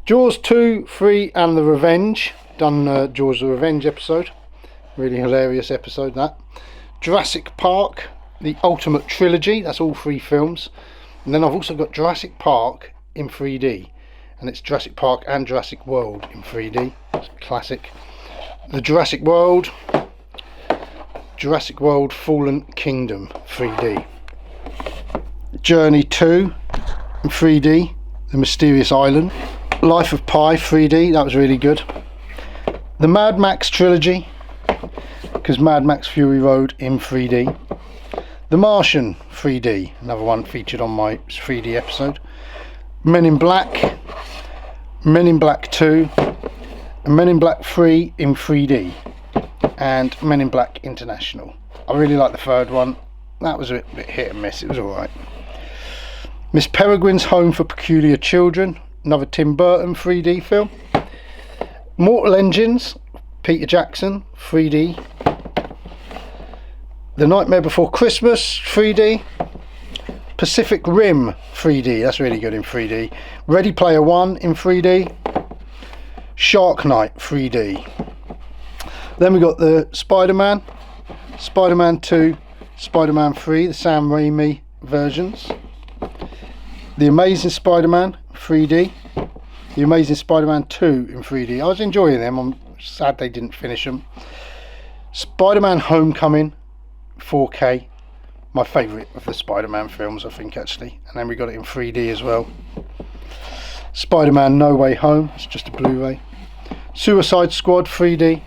Speaker 1: Jaws 2, 3 and The Revenge. Done Jaws The Revenge episode. Really hilarious episode that. Jurassic Park, the Ultimate Trilogy. That's all 3 films. And then I've also got Jurassic Park in 3D. And it's Jurassic Park and Jurassic World in 3D. It's a classic. The Jurassic World Fallen Kingdom 3D. Journey 2 in 3D, The Mysterious Island. Life of Pi 3D, that was really good. The Mad Max trilogy, because Mad Max Fury Road in 3D. The Martian 3D, another one featured on my 3D episode. Men in Black, Men in Black 2, and Men in Black 3 in 3D, and Men in Black International. I really like the third one. That was a bit hit and miss, it was alright. Miss Peregrine's Home for Peculiar Children, another Tim Burton 3D film. Mortal Engines, Peter Jackson 3D. The Nightmare Before Christmas 3D. Pacific Rim 3D, that's really good in 3D. Ready Player One in 3D. Shark Night 3D. Then we got the Spider-Man, Spider-Man 2, Spider-Man 3, the Sam Raimi versions. The Amazing Spider-Man 3D. The Amazing Spider-Man 2 in 3D. I was enjoying them, I'm sad they didn't finish them. Spider-Man Homecoming 4K. My favourite of the Spider-Man films, I think, actually. And then we got it in 3D as well. Spider-Man No Way Home, it's just a Blu-ray. Suicide Squad 3D.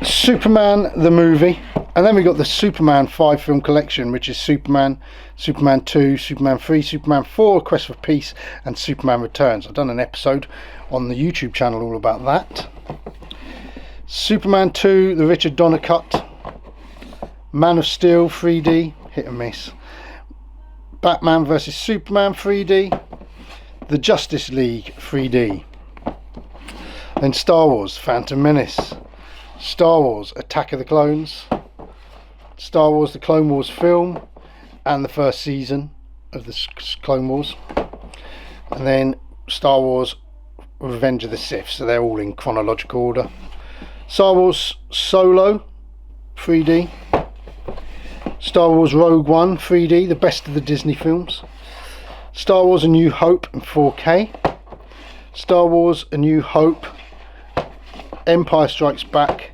Speaker 1: Superman the movie. And then we got the Superman 5 film collection, which is Superman, Superman 2, Superman 3, Superman 4, Quest for Peace, and Superman Returns. I've done an episode on the YouTube channel all about that. Superman 2, the Richard Donner cut. Man of Steel 3D, hit and miss. Batman vs Superman 3D. The Justice League 3D. Then Star Wars Phantom Menace. Star Wars Attack of the Clones. Star Wars The Clone Wars film and the first season of the Clone Wars. And then Star Wars Revenge of the Sith, so they're all in chronological order. Star Wars Solo 3D. Star Wars Rogue One 3D, the best of the Disney films. Star Wars A New Hope in 4K. Star Wars A New Hope, Empire Strikes Back,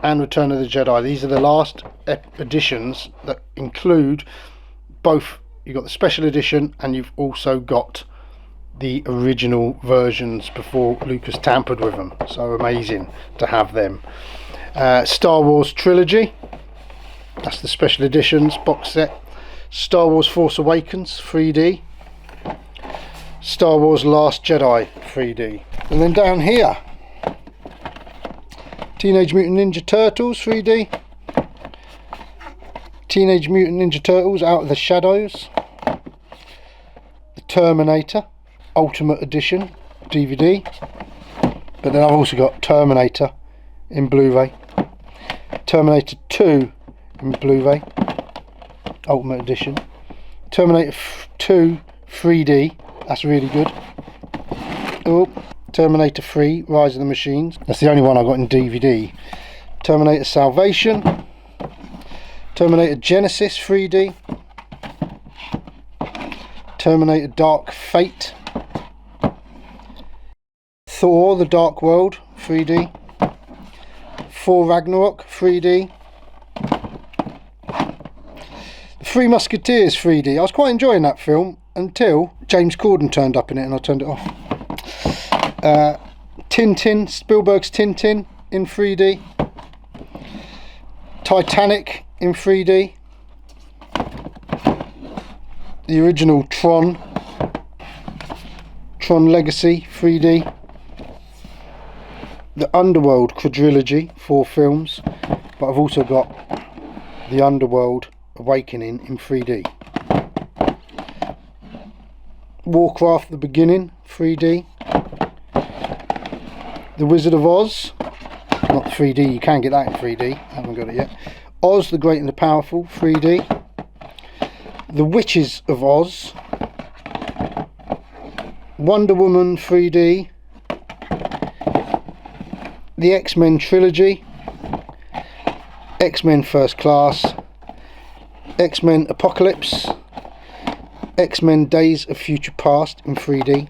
Speaker 1: and Return of the Jedi. These are the last editions that include both. You've got the special edition and you've also got the original versions before Lucas tampered with them. So amazing to have them. Star Wars Trilogy, that's the special editions box set. Star Wars Force Awakens 3D. Star Wars Last Jedi 3D. And then down here, Teenage Mutant Ninja Turtles 3D. Teenage Mutant Ninja Turtles Out of the Shadows. The Terminator Ultimate Edition DVD. But then I've also got Terminator in Blu-ray. Terminator 2 in Blu-ray Ultimate Edition. Terminator 2 3D, that's really good. Oh, Terminator 3 Rise of the Machines, that's the only one I got in DVD. Terminator Salvation. Terminator Genesis 3D. Terminator Dark Fate. Thor The Dark World 3D. Thor Ragnarok 3D. The Three Musketeers 3D. I was quite enjoying that film until James Corden turned up in it and I turned it off. Tintin, Spielberg's Tintin in 3D. Titanic in 3D. The original Tron Legacy 3D. the Underworld quadrilogy, 4 films, but I've also got the Underworld Awakening in 3D. Warcraft The Beginning, 3D. The Wizard of Oz, not 3D, you can get that in 3D, I haven't got it yet. Oz the Great and the Powerful, 3D. The Witches of Oz. Wonder Woman 3D. The X-Men trilogy. X-Men First Class. X-Men Apocalypse. X-Men Days of Future Past in 3D.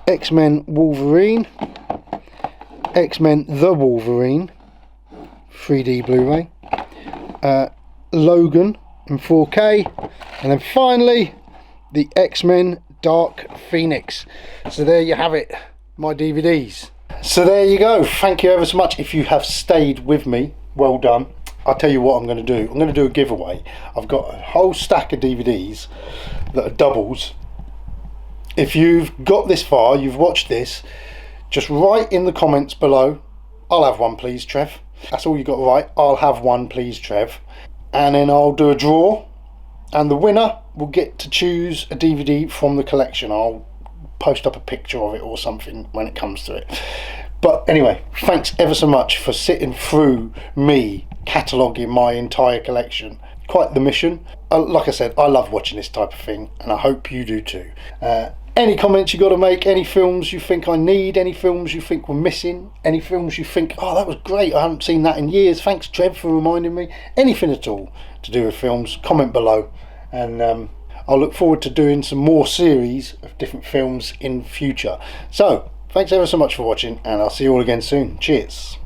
Speaker 1: X-Men Wolverine. X-Men The Wolverine 3D Blu-ray. Logan in 4K. And then finally the X-Men Dark Phoenix. So there you have it, my DVDs. So there you go. Thank you ever so much if you have stayed with me. Well done. I'll tell you what I'm going to do. I'm going to do a giveaway. I've got a whole stack of DVDs that are doubles. If you've got this far, you've watched this, just write in the comments below, "I'll have one please, Trev." That's all you got to write. "I'll have one please, Trev." And then I'll do a draw, and the winner will get to choose a DVD from the collection. I'll post up a picture of it or something when it comes to it. But anyway, thanks ever so much for sitting through me cataloguing my entire collection. Quite the mission. Like I said, I love watching this type of thing, and I hope you do too. Any comments you got to make, any films you think I need, any films you think were missing, any films you think, oh that was great, I haven't seen that in years, thanks Trev for reminding me, anything at all to do with films, comment below, and I'll look forward to doing some more series of different films in future. So thanks ever so much for watching, and I'll see you all again soon. Cheers.